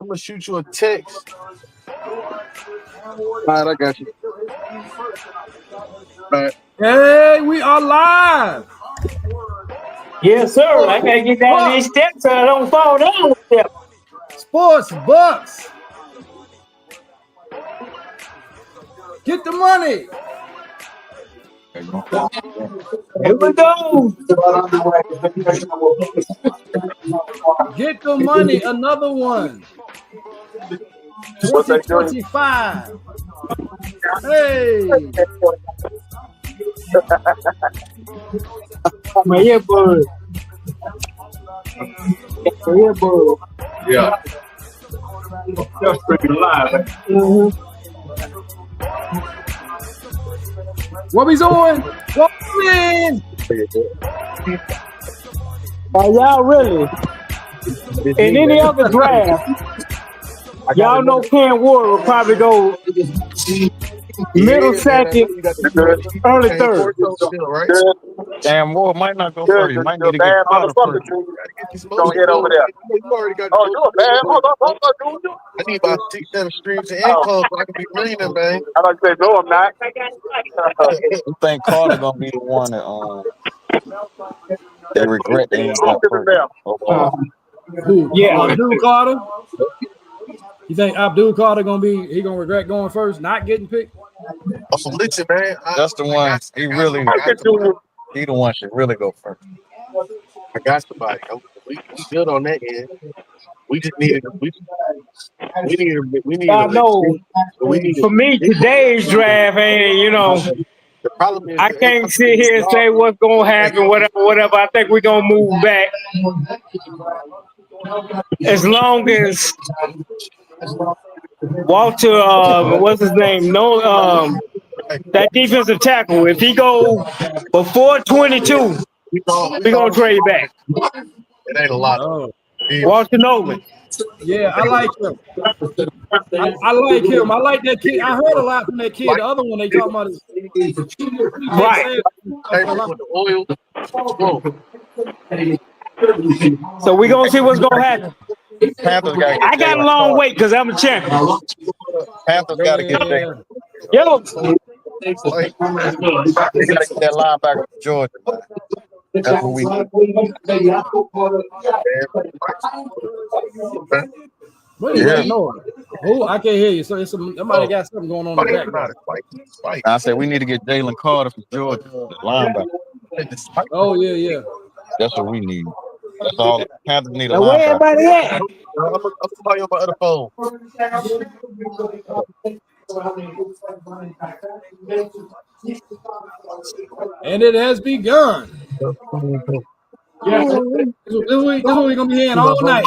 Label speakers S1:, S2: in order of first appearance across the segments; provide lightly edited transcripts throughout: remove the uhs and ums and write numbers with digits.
S1: I'm gonna shoot you a text.
S2: All right, I got you. All right.
S3: Hey, we are live.
S4: Yes, sir. I gotta get down these steps so I don't fall down with them.
S3: Sports Bucks. Get the money.
S4: Here we go.
S3: Get the money. Another one.
S2: What's that doing?
S3: 2025. Hey.
S4: My earbud. Earbud.
S2: Yeah.
S4: That's pretty live.
S3: What we doing? What we in?
S4: Are y'all really? In any other draft, y'all know Ken Ward will probably go middle second, early third.
S1: Right?
S5: Damn, Ward might not go first. You might need to get Carter first.
S2: Don't get over there.
S1: You already got
S2: Oh, you a bad. Hold on, dude.
S1: I need about 6-7 streams of income so I can be millionaire, man.
S2: I like to say, no, I'm not.
S5: You think Carter gonna be the one that they regret they ain't got first?
S3: Who?
S4: Yeah.
S3: Abdul Carter. You think Abdul Carter gonna regret going first, not getting picked?
S1: Oh, so listen, man.
S5: That's the one. He the one should really go first.
S1: I got somebody. We good on that end. We just needed. We need.
S4: I know.
S1: We need.
S4: For me, today's draft ain't,
S1: The problem is
S4: I can't sit here and say what's gonna happen, whatever. I think we're gonna move back. As long as Walter, what's his name? That defensive tackle. If he go before 22, we're gonna trade back.
S1: It ain't a lot.
S3: Oh.
S4: Walter Nolan.
S3: Yeah, I like him. I like him. I like that kid. I heard a lot from that kid. The other one they talking about is
S4: Right.
S1: With the oil.
S4: So we're gonna see what's gonna happen.
S5: Panthers got.
S4: I got a long wait because I'm a champion.
S5: Panthers got to get that.
S4: Yo,
S5: They got to get that linebacker from Georgia. That's what we.
S3: What is that noise? Oh, I can't hear you. So it's somebody got something going on in the background.
S5: I said we need to get Jalen Carter from Georgia, linebacker.
S3: Oh yeah.
S5: That's what we need. That's all. Panthers need a
S4: now where
S5: linebacker.
S4: everybody at?
S1: I'm somebody on my other phone.
S3: And it has begun. Yeah, this week we're gonna be hearing all night.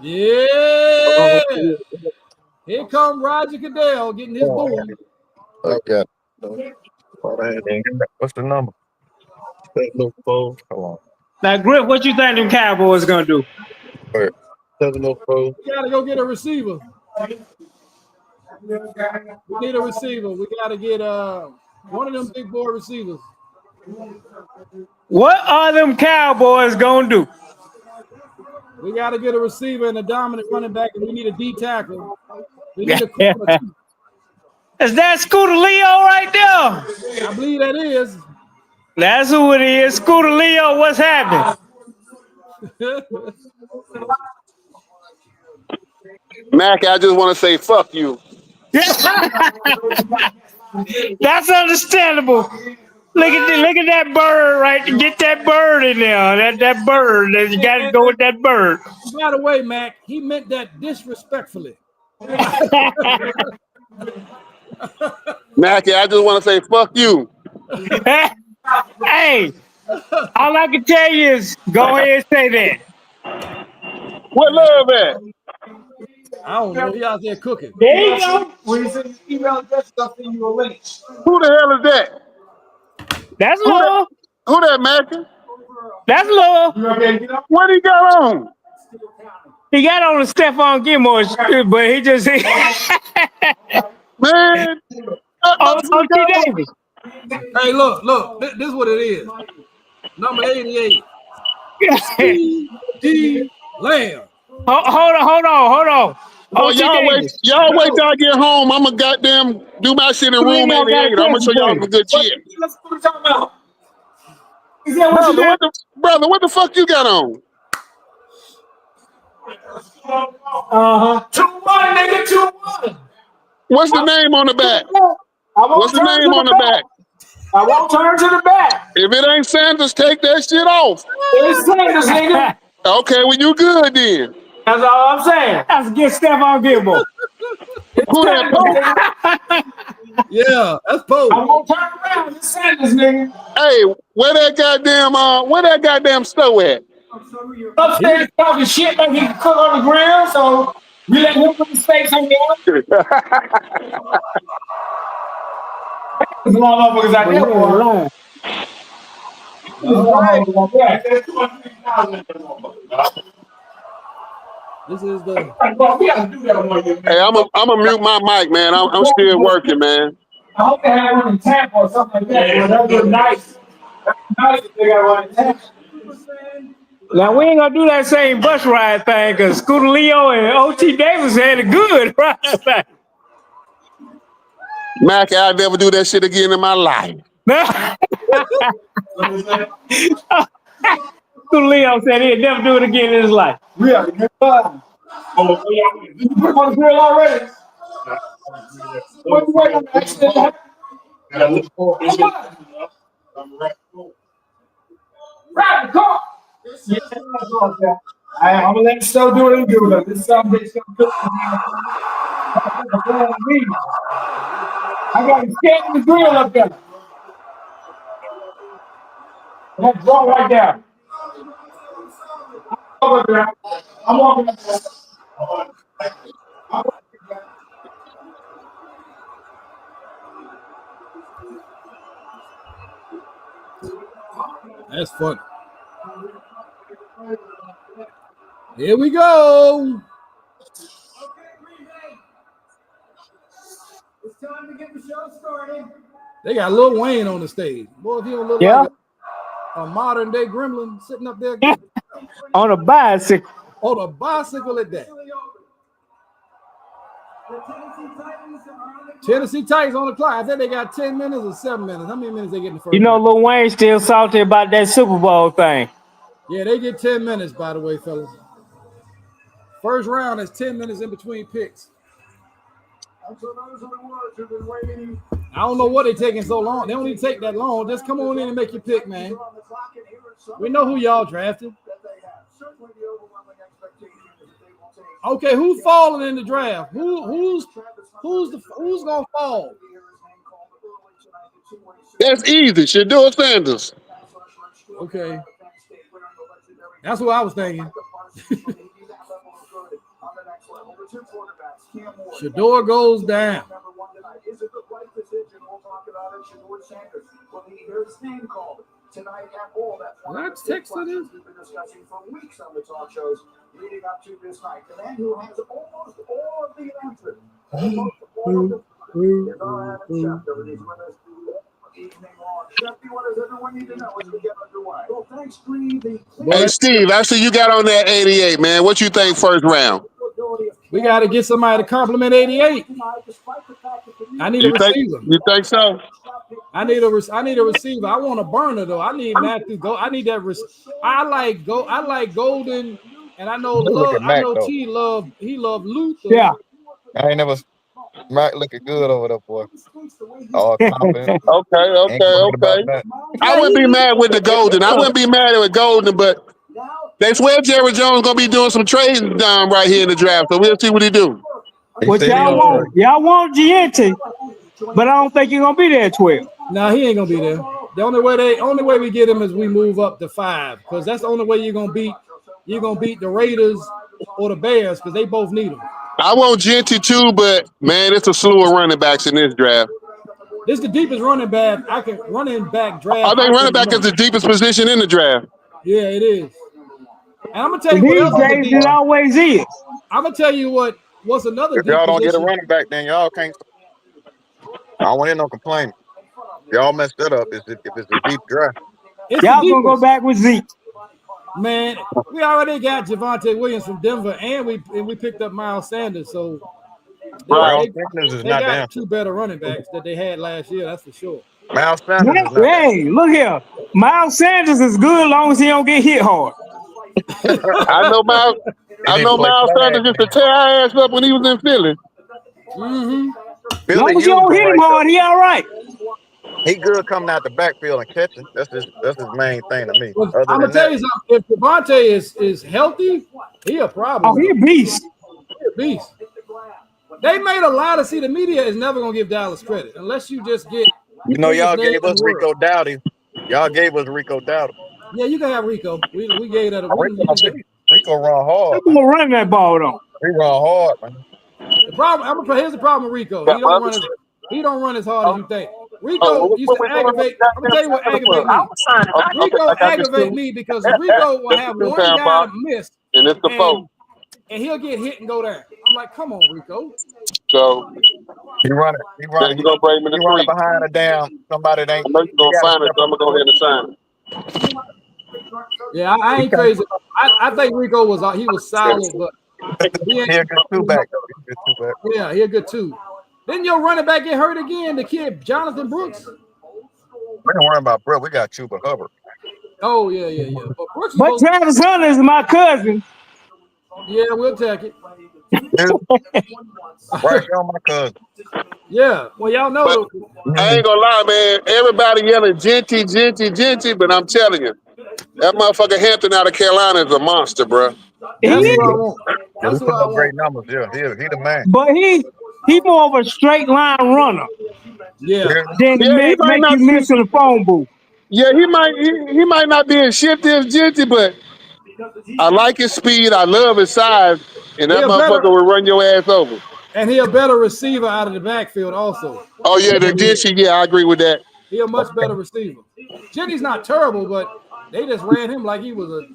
S3: Yeah. Here come Roger Goodell getting his boom.
S5: Okay.
S1: What's the number? No phone.
S5: Come on.
S4: Now, Griff, what you think them Cowboys gonna do?
S1: 704.
S3: We gotta go get a receiver. We need a receiver. We gotta get one of them big boy receivers.
S4: What are them Cowboys gonna do?
S3: We gotta get a receiver and a dominant running back, and we need a D tackle. We need a corner too.
S4: Is that Scooter Leo right there?
S3: I believe that is.
S4: That's who it is. Scooter Leo, what's happening?
S2: Mac, I just want to say, fuck you.
S4: That's understandable. Look at that bird, right? Get that bird in there. That bird. You got to go with that bird.
S3: By the way, Mac, he meant that disrespectfully.
S2: Mac, I just want to say, fuck you.
S4: Hey, all I can tell you is go ahead and say that.
S2: What love at?
S3: I don't know. He out there cooking.
S4: There you go.
S2: Who the hell is that?
S4: That's love.
S2: Who that, Mackin?
S4: That's love.
S2: What he got on?
S4: He got on the Stephon Gilmore, but he just
S2: Man.
S4: OT Davis.
S3: Hey, look. This is what it is. Number 88. C.D. Lamb.
S4: Hold on.
S2: Boy,
S4: OT
S2: y'all wait
S4: Davis.
S2: till I get home. I'm gonna goddamn do my shit in room
S4: Leo got a
S2: 88. I'm gonna
S4: question
S2: show
S4: for
S2: y'all
S4: you.
S2: some good shit.
S6: Let's what we talking about. Is that what you
S2: Brother, what the fuck you got on?
S6: got? 2-1, nigga, 2-1.
S2: What's the name on the back?
S6: I won't
S2: What's the
S6: turn
S2: name
S6: to
S2: on
S6: the
S2: the
S6: back.
S2: back?
S6: I won't turn to the back.
S2: If it ain't Sanders, take that shit off.
S6: It's Sanders, nigga.
S2: Okay, well you good then.
S6: That's all I'm saying.
S4: That's get Stephon Gilmore.
S2: Who that Pope?
S3: Yeah, that's
S6: I
S3: Pope.
S6: won't turn around. It's Sanders, nigga.
S2: Hey, where that goddamn stove at?
S6: Upstairs talking shit like he can cook on the grill, so we let him put the steaks on there. There's a lot of motherfuckers out there, boy.
S3: All right. This is the
S2: Hey, I'm a mute my mic, man. I'm still working, man.
S6: I hope they have one in Tampa or something like that. That would be nice. That's nice if they got one in Tampa.
S4: Now we ain't gonna do that same bus ride thing because Scooter Leo and OT Davis had it good right back.
S2: Mac, I'll never do that shit again in my life.
S4: Scooter Leo said he'd never do it again in his life.
S6: Really? Good fun. Oh, yeah. You put on the grill already? What you waiting on the accident to happen? Right, the car. Yeah, I'm gonna let the show do what it do. This is something that's gonna cook. I got a scat in the grill up there. That draw right there. I'm walking up there.
S3: That's funny. Here we go.
S6: It's time to get the show started.
S3: They got Lil Wayne on the stage. Boy, if he don't look like a modern day gremlin sitting up there
S4: On a bicycle.
S3: on a bicycle at that. Tennessee Titans on the clock. I think they got 10 minutes or 7 minutes. How many minutes they get in the first?
S4: You know, Lil Wayne still salty about that Super Bowl thing.
S3: Yeah, they get 10 minutes, by the way, fellas. First round is 10 minutes in between picks. I don't know what they're taking so long. They don't even take that long. Just come on in and make your pick, man. We know who y'all drafted. Okay, who's falling in the draft? Who's gonna fall?
S2: That's easy. Shedeur Sanders.
S3: Okay. That's what I was thinking. Shedeur goes down. Let's text it in.
S6: Discussing for weeks on the talk shows leading up to this night. The man who has almost all of the answers. Almost all of the is our Adam Schefter, and he's with us evening long. Shefty, what does everyone need to know as we get underway? Well, thanks, Green.
S2: Hey, Steve, I see you got on that 88, man. What you think first round?
S3: We got to get somebody to compliment 88. I need a receiver.
S2: You think so?
S3: I need a receiver. I want a burner though. I need Matthew go. I need that. I like Golden, and I know T love Luther.
S4: Yeah.
S5: I ain't never Mac looking good over there, boy. Confident.
S2: Okay. I wouldn't be mad with the Golden. I wouldn't be mad with Golden, but they swear Jerry Jones gonna be doing some trading down right here in the draft. So we'll see what he do.
S4: What y'all want? Y'all want Gianti, but I don't think you're gonna be there at 12.
S3: Nah, he ain't gonna be there. The only way we get him is we move up to 5, because that's the only way you're gonna beat the Raiders or the Bears, because they both need him.
S2: I want Gentry too, but man, it's a slew of running backs in this draft.
S3: This is the deepest running back draft.
S2: I think running back is the deepest position in the draft.
S3: Yeah, it is. And I'm gonna tell you what else
S4: These days it always is.
S3: I'm gonna tell you what's another.
S5: If y'all don't get a running back, then y'all can't. I don't want to hear no complaining. Y'all messed that up if it's a deep draft.
S4: Y'all gonna go back with Zeke.
S3: Man, we already got Javonte Williams from Denver, and we picked up Miles Sanders. So
S5: Miles Sanders is
S3: they
S5: not
S3: got
S5: damn.
S3: two better running backs that they had last year. That's for sure.
S5: Miles Sanders is not.
S4: Hey, look here. Miles Sanders is good as long as he don't get hit hard.
S2: I know Miles Sanders used to tear our ass up when he was in Philly.
S3: Mm-hmm.
S4: As long as you don't hit him hard, he all right.
S5: He good coming out the backfield and catching. That's his main thing to me.
S3: I'm gonna tell you something. If Javonte is healthy, he a problem.
S4: Oh, he a beast.
S3: He a beast. They made a lot of. See, the media is never gonna give Dallas credit unless you just get.
S5: You know, y'all gave us Rico Dowdy. Y'all gave us Rico Dowdy.
S3: Yeah, you can have Rico. We gave that a
S5: Rico run hard.
S4: I'm gonna run that ball though.
S5: He run hard, man.
S3: The problem. Here's the problem with Rico. He don't run as hard as you think. Rico used to aggravate. I'm gonna tell you what aggravates me. Rico aggravates me because Rico will have one guy miss,
S2: and it's the phone.
S3: And he'll get hit and go down. I'm like, come on, Rico.
S2: So
S5: he running. He gonna bring me the behind a damn somebody that ain't.
S2: I know you're gonna find it, so I'm gonna go ahead and sign it.
S3: Yeah, I ain't crazy. I think Rico was solid, but
S5: he a good two back.
S3: Yeah, he a good two. Didn't your running back get hurt again? The kid Jonathan Brooks.
S5: We don't worry about Brooks. We got Chuba Hubbard.
S3: Oh yeah.
S4: But Travis Hunter is my cousin.
S3: Yeah, we'll take it.
S5: Right on my cousin.
S3: Yeah, well, y'all know.
S2: But I ain't gonna lie, man. Everybody yelling Genty, but I'm telling you, that motherfucker Hampton out of Carolina is a monster, bro.
S3: That's what I want. That's what I want.
S5: Great numbers, yeah. He the man.
S4: But he more of a straight line runner.
S3: Yeah.
S4: Then make you miss in the phone booth.
S2: Yeah, he might not be as shifty as Genty, but I like his speed. I love his size, and that motherfucker will run your ass over.
S3: And he a better receiver out of the backfield also.
S2: Oh yeah, the Genty. Yeah, I agree with that.
S3: He a much better receiver. Genty's not terrible, but they just ran him like he was a.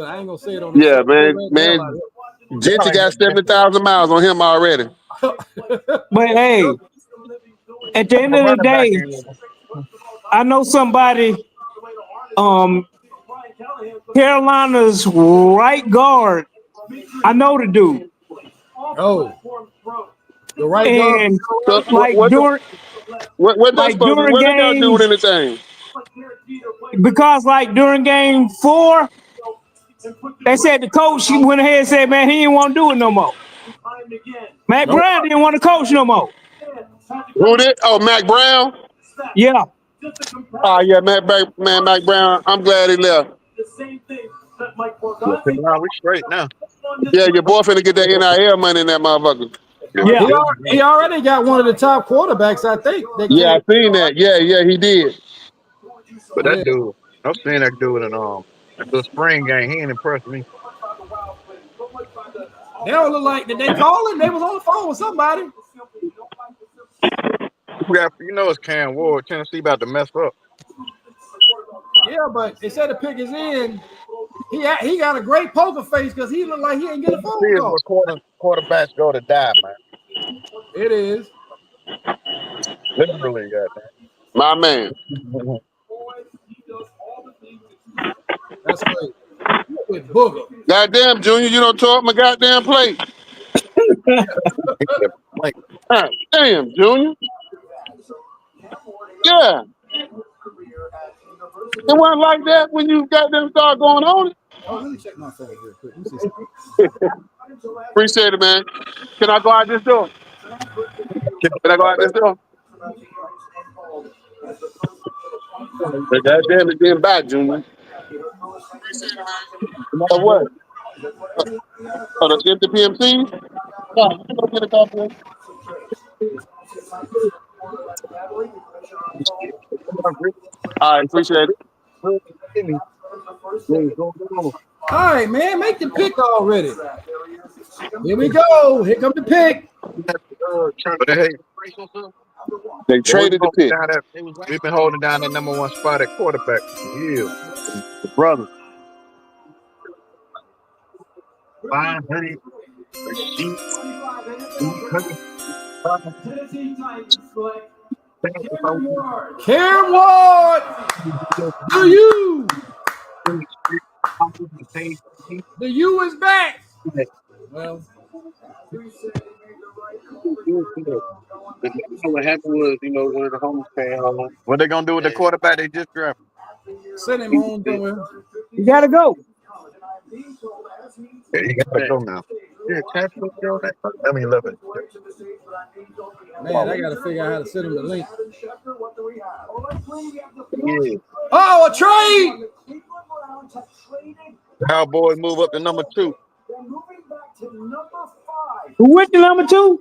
S3: I ain't gonna say it on.
S2: Yeah, man. Genty got 70,000 miles on him already.
S4: But hey, at the end of the day, I know somebody. Carolina's right guard. I know the dude.
S3: Oh, the right
S4: and
S2: guard.
S4: Like during
S2: games, do with anything?
S4: Because like during game 4, they said the coach went ahead and said, "Man, he didn't want to do it no more." Mac Brown didn't want to coach no more.
S2: Who did? Oh, Mac Brown.
S4: Yeah.
S2: Oh yeah, Mac Brown. I'm glad he left.
S5: We straight now.
S2: Yeah, your boy finna get that NIL money in that motherfucker.
S3: Yeah, he already got one of the top quarterbacks, I think.
S2: Yeah, I seen that. Yeah, he did.
S5: But that dude, I've seen that dude in the spring game. He ain't impressed me.
S3: They don't look like, did they call him? They was on the phone with somebody.
S5: You know it's Cam Ward. Tennessee about to mess up.
S3: Yeah, but they said the pick is in. He got a great poker face because he looked like he ain't get a phone call.
S5: Quarterbacks go to die, man.
S3: It is.
S5: Literally, goddamn.
S2: My man.
S3: That's great. With Booger.
S2: Goddamn, Junior, you don't talk my goddamn plate. God damn, Junior. Yeah. It wasn't like that when you goddamn start going on it.
S3: Oh, let me check my phone real quick. Let me see.
S2: Appreciate it, man. Can I go out this door? Can I go out this door? Goddamn it, getting back, Junior. So what? Oh, the empty PMC? No, you go get a copy. All right, appreciate it.
S3: All right, man, make the pick already. Here we go. Here come the pick.
S2: They traded the pick.
S5: We've been holding down that number 1 spot at quarterback. Yeah, the brother. 500.
S3: Cam Ward, do you? The U is back. Well,
S1: What happened was, one of the homies came home.
S5: What they gonna do with the quarterback they just drafted?
S3: send him home somewhere.
S4: You gotta go.
S5: Yeah, you gotta go now.
S1: Yeah, Chancellor,
S5: I mean, love it.
S3: Man, I gotta figure out how to send him the link.
S1: yeah.
S3: Oh, a trade!
S5: Cowboys move up to number 2.
S4: Who went to number 2?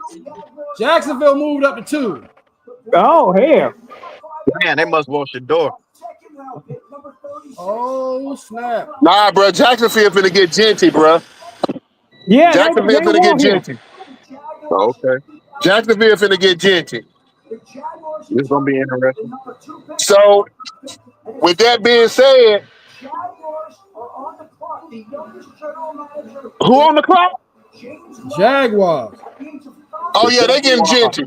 S3: Jacksonville moved up to 2.
S4: Oh hell.
S5: Man, they must wash your door.
S3: Oh snap!
S2: Nah, bro. Jacksonville finna get Genty, bro.
S4: Yeah,
S2: Jacksonville
S4: they
S2: finna get
S4: want him.
S2: Genty.
S5: Oh, okay.
S2: Jacksonville finna get Genty.
S5: This gonna be interesting.
S2: So, with that being said, who on the clock?
S3: Jaguars.
S2: Oh yeah, they getting Genty.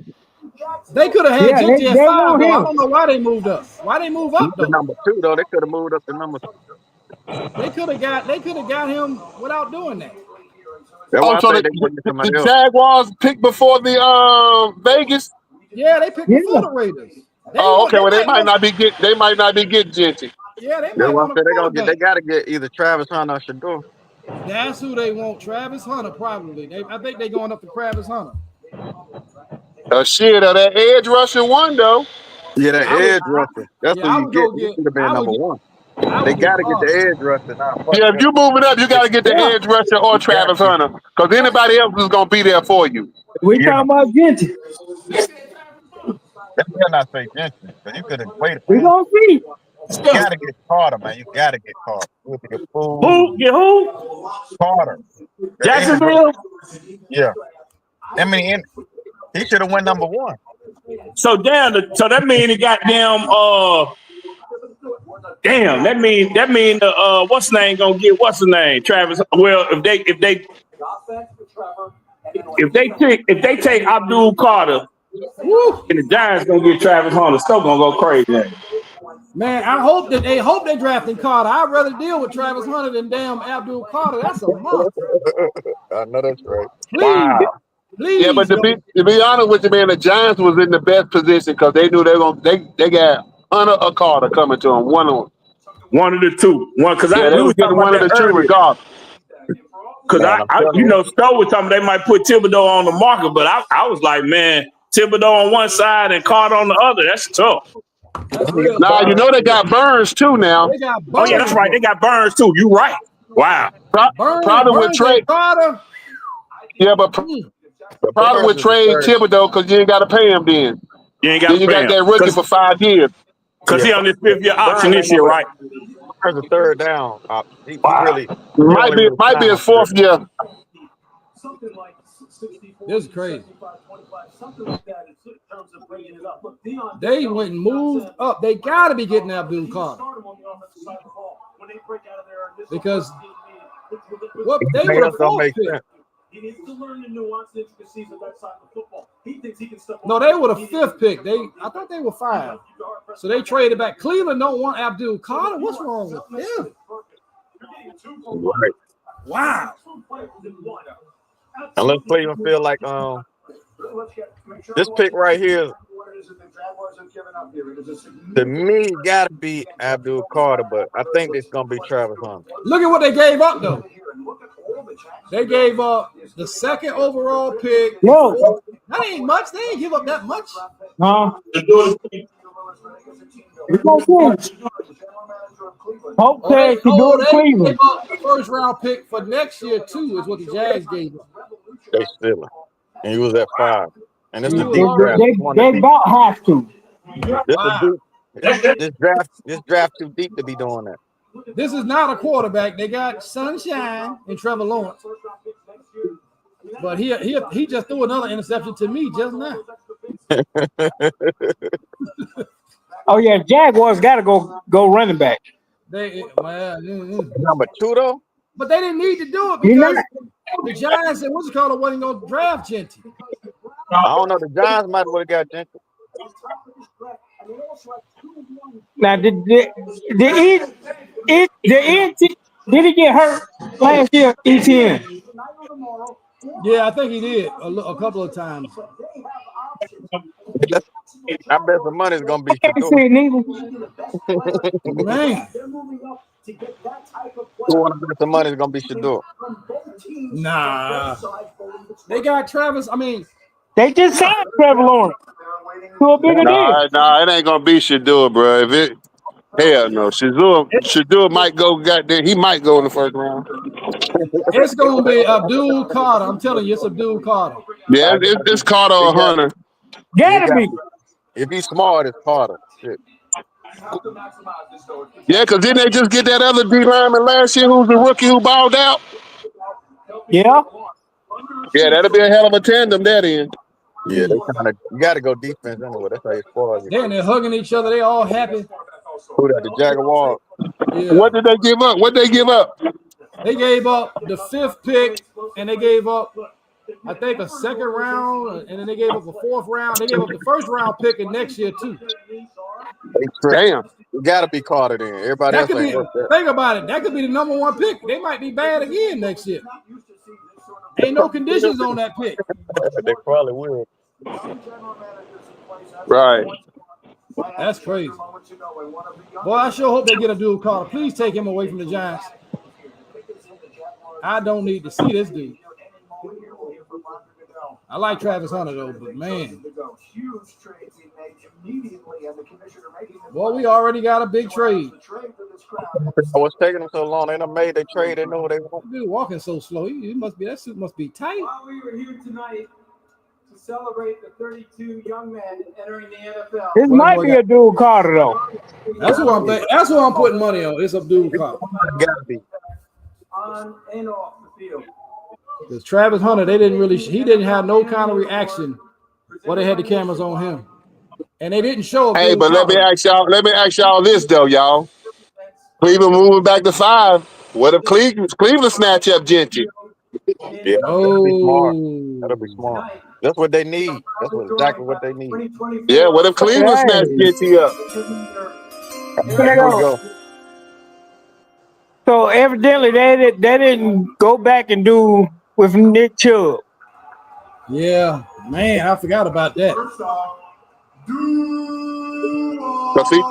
S3: They could have had
S4: Yeah,
S3: Genty at
S4: they
S3: 5,
S4: want
S3: though. I
S4: him.
S3: don't know why they moved up. Why they move up
S5: The
S3: though?
S5: number 2 though, they could have moved up to number 2.
S3: They could have got him without doing that.
S5: That's why
S2: Oh,
S5: I
S2: so
S5: think
S2: the,
S5: they went to
S2: the,
S5: somebody
S2: the
S5: else.
S2: Jaguars picked before the Vegas.
S3: Yeah, they picked
S4: Yeah.
S3: before the Raiders.
S2: Oh, okay. Well, they might
S3: want-
S2: not be getting Genty.
S3: Yeah, they
S5: That's
S3: might
S5: why I
S3: want a
S5: said they
S3: quarterback.
S5: gotta get either Travis Hunter or Shador.
S3: That's who they want. Travis Hunter, probably. I think they're going up to Travis Hunter.
S2: Shit, that edge rushing one though.
S5: Yeah, that
S3: I would-
S5: edge rusher. That's
S3: yeah, I
S5: who you
S3: would
S5: get.
S3: go
S5: He
S3: get-
S5: should have been
S3: I would
S5: number
S3: get-
S5: 1.
S3: I would
S5: They gotta get
S3: Carter.
S5: the edge rusher now. Fuck
S2: Yeah, if
S5: that.
S2: you moving up, you gotta get the
S4: Yeah.
S2: edge rusher or Travis Hunter, because anybody else is gonna be there for you.
S4: We
S5: Yeah.
S4: talking about Genty.
S5: They better not say Jensen, because you could have waited for
S4: We
S5: him.
S4: gonna see.
S5: You gotta get Carter, man. You gotta get Carter. You have to get fool
S7: Who? Get who?
S5: Carter.
S7: Jacksonville.
S5: Yeah. I mean, he should have went number 1.
S7: So damn. So that mean he got damn. Damn. That mean what's the name gonna get what's the name? Travis. Well, if they take Abdul Carter,
S3: Woo!
S7: and the Giants gonna get Travis Hunter, still gonna go crazy.
S3: Man, I hope they drafting Carter. I'd rather deal with Travis Hunter than damn Abdul Carter. That's a monster.
S5: I know that's right.
S3: Please, please.
S2: Yeah, but to be honest with you, man, the Giants was in the best position because they knew they got Hunter or Carter coming to them. One of
S7: the two. One because
S2: they was getting one of the two regardless.
S7: Because
S5: Man, I'm telling
S7: Stowe was talking they might put Thibodeau on the market, but I was like, man, Thibodeau on one side and Carter on the other. That's tough.
S3: That's real.
S2: Now you know they got Burns too now.
S3: They got
S7: Oh yeah, that's right. They got Burns too. You right. Wow.
S2: Problem with trade.
S3: Carter.
S2: Yeah, but problem with trade Thibodeau because you ain't got to pay him then.
S7: You ain't got
S2: Then you got that rookie for 5 years.
S7: because he on this 5th-year option this year, right?
S5: There's a third down. He really
S2: Might be his 4th year.
S3: This is crazy. They went and moved up. They got to be getting Abdul Carter because what they
S5: They
S3: were
S5: just don't
S3: the
S5: make
S3: fourth pick.
S5: sense.
S6: He needs to learn the nuance and intricacies of that side of football. He thinks he can step.
S3: No, they were the 5th pick. I thought they were 5. So they traded back. Cleveland don't want Abdul Carter. What's wrong with him?
S5: Right.
S3: Wow.
S5: Unless Cleveland feel like this pick right here, to me, gotta be Abdul Carter, but I think it's gonna be Travis Hunter.
S3: Look at what they gave up, though. They gave up the 2nd overall pick.
S4: Whoa.
S3: That ain't much. They ain't give up that much.
S4: Huh? We gonna see. Okay, to go to
S3: they
S4: Cleveland.
S3: gave up the 1st round pick for next year, too, is what the Jags gave up.
S5: They stealing, and he was at 5, and it's the
S3: They-
S5: deep draft.
S4: They about have to.
S5: This draft too deep to be doing that.
S3: This is not a quarterback. They got Sunshine and Trevor Lawrence. But he just threw another interception to me just now.
S4: Oh yeah, Jaguars got to go running back.
S5: Number 2 though.
S3: But they didn't need to do it
S4: You know-
S3: because the Giants and what's it called wasn't going to draft Genty.
S5: I don't know. The Giants might have got Jenkins.
S4: Now the Did he get hurt last year, ETN?
S3: Yeah, I think he did a couple of times.
S1: I bet the money's gonna be
S4: I can't
S1: Shador.
S4: see it neither.
S3: Man,
S1: Who wanna bet the money's gonna be Shador?
S3: nah. They got Travis. I mean,
S4: They just signed Trevor Lawrence to a bigger deal.
S2: Nah, it ain't gonna be Shador, bro. If it, hell no, Shador might go. Goddamn, he might go in the first round.
S3: it's gonna be Abdul Carter. I'm telling you, it's Abdul Carter.
S2: Yeah, it's Carter or Hunter.
S4: Gotta be.
S1: If he's smart, it's Carter. Shit.
S2: Yeah, because didn't they just get that other D lineman last year who's the rookie who balled out?
S4: Yeah.
S2: Yeah, that'll be a hell of a tandem that in.
S1: Yeah, they kind of you got to go defense anyway. That's how you spoil you.
S3: Then they're hugging each other. They all happy.
S1: Who that? The Jaguars.
S3: Yeah.
S2: What did they give up? What they give up?
S3: They gave up the 5th pick, and they gave up, I think, a 2nd round, and then they gave up a 4th round. They gave up the 1st round pick in next year too.
S2: Damn.
S1: You got to be Carter then. Everybody
S3: That
S1: else
S3: could be.
S1: ain't worth that.
S3: Think about it. That could be the number 1 pick. They might be bad again next year. Ain't no conditions on that pick.
S1: They probably will.
S2: Right.
S3: That's crazy. Boy, I sure hope they get Abdul Carter. Please take him away from the Giants. I don't need to see this dude. I like Travis Hunter though, but man. Well, we already got a big trade.
S1: What's taking them so long? They done made their trade. They know what they want.
S3: Dude walking so slow. He must be, that suit must be tight.
S6: While we were here tonight to celebrate the 32 young men entering the NFL.
S4: This might be Abdul Carter though.
S3: That's what I'm thinking. That's what I'm putting money on. It's Abdul Carter.
S1: Gotta be.
S6: On and off the field.
S3: Because Travis Hunter, he didn't have no kind of reaction while they had the cameras on him. And they didn't show up.
S2: Hey, but let me ask y'all this though, y'all. Cleveland moving back to 5. What if Cleveland snatch up Gentry?
S1: Yeah, that'll be smart. That'll be smart. That's what they need. That's exactly what they need.
S2: Yeah, what if Cleveland snatch Gentry up?
S1: There we go.
S4: So evidently they didn't go back and do with Nick Chubb.
S3: Yeah, man, I forgot about that.
S2: But see,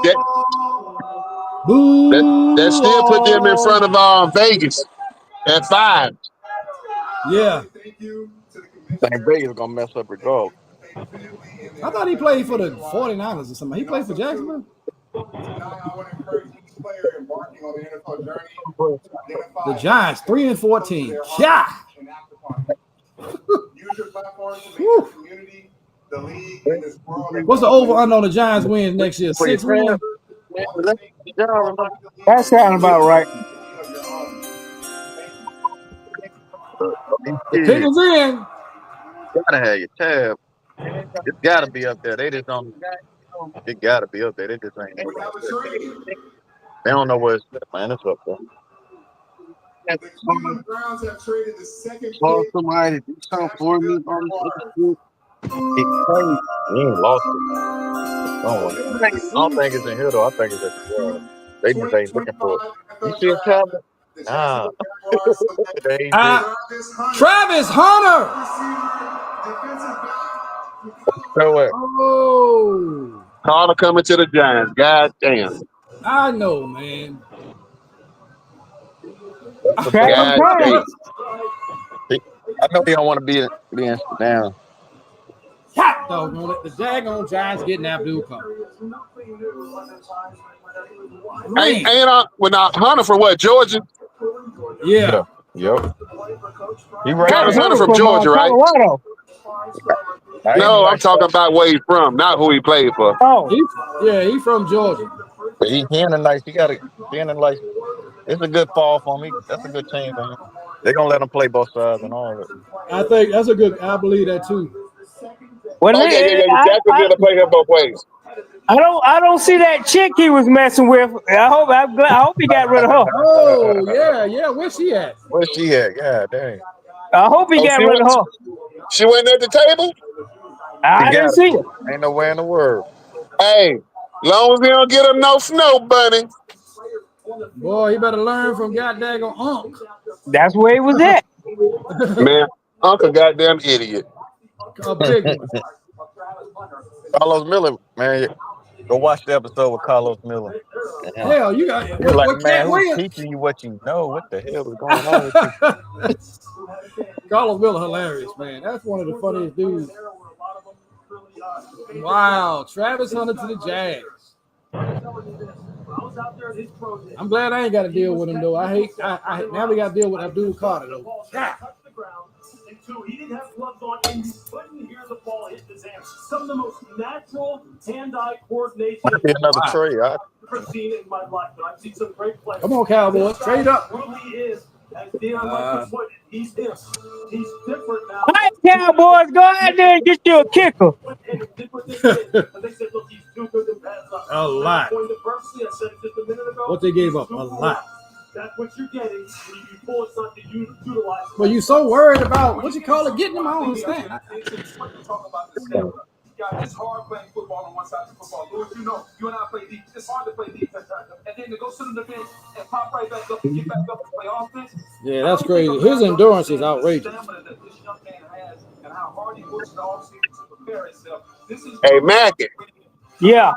S2: that still put them in front of Vegas at 5.
S3: Yeah.
S1: I think Vegas gonna mess up regardless.
S3: I thought he played for the 49ers or something. He played for Jacksonville? The Giants, 3-14. Yeah. What's the over-under on the Giants win next year? 6 wins?
S4: That sounds about right.
S3: Pickens in.
S1: Gotta have your tab. It's gotta be up there. They just don't. It gotta be up there. They just ain't. They don't know where it's at, man. It's up there. Somebody do something for me. He ain't lost it. I don't think it's in here though. I think it's at the yard. They just ain't looking for it. You see a cabinet? Ah.
S3: Travis Hunter.
S2: So what?
S3: Oh.
S2: Carter coming to the Giants. God damn.
S3: I know, man.
S1: God damn. I know they don't want to be in down.
S3: Hot dog on it. The daggone Giants getting Abdul Carter.
S2: Ain't Hunter from what, Georgia?
S3: Yeah.
S1: Yep.
S2: Travis Hunter from Georgia, right?
S4: Colorado.
S2: No, I'm talking about where he's from, not who he played for.
S4: Oh.
S3: He's from Georgia.
S1: But he in a nice. He got a nice. It's a good fall for him. That's a good team, man. They're gonna let him play both sides and all of it.
S3: I think that's a good. I believe that too.
S4: Well,
S2: You definitely play him both ways.
S4: I don't see that chick he was messing with. I hope he got rid of her.
S3: Oh yeah. Where's she at?
S1: Where's she at? God dang.
S4: I hope he got rid of her.
S2: She went at the table?
S4: I didn't see it.
S1: Ain't no way in the world.
S2: Hey, long as he don't get him no snow bunny.
S3: Boy, you better learn from goddamn Unc.
S4: That's where he was at.
S2: Man, Uncle goddamn idiot.
S3: A big one.
S1: Carlos Miller, man.
S5: Go watch the episode with Carlos Miller.
S1: Damn.
S3: Hell, you got
S5: You're like,
S3: what
S5: man,
S3: Cat
S5: who's
S3: Williams?
S5: teaching you what you know? What the hell is going on with you?
S3: Carlos Miller, hilarious, man. That's one of the funniest dudes. Wow, Travis Hunter to the Jags. I'm glad I ain't got to deal with him though. I now we got to deal with Abdul Carter though. God.
S6: He didn't have gloves on, and you couldn't hear the ball hit his hands. Some of the most natural hand-eye coordination
S1: Might be another trade.
S6: I've ever seen in my life. But I've seen some great players.
S3: Come on, Cowboys, trade up.
S6: Really is, as Deion Michaels put it, he's him. He's different now.
S4: All right, Cowboys, go out there and get you a kicker.
S6: And did what they did. But they said, look, he's too good to pass up.
S3: A lot.
S6: Point of mercy, I said it just a minute ago.
S3: What they gave up? A lot.
S6: That's what you're getting when you pull something you utilize.
S3: Well, you so worried about what you call it, getting them. I don't understand.
S6: It's hard playing football on one side of football. Lord, you know, you and I play defense. It's hard to play defense. And then to go sit on the bench and pop right back up and get back up and play offense.
S3: Yeah, that's crazy. His endurance is outrageous.
S2: Hey, Mackie.
S4: Yeah.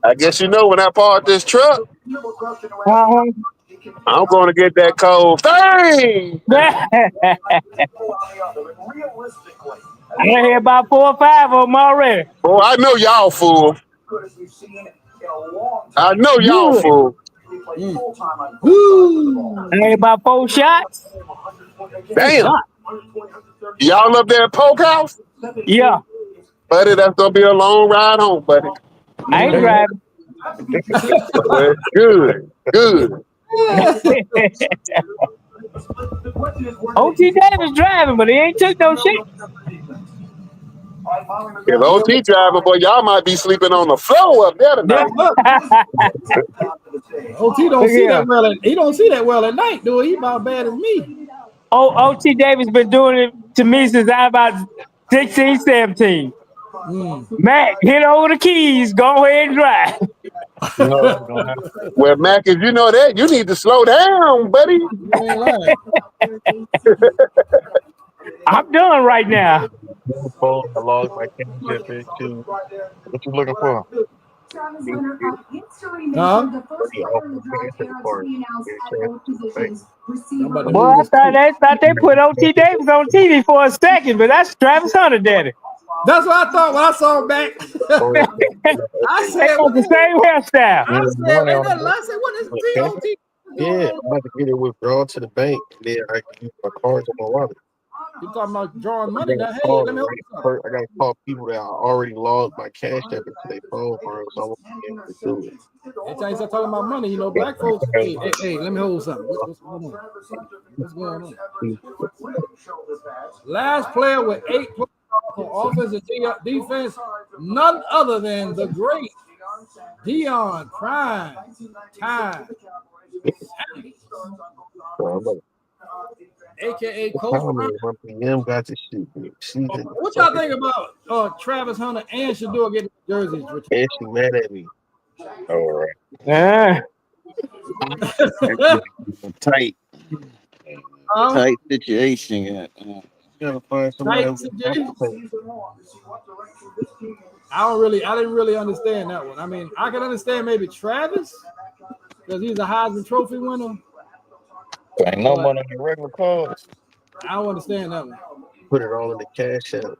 S2: I guess you know when I park this truck,
S4: Uh-huh.
S2: I'm going to get that cold thing.
S4: I hear about 4 or 5 of them already.
S2: Boy, I know y'all fool. I know y'all fool.
S3: Woo!
S4: I hear about 4 shots.
S2: Damn. Y'all up there at Polk House?
S4: Yeah.
S2: Buddy, that's going to be a long ride home, buddy.
S4: I ain't driving.
S2: Well, good. Good.
S4: OT Davis driving, but he ain't took no shit.
S2: If OT driving, boy, y'all might be sleeping on the floor up there tonight.
S3: OT don't see that well. He don't see that well at night, dude. He about bad as me.
S4: OT Davis been doing it to me since I about 16, 17. Mac, hit over the keys. Go ahead and drive.
S2: Well, Mac, if you know that, you need to slow down, buddy.
S4: I'm done right now.
S1: What you looking for?
S4: Boy, I thought they put OT Davis on TV for a second, but that's Travis Hunter, daddy.
S3: That's what I thought when I saw him back. I said,
S4: the same hairstyle.
S3: I said, what is OT?
S1: Yeah, I'm about to get it withdrawn to the bank. Then I can use my cards on my wallet.
S3: You talking about drawing money now? Hey, let me help you.
S1: I gotta call people that are already logged my cash app into their phone for so I won't be able to do it.
S3: Anytime you start talking about money, you know, black folks. Hey, let me hold something. What's going on? What's going on? Last player with 8 points for offense and defense, none other than the great Dion Prime Time, aka Coach.
S1: Got to shoot.
S3: What y'all think about Travis Hunter and Shador getting jerseys?
S1: And she mad at me. All right. Tight situation. Gotta find somebody else.
S3: I didn't really understand that one. I mean, I can understand maybe Travis because he's a Heisman Trophy winner.
S5: Ain't no money in the regular cards.
S3: I don't understand that one.
S1: Put it all in the cash app.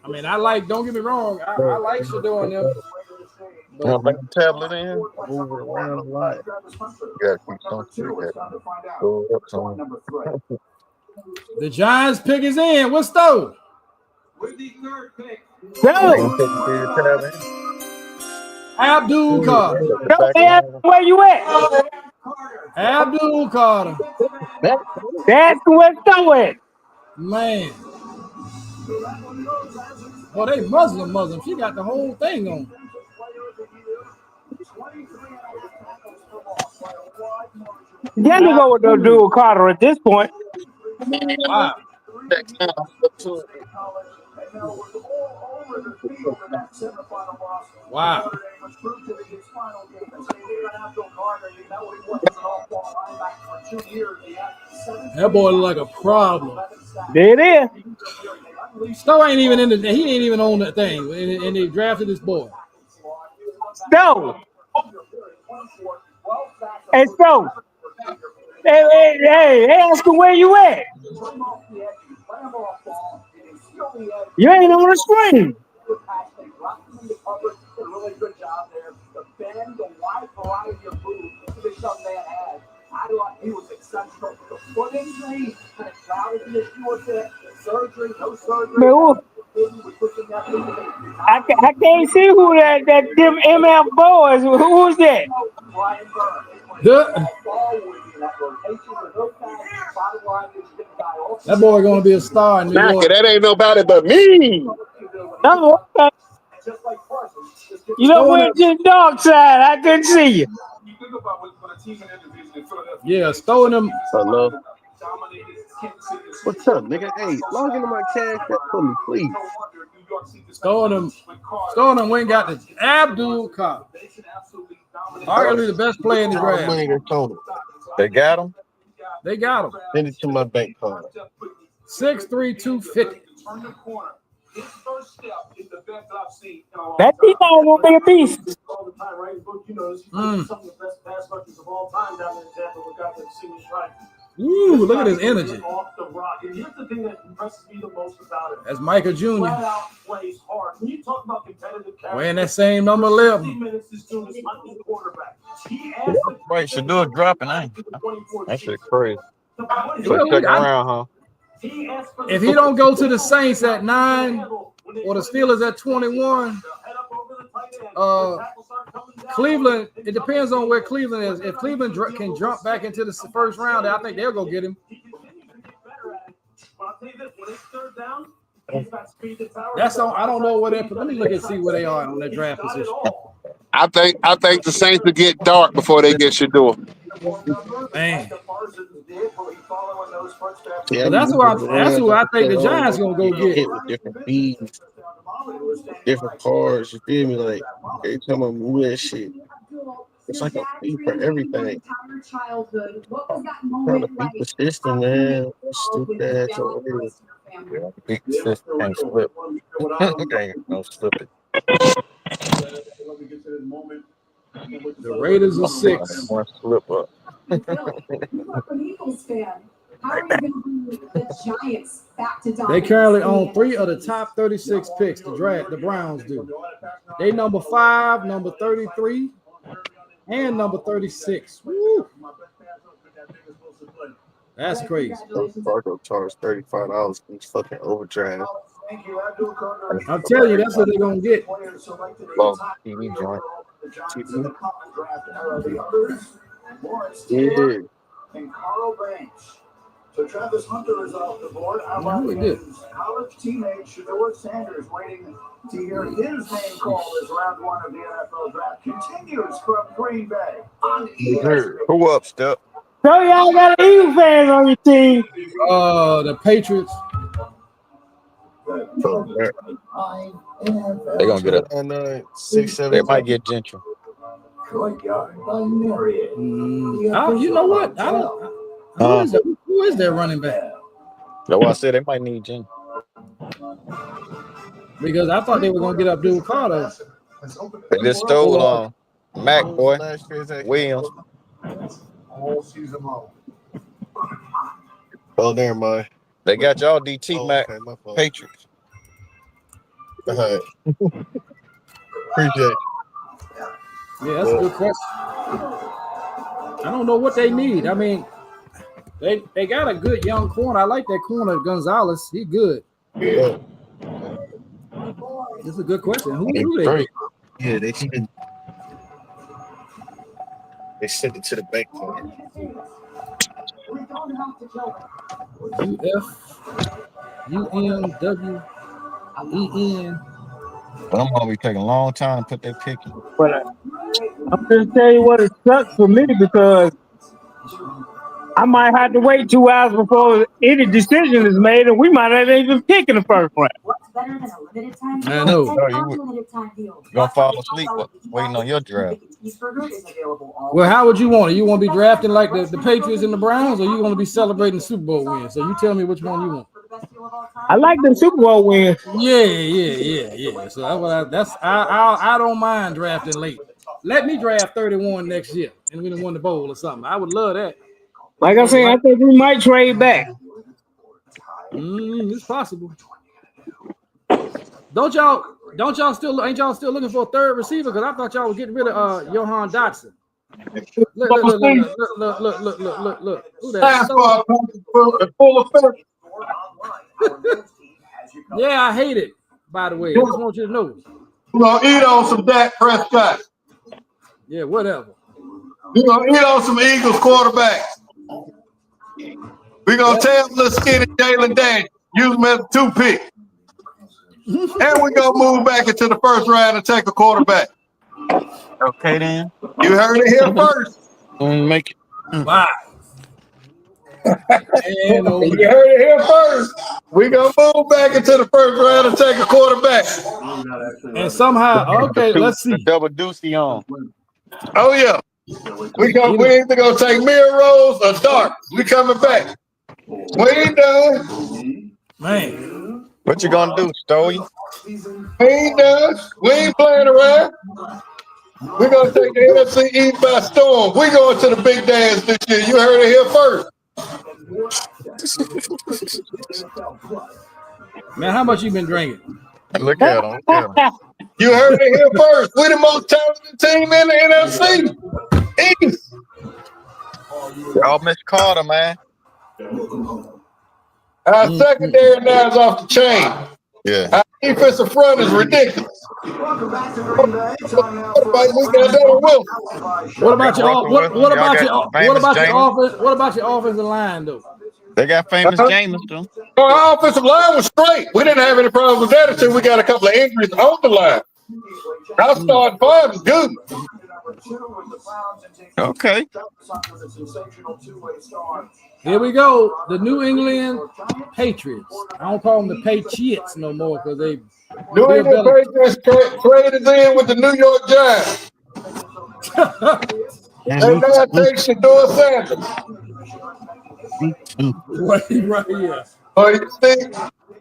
S3: I mean, don't get me wrong, I like Shador and them.
S1: But bring the tablet in, move it around a lot. You gotta keep something. Go up some.
S3: The Giants pick is in. What's though?
S6: With the third pick.
S3: Abdul Carter.
S4: Where you at?
S3: Abdul Carter.
S4: That's what's going.
S3: Man. Oh, they Muslim. She got the whole thing on.
S4: Yeah, you go with the dual Carter at this point.
S3: Wow. Wow. That boy look like a problem.
S4: There it is.
S3: Stowe ain't even in the. He ain't even on that thing, and they drafted this boy.
S4: Stowe. Hey, Stowe. Hey, ask him where you at. You ain't on the screen. Man, I can't see who that them MF boys. Who's that?
S3: That boy gonna be a star in New York.
S2: That ain't nobody but me.
S4: You know, went to the dark side. I couldn't see you.
S3: Yeah, Stowe them.
S8: Hello. What's up, nigga? Hey, log into my cash app for me, please.
S3: Stowe them went and got the Abdul Khadr. Arguably the best player in the
S8: Money
S3: draft.
S8: that's total.
S5: They got him.
S3: They got him.
S8: Send it to my bank card.
S3: 6'3", 250.
S4: That defense will be a beast.
S3: Ooh, look at his energy. That's Michael Jr. Wearing that same number 11.
S5: Wait, Shador dropping, ain't he? That shit crazy.
S3: Well,
S5: Second round, huh?
S3: if he don't go to the Saints at 9 or the Steelers at 21, Cleveland, it depends on where Cleveland is. If Cleveland can jump back into the first round, I think they'll go get him. That's all. I don't know where they're. Let me look and see where they are on their draft position.
S2: I think the Saints will get dark before they get Shador.
S3: Man.
S8: Yeah,
S3: That's who I think the Giants gonna go get.
S8: Hit with different feeds, different cards. You feel me? Like every time I move that shit, it's like a fee for everything. Trying to beat the system, man. Stupid ass over here.
S5: Big system can't slip. Can't no slip it.
S3: The Raiders are 6.
S5: One slip up.
S3: They currently own 3 of the top 36 picks. The Browns do. They number 5, number 33, and number 36. Woo. That's crazy.
S8: Fargo charged $35 for this fucking overdraft.
S3: I'm telling you, that's what they're gonna get.
S5: Well, TV joint.
S8: Yeah.
S6: And Carl Banks. So Travis Hunter is off the board. How about
S3: good?
S6: College teammate Shador Sanders waiting to hear his name called as round 1 of the NFL draft continues from Green Bay.
S5: Who up, Step?
S4: So y'all got Eagle fans on your team.
S3: The Patriots.
S5: They're gonna get a.
S8: 9, 6, 7.
S5: They might get Gentry.
S3: You know what? I don't. Who is their running back?
S5: That's why I said they might need Gentry.
S3: Because I thought they were gonna get Abdul Carter.
S5: They just stole Mac, boy. Williams.
S6: All season long.
S8: Oh, never mind.
S5: They got y'all DT, Mac.
S8: Okay, my fault.
S5: Patriots.
S8: All right. Appreciate it.
S3: Yeah, that's a good question. I don't know what they need. I mean, they got a good young corner. I like that corner, Gonzalez. He good.
S8: Yeah.
S3: It's a good question. Who do they?
S8: Yeah, they sent it to the bank card.
S3: UFUNWEN.
S5: But I'm gonna be taking a long time to put that pick in.
S4: But I'm gonna tell you what, it sucks for me because I might have to wait 2 hours before any decision is made, and we might not even pick in the first round.
S3: I know.
S5: You gonna fall asleep waiting on your draft.
S3: Well, how would you want it? You want to be drafting like the Patriots and the Browns, or you want to be celebrating the Super Bowl win? So you tell me which one you want.
S4: I like the Super Bowl win.
S3: Yeah. So I don't mind drafting late. Let me draft 31 next year, and we done won the bowl or something. I would love that.
S4: Like I said, I think we might trade back.
S3: It's possible. Ain't y'all still looking for a third receiver? Because I thought y'all were getting rid of Johan Dotson. Look. Who that? Yeah, I hate it, by the way. I just want you to know.
S9: We're going to eat on some Dak Prescott.
S3: Yeah, whatever.
S9: We're going to eat on some Eagles quarterbacks. We're going to tell the skinny Jalen Daniels, use him as a 2-pick. And we're going to move back into the first round and take a quarterback.
S5: Okay, then.
S9: You heard it here first.
S5: Make it.
S3: Wow.
S9: You heard it here first. We're going to move back into the first round and take a quarterback.
S3: And somehow, okay, let's see.
S5: Double deucey on.
S9: Oh, yeah. We either going to take mirror rolls or dark. We coming back. We ain't done.
S3: Man.
S5: What you going to do, Stoey?
S9: We ain't done. We ain't playing around. We're going to take the NFC East by storm. We're going to the big dance this year. You heard it here first.
S3: Man, how much you been drinking?
S5: Look at him.
S9: You heard it here first. We're the most talented team in the NFC East.
S5: Y'all miss Carter, man.
S9: Our secondary now is off the chain.
S5: Yeah.
S9: Our defensive front is ridiculous.
S3: What about your offensive line though?
S5: They got famous Jameis though.
S9: Our offensive line was straight. We didn't have any problems with that until we got a couple of injuries on the line. Our starting five is good.
S5: Okay.
S3: Here we go. The New England Patriots. I don't call them the Patriots no more because they
S9: New England Patriots traded in with the New York Giants. And now take Shedeur Sanders.
S3: Right here.
S9: Oh,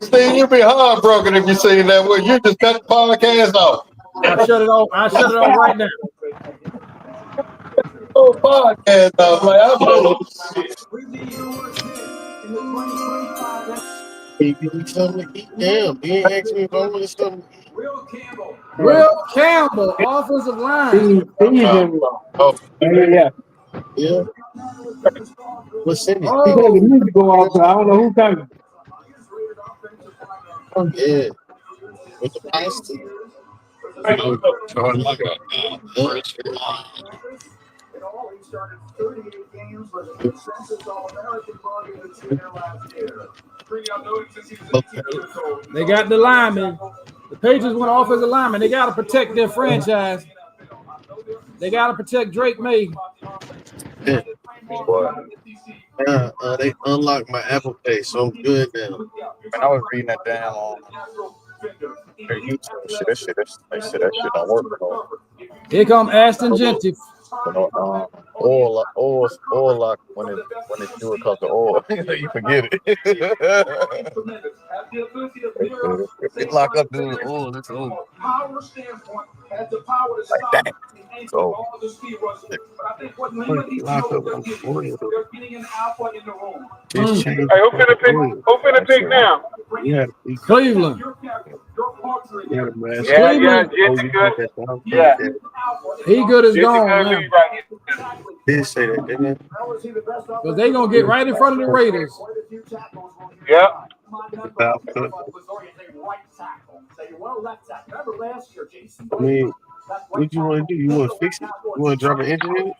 S9: Steve, you'd be heartbroken if you seen that. Well, you just cut the podcast off.
S3: I shut it off right now.
S9: Oh, podcast off. Like,
S3: Will Campbell, offensive line.
S8: Yeah. What's in it?
S4: Oh, the music go off, so I don't know who's coming.
S8: Yeah. With the pasta.
S3: They got the linemen. The Patriots want offensive linemen. They got to protect their franchise. They got to protect Drake May.
S8: Yeah. They unlocked my Apple Pay, so I'm good now.
S5: I was reading that down on their YouTube. They said that shit don't work at all.
S3: Here come Ashton Genty.
S5: Oil lock when it do it cause the oil. You forget it. It lock up the oil. That's oil. Like that. So
S8: Lock up on oil.
S4: Hey, who finna pick now?
S8: Yeah,
S3: Cleveland.
S8: yeah, man.
S4: Jesse good. Yeah.
S3: He good as gone, man.
S8: Did say that, didn't it?
S3: Because they going to get right in front of the Raiders.
S4: Yeah.
S8: I mean, what you want to do? You want to fix it? You want to drop an engine in it?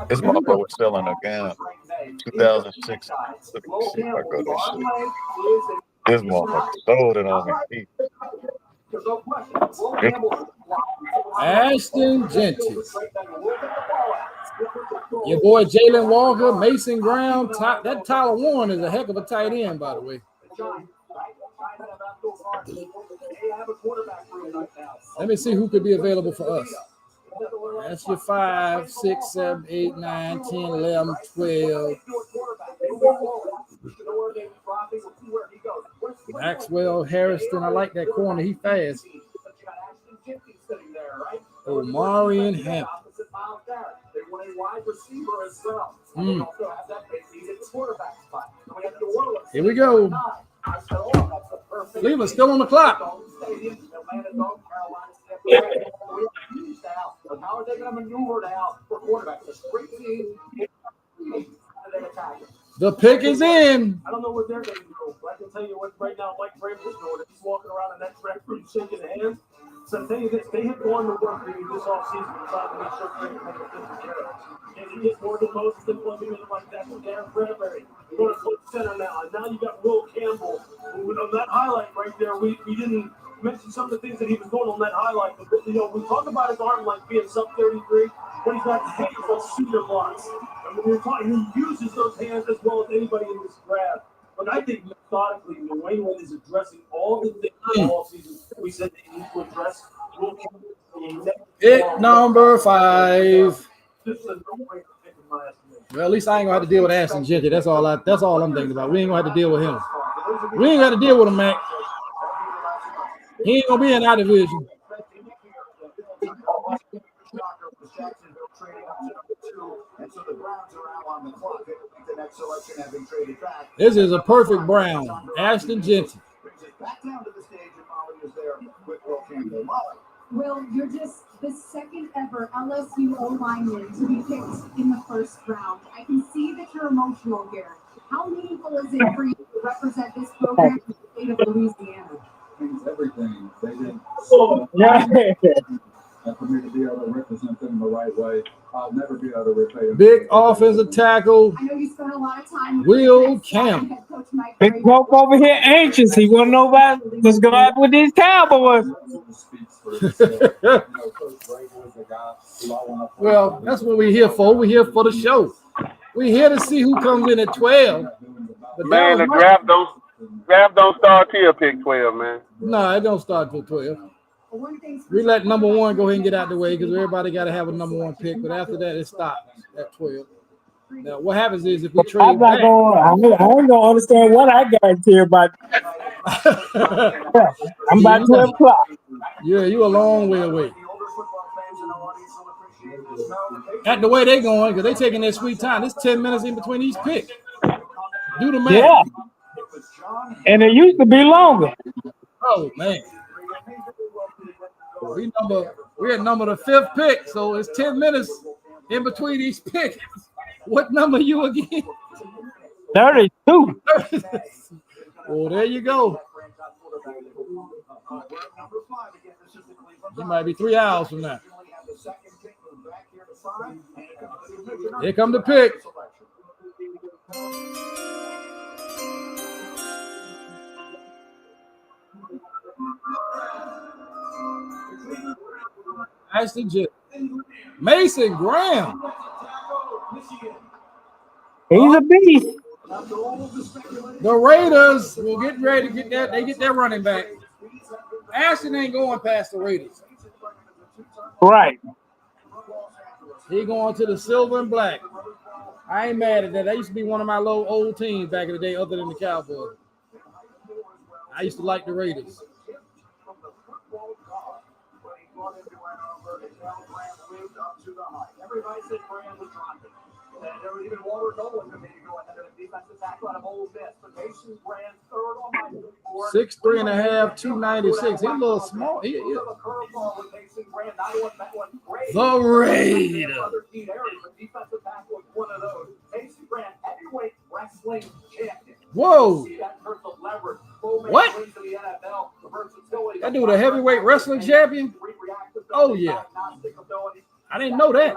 S5: this motherfucker was selling a gun 2006. Let me see if I go to shit. This motherfucker sold it on me.
S3: Ashton Genty. Your boy Jalen Walker, Mason Graham. That Tyler Warren is a heck of a tight end, by the way. Let me see who could be available for us. That's your 5, 6, 7, 8, 9, 10, 11, 12. Maxwell Harrison. I like that corner. He fast. Omarion Hampton. Here we go. Cleveland still on the clock.
S6: How are they going to maneuver now for quarterbacks? A straight team.
S3: The pick is in.
S6: I don't know what they're going to do. But I can tell you what right now Mike Vrabel is doing. He's walking around in that track room shaking hands. So they had gone to work this offseason and tried to make sure they make a different care. And he gets more than most than plugging in like that with Darren Bradbury. Going to put center now. And now you got Will Campbell. On that highlight right there, we didn't mention some of the things that he was doing on that highlight. But, we talk about his arm like being sub 33, but he's got hands on cedar blocks. I mean, we're talking, he uses those hands as well as anybody in this draft. But I think methodically, New England is addressing all the things all season we said they need to address.
S3: Pick number 5. Well, at least I ain't gonna have to deal with Ashton Jenkins. That's all I'm thinking about. We ain't gonna have to deal with him. We ain't got to deal with him, Mac. He ain't gonna be in our division. This is a perfect Brown. Ashton Jenkins.
S10: Well, you're just the second ever LSU O-lineman to be picked in the first round. I can see that you're emotional here. How meaningful is it for you to represent this program in the state of Louisiana?
S6: It means everything. They did and for me to be able to represent them the right way, I'll never be able to repay them.
S3: Big offensive tackle.
S10: I know you spent a lot of time with
S3: Will Campbell.
S4: Big Pope over here anxious. He want to know about what's going on with these Cowboys.
S3: Well, that's what we're here for. We're here for the show. We're here to see who comes in at 12. But
S2: Man, the draft don't start till pick 12, man.
S3: No, it don't start till 12. We let number 1 go ahead and get out the way because everybody got to have a number 1 pick. But after that, it stops at 12. Now, what happens is if we trade
S4: I ain't gonna understand what I got here about. I'm about 12 o'clock.
S3: Yeah, you a long way away. At the way they going, because they taking their sweet time. It's 10 minutes in between each pick. Do the math.
S4: Yeah. And it used to be longer.
S3: Oh man. We're at number the 5th pick, so it's 10 minutes in between each pick. What number you again?
S4: 32.
S3: Well, there you go. You might be 3 hours from now. Here come the pick. Ashton Jenkins. Mason Graham.
S4: He's a beast.
S3: The Raiders will get ready to get that. They get their running back. Ashton ain't going past the Raiders.
S4: Right.
S3: He going to the silver and black. I ain't mad at that. That used to be one of my low old teams back in the day, other than the Cowboys. I used to like the Raiders.
S6: Everybody said Brand was dropping. And there was even Walter Nolan for me to go ahead of the defensive tackle out of Ole Miss. But Mason Brand third on my board.
S3: 6'3.5", 296. He's a little small. The Raiders.
S6: Defensive tackle was one of those. Mason Brand, heavyweight wrestling champion.
S3: Whoa. What? That dude a heavyweight wrestling champion? Oh, yeah. I didn't know that.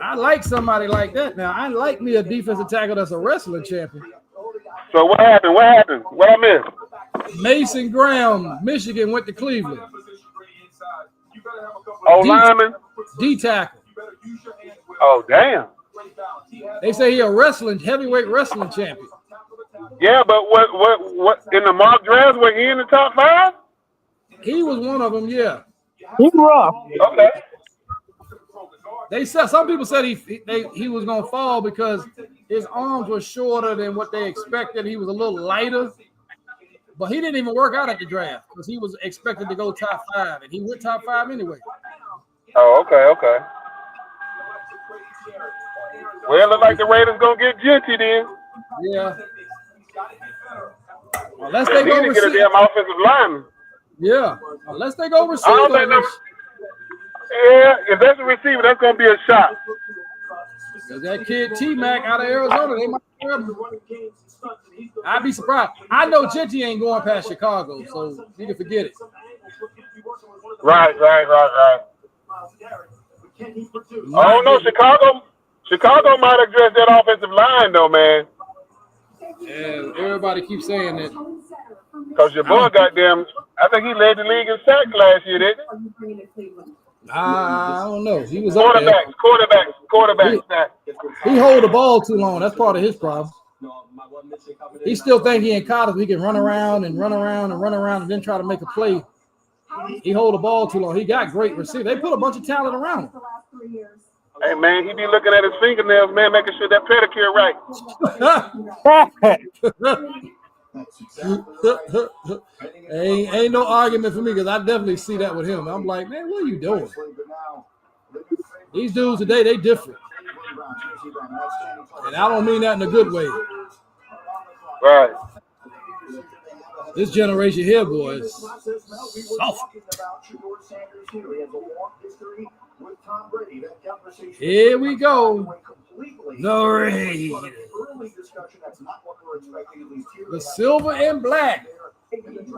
S3: I like somebody like that now. I like me a defensive tackle that's a wrestling champion.
S2: So what happened? What happened? What I missed?
S3: Mason Graham, Michigan, went to Cleveland.
S2: Oh, lineman?
S3: D tackle.
S2: Oh, damn.
S3: They say he a heavyweight wrestling champion.
S2: Yeah, but what in the mock draft, was he in the top 5?
S3: He was one of them, yeah.
S4: He's rough.
S2: Okay.
S3: They said some people said he was gonna fall because his arms were shorter than what they expected. He was a little lighter, but he didn't even work out at the draft because he was expected to go top 5, and he went top 5 anyway.
S2: Oh, okay. Well, it look like the Raiders gonna get Genty then.
S3: Yeah. Unless they
S2: They
S3: go
S2: need to get a
S3: receive.
S2: damn offensive lineman.
S3: Yeah. Unless they go
S2: I
S3: receive.
S2: don't think yeah, if that's a receiver, that's gonna be a shot.
S3: That kid T-Mac out of Arizona, they might grab him. I'd be surprised. I know Genty ain't going past Chicago, so you can forget it.
S2: Right. Oh no, Chicago might address that offensive line though, man.
S3: Yeah, everybody keeps saying that.
S2: Cause your boy goddamn, I think he led the league in sacks last year, didn't he?
S3: I don't know. He was up there.
S2: Quarterbacks.
S3: He hold the ball too long. That's part of his problem. He still think he in college. He can run around and then try to make a play. He hold the ball too long. He got great receivers. They put a bunch of talent around him.
S2: Hey man, he be looking at his fingernails, man, making sure that pedicure right.
S3: ain't no argument for me because I definitely see that with him. I'm like, man, what are you doing? These dudes today, they different. And I don't mean that in a good way.
S2: Right.
S3: This generation here, boys. Soft. Here we go. The Raiders. The silver and black.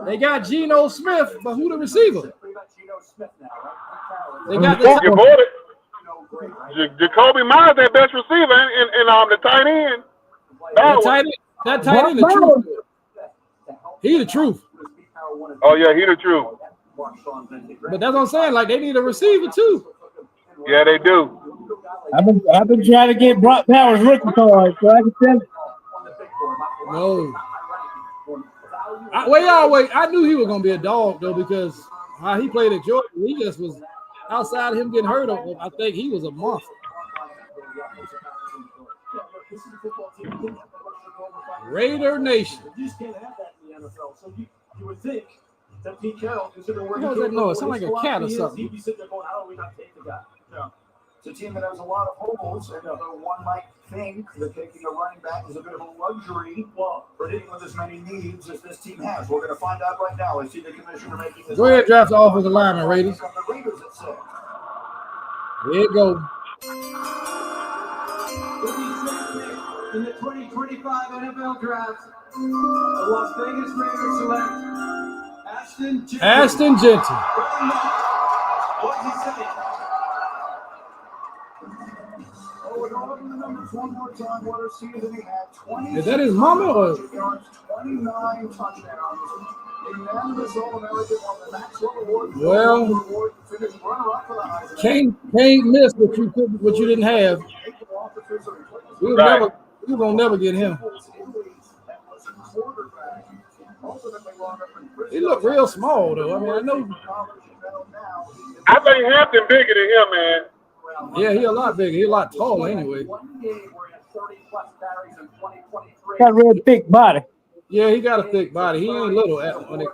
S3: They got Geno Smith, but who the receiver? They got
S2: your boy, Jacoby Myers, their best receiver, and the tight end.
S3: That tight end, the truth. He the truth.
S2: Oh yeah, he the truth.
S3: But that's what I'm saying. Like they need a receiver too.
S2: Yeah, they do.
S4: I've been trying to get Brock Powers rookie card, so I can tell you.
S3: No. I knew he was gonna be a dog though because how he played at Georgia, he just was outside of him getting hurt. I think he was a monster. Raider Nation.
S6: You would think that Pete Carroll, considering where
S3: What was that noise? It sounded like a cat or something.
S6: he'd be sitting there going, how do we not take the guy? Yeah. It's a team that has a lot of holes, and one might think that taking a running back is a bit of a luxury for dealing with as many needs as this team has. We're going to find out right now. I see the commissioner making this.
S3: Go ahead, draft the offensive lineman, Raiders. Here you go.
S6: In the 2025 NFL Draft, the Las Vegas Raiders select
S3: Ashton Genty.
S6: What did he say? The numbers one more time. What a season he had. 20
S3: Is that his mama or?
S6: 29 touchdowns. Unanimous All-American on the Maxwell Award.
S3: Well,
S6: Finished runner-up for the Heisman.
S3: Can't miss what you didn't have. We will never get him. He looked real small though. I mean, I know.
S2: I think Hampton bigger than him, man.
S3: Yeah, he a lot bigger. He a lot taller anyway.
S4: Got a real thick body.
S3: Yeah, he got a thick body. He ain't little. When it...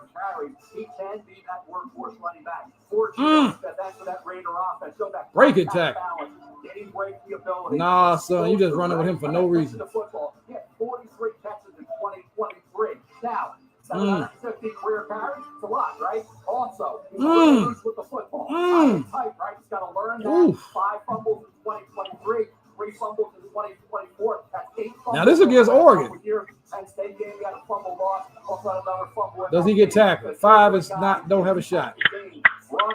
S3: Break it tackle. Nah, son, you just running with him for no reason.
S6: 43 catches in 2023. Now, 750 career carries, it's a lot, right? Also, he's loose with the football. Tight, right? He's got to learn that. 5 fumbles in 2023, 3 fumbles in 2024. That's 8 fumbles.
S3: Now this is against Oregon.
S6: And state game, got a fumble loss. Also had another fumble.
S3: Does he get tackled? 5 is not. Don't have a shot.
S6: Will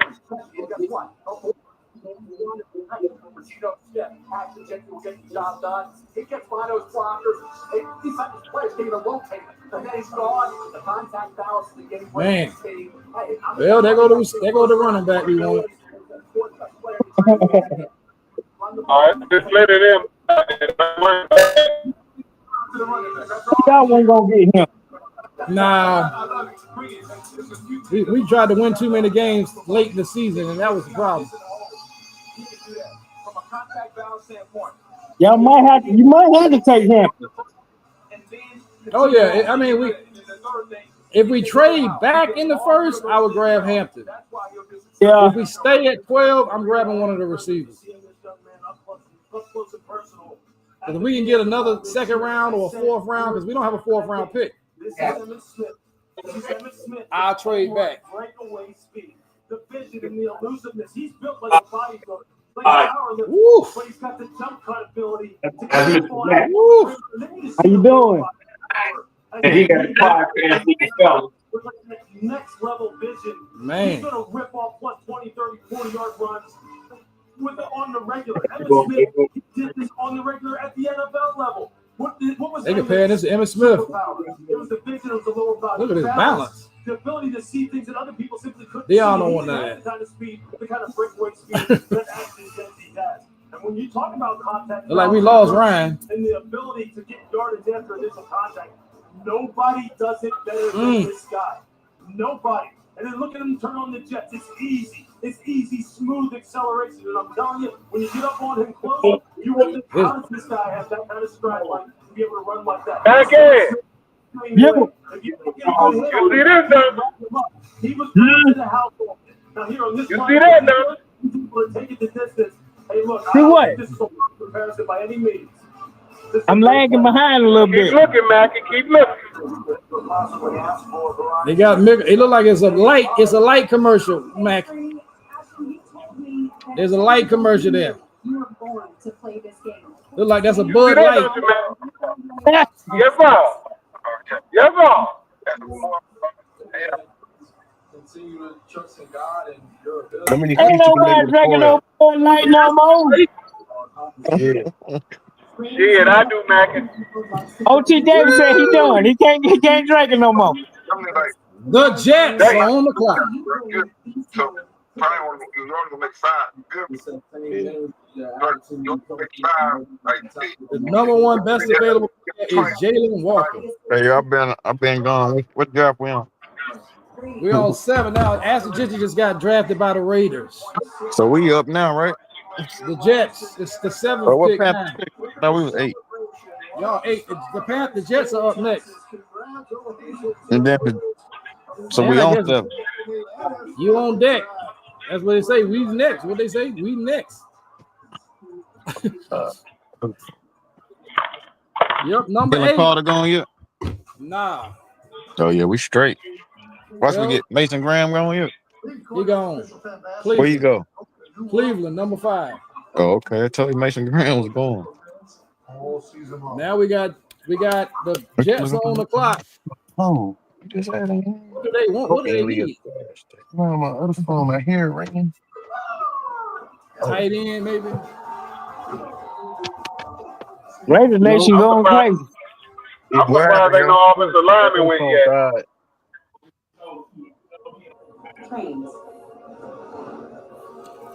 S6: get the job done. He gets by those blockers. Defensive players can't even rotate him. And then he's gone. The contact balance is getting
S3: Man. Well, there go the running back we want.
S2: All right, just let it in.
S4: Y'all wasn't gonna get him.
S3: Nah, we tried to win too many games late in the season, and that was the problem.
S4: You might have to take him.
S3: Oh yeah, I mean if we trade back in the first, I would grab Hampton.
S4: Yeah.
S3: If we stay at 12, I'm grabbing one of the receivers. If we can get another second round or a fourth round, because we don't have a fourth round pick, I'll trade back. Woo.
S4: How you doing?
S2: And he got a podcast he can spell.
S6: Next level vision.
S3: Man.
S6: He's going to rip off plus 20, 30, 40-yard runs on the regular. Emmitt Smith, he did this on the regular at the NFL level. What was
S3: they comparing this to Emmitt Smith.
S6: It was the vision of the lower body.
S3: Look at his balance.
S6: The ability to see things that other people simply couldn't
S3: They all
S6: see.
S3: don't want that.
S6: The kind of speed, the kind of breakaway speed that actually he has. And when you talk about contact,
S3: Like we lost Ryan.
S6: And the ability to get yardage after initial contact, nobody does it better than this guy. Nobody. And then look at him turn on the Jets. It's easy. It's easy, smooth acceleration. And I'm telling you, when you get up on him close, you will think, how does this guy have that kind of stride line to be able to run like that?
S2: Back in.
S6: If you don't get a good hit on him, he was going to the house. Now here on this
S2: You see that, though?
S6: people are taking the distance. Hey, look,
S4: See
S6: I don't
S4: what?
S6: think this is a comparison by any means.
S4: I'm lagging behind a little
S2: Keep
S4: bit.
S2: looking, Mackie. Keep looking.
S3: They got it look like it's a light commercial, Mac. There's a light commercial there. Look like that's a
S2: You see
S3: Bud
S2: that,
S3: Light.
S2: don't you, man? Yes, sir. Yes, sir.
S8: How many
S4: Ain't
S8: feet you been
S4: nobody
S8: able to
S4: drinking
S8: pour?
S4: no Bud Light no more.
S2: Shit, I do, Mackie.
S4: OT Davis said he done. He can't drink it no more.
S3: The Jets are on the clock.
S11: So probably want to make
S3: The number one best available player is Jalen Walker.
S1: Hey, I've been gone. What draft we on?
S3: We're on 7 now. Aston Gentry just got drafted by the Raiders.
S1: So we up now, right?
S3: The Jets, it's the 7th
S1: Or what
S3: pick now.
S1: Panthers pick? No, we was 8.
S3: Y'all 8. The Jets are up next.
S1: And then so we
S3: And I
S1: on
S3: guess
S1: 7.
S3: You on deck. That's what they say. We next. What they say? We next. Yep, number
S1: Dylan
S3: 8.
S1: Carter going yet?
S3: Nah,
S1: Oh yeah, we straight. Watch
S3: Well-
S1: we get Mason Graham going yet?
S3: he gone.
S1: Where you go?
S3: Cleveland, number 5.
S1: Oh, okay. I told you Mason Graham was going.
S3: Now we got the Jets on the clock.
S8: Oh, you just had a
S3: What do they want? What do they need?
S8: no, my other phone, my hair ringing.
S3: Tight end, maybe.
S4: Raiders Nation going crazy.
S2: I'm surprised ain't no offensive lineman went yet.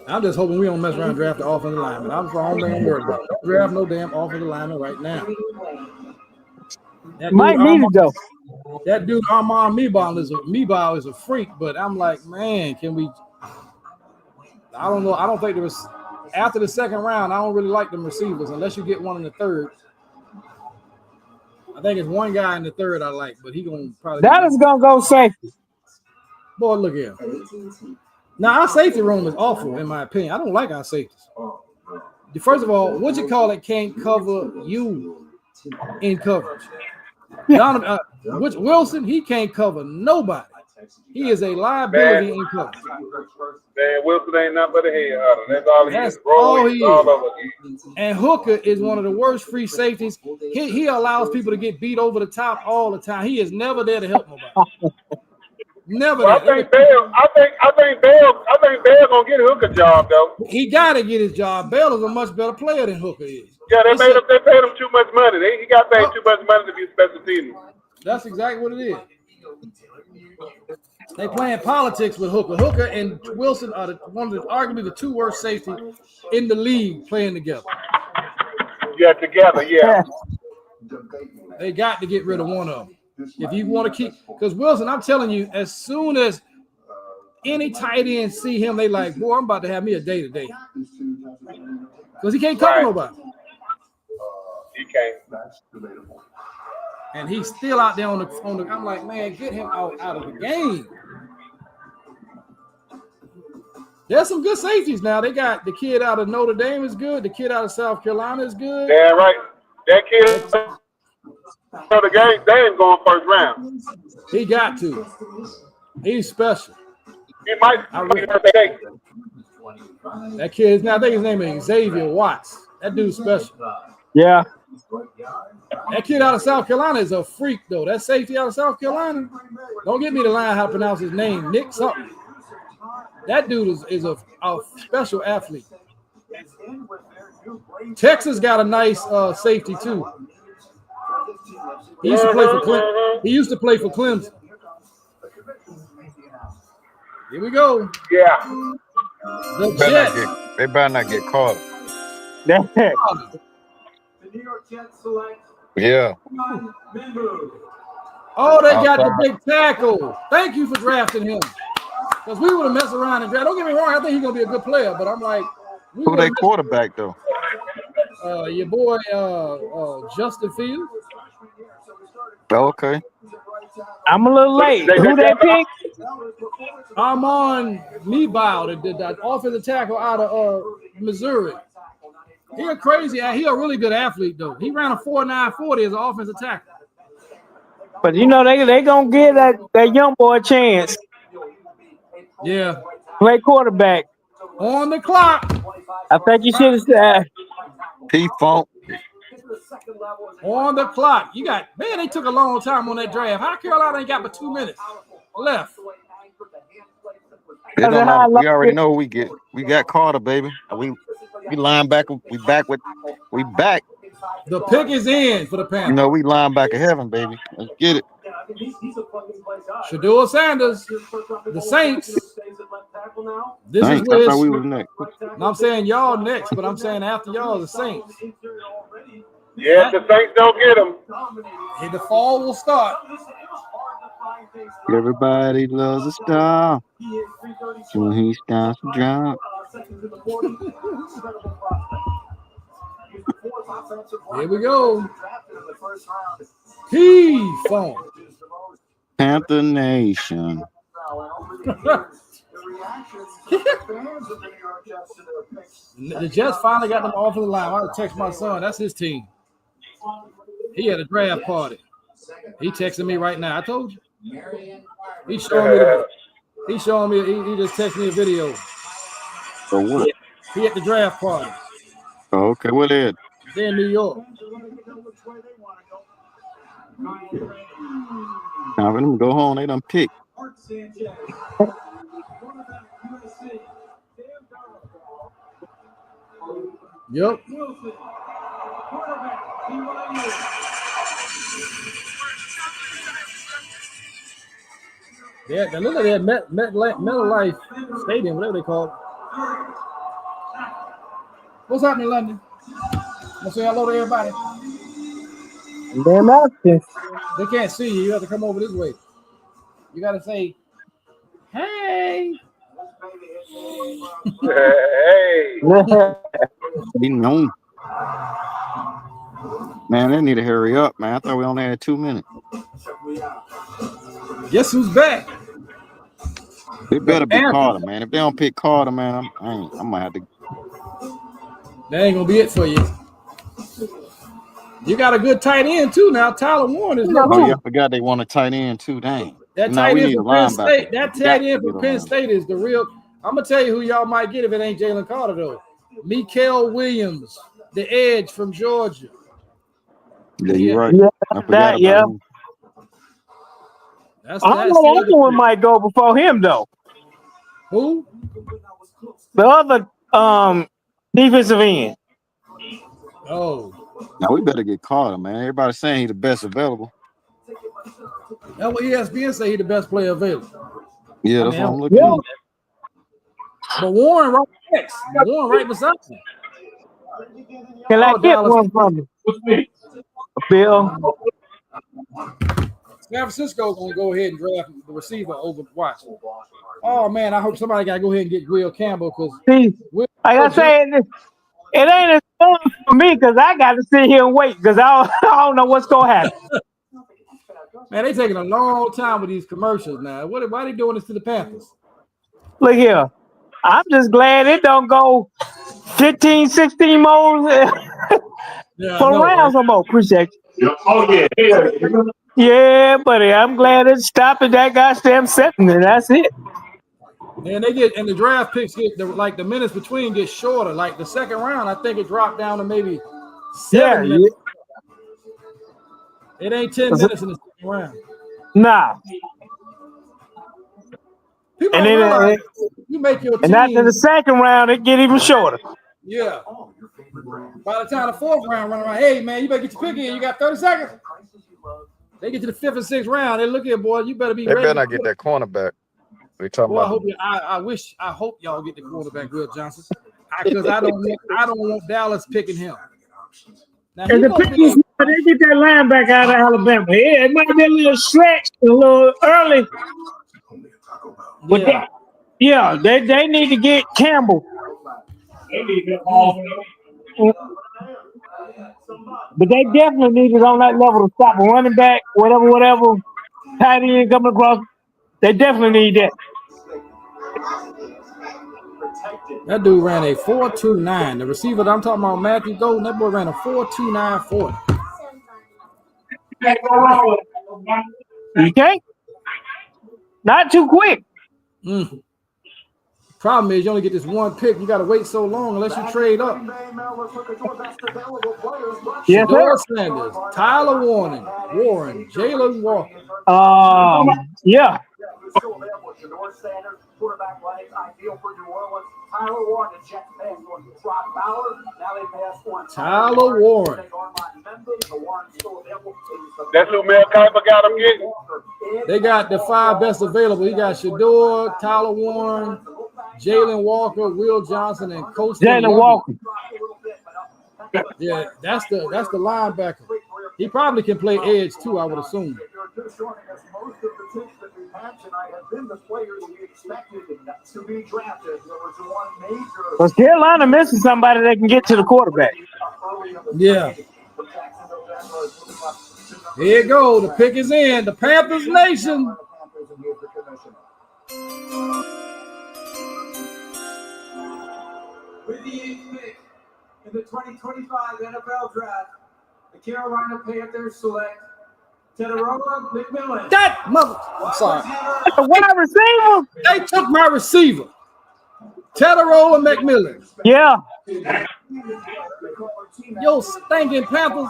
S3: I'm just hoping we don't mess around and draft the offensive lineman. I'm the only thing I'm worried about. Don't draft no damn offensive lineman right now. That
S4: Might
S3: dude,
S4: need it though.
S3: That dude Armand Meebal is a freak, but I'm like, man, can we? I don't know. I don't think there was after the second round. I don't really like them receivers unless you get one in the third. I think it's one guy in the third I like, but he gonna probably.
S4: Dallas gonna go safety.
S3: Boy, look here. Now our safety room is awful in my opinion. I don't like our safeties. First of all, what you call it can't cover you in coverage. Donovan, Wilson, he can't cover nobody. He is a liability in coverage.
S2: Man, Wilson ain't nothing but a head hunter. That's all he
S3: That's
S2: is.
S3: all he
S2: All
S3: is.
S2: over.
S3: And Hooker is one of the worst free safeties. He allows people to get beat over the top all the time. He is never there to help nobody. Never
S2: Well,
S3: there.
S2: I think Bell gonna get a Hooker job though.
S3: He got to get his job. Bell is a much better player than Hooker is.
S2: Yeah, they paid him too much money. He got paid too much money to be a special team.
S3: That's exactly what it is. They playing politics with Hooker. Hooker and Wilson are arguably the two worst safety in the league playing together.
S2: Yeah, together, yeah.
S3: They got to get rid of one of them. If you want to keep, because Wilson, I'm telling you, as soon as any tight end see him, they like, boy, I'm about to have me a day today. Because he can't cover nobody.
S2: He can't.
S3: And he's still out there on the. I'm like, man, get him out of the game. There's some good safeties now. They got the kid out of Notre Dame is good. The kid out of South Carolina is good.
S2: Yeah, right. That kid, so the game, they ain't going first round.
S3: He got to. He's special.
S2: He might.
S3: That kid, now I think his name is Xavier Watts. That dude's special.
S4: Yeah.
S3: That kid out of South Carolina is a freak, though. That safety out of South Carolina, don't get me to line how to pronounce his name. Nick something. That dude is a special athlete. Texas got a nice safety, too. He used to play for Clemson. Here we go.
S2: Yeah.
S3: The Jets.
S5: They better not get caught. Yeah.
S3: Oh, they got the big tackle. Thank you for drafting him. Because we would have messed around and drafted. Don't get me wrong, I think he's going to be a good player, but I'm like.
S5: Who they quarterback, though?
S3: Your boy, Justin Fields.
S5: Okay.
S4: I'm a little late. Who they pick?
S3: Armand Liebau, the offensive tackle out of Missouri. He a crazy. He a really good athlete, though. He ran a 4.940 as an offensive tackle.
S4: But you know they gonna give that young boy a chance.
S3: Yeah.
S4: Play quarterback.
S3: On the clock.
S4: I think you should have said.
S5: P-Funk.
S3: On the clock. You got, man, they took a long time on that draft. How Carolina ain't got but 2 minutes left?
S5: It don't matter. We already know who we get. We got Carter, baby. We linebacker. We back.
S3: The pick is in for the Panthers.
S5: You know, we linebacker heaven, baby. Let's get it.
S3: Shedeur Sanders, the Saints. This
S5: Saints,
S3: is where
S5: I thought we was next.
S3: I'm saying y'all next, but I'm saying after y'all, the Saints.
S2: Yeah, the Saints don't get him.
S3: And the fall will start.
S5: Everybody loves a star. When he starts to drop.
S3: Here we go. P-Funk.
S5: Panther Nation.
S3: The Jets finally got them off of the line. I text my son. That's his team. He had a draft party. He texting me right now. I told you. He's showing me. He just texted me a video.
S5: So what?
S3: He at the draft party.
S5: Oh, okay, what is?
S3: They're in New York.
S5: Now let them go home. They done pick.
S3: Yep. Yeah, look at that MetLife Stadium, whatever they call it. What's happening, London? Want to say hello to everybody? They can't see you. You have to come over this way. You got to say, hey.
S2: Hey.
S5: He known. Man, they need to hurry up, man. I thought we only had 2 minutes.
S3: Guess who's back?
S5: They better be Carter, man. If they don't pick Carter, man, I might have to.
S3: That ain't gonna be it for you. You got a good tight end too now. Tyler Warren is
S5: Oh, yeah, I forgot they want a tight end too. Dang.
S3: That tight end from Penn State. That tight end from Penn State is the real. I'm gonna tell you who y'all might get if it ain't Jalen Carter though. Mikael Williams, the edge from Georgia.
S5: Yeah, you're right.
S4: Yeah, I don't know the other one might go before him though.
S3: Who?
S4: The other defensive end.
S3: Oh.
S5: Now we better get Carter, man. Everybody's saying he's the best available.
S3: That's what ESPN say he's the best player available.
S5: Yeah,
S3: I
S5: that's
S3: mean,
S5: what I'm looking
S4: Yeah.
S5: at.
S3: but Warren right next. Warren right beside him.
S4: Can I
S3: Oh,
S4: get
S3: Dallas.
S4: one from you, Bill?
S3: San Francisco gonna go ahead and draft the receiver over Watch. Oh man, I hope somebody gotta go ahead and get Will Campbell because
S4: See, like I said, it ain't as fun for me because I got to sit here and wait because I don't know what's gonna happen.
S3: man, they taking a long time with these commercials now. Why they doing this to the Panthers?
S4: Look here, I'm just glad it don't go 15, 16 more
S3: Yeah,
S4: for rounds or more. Appreciate you.
S7: Oh yeah.
S4: Yeah, buddy, I'm glad it stopped at that goddamn second, and that's it.
S3: And the draft picks get the minutes between get shorter. Like the second round, I think it dropped down to maybe 7 minutes. It ain't 10 minutes in the second round.
S4: Nah.
S3: People
S4: And
S3: don't
S4: then
S3: realize you make your team.
S4: and after the second round, it get even shorter.
S3: Yeah. By the time the fourth round run around, hey man, you better get your pick in. You got 30 seconds. They get to the fifth and sixth round. They look here, boy. You better be
S5: They
S3: ready.
S5: better not get that cornerback. We talking
S3: Boy,
S5: about.
S3: I hope y'all get the quarterback, Will Johnson, because I don't want Dallas picking him. Now,
S4: And the Pickens, they get that linebacker out of Alabama. Yeah, it might be a little stretch, a little early. But they need to get Campbell. But they definitely need it on that level to stop a running back, whatever, tight end coming across. They definitely need that.
S3: That dude ran a 4.29. The receiver that I'm talking about, Matthew Golden, that boy ran a 4.29
S4: Okay? Not too quick.
S3: Problem is, you only get this one pick. You got to wait so long unless you trade up.
S4: Yes,
S3: Shedeur
S4: sir.
S3: Sanders, Tyler Warren, Jalen Walker.
S4: Yeah.
S6: Quarterback legs ideal for New Orleans. Tyler Warren, the Jets fans going to drop Ballard. Now they pass one.
S3: Tyler Warren.
S2: That's who Mel Kiper got him getting.
S3: They got the 5 best available. He got Shedeur, Tyler Warren, Jalen Walker, Will Johnson, and Coach
S4: Jalen Walker.
S3: Yeah, that's the linebacker. He probably can play edge too, I would assume.
S4: Because Carolina missing somebody that can get to the quarterback.
S3: Yeah. Here you go. The pick is in. The Panthers Nation.
S6: With the 8th pick in the 2025 NFL Draft, the Carolina Panthers select Teterola McMillan.
S3: That mother. I'm sorry.
S4: The wide receiver?
S3: They took my receiver. Teterola McMillan.
S4: Yeah.
S3: Yo, stinking Panthers.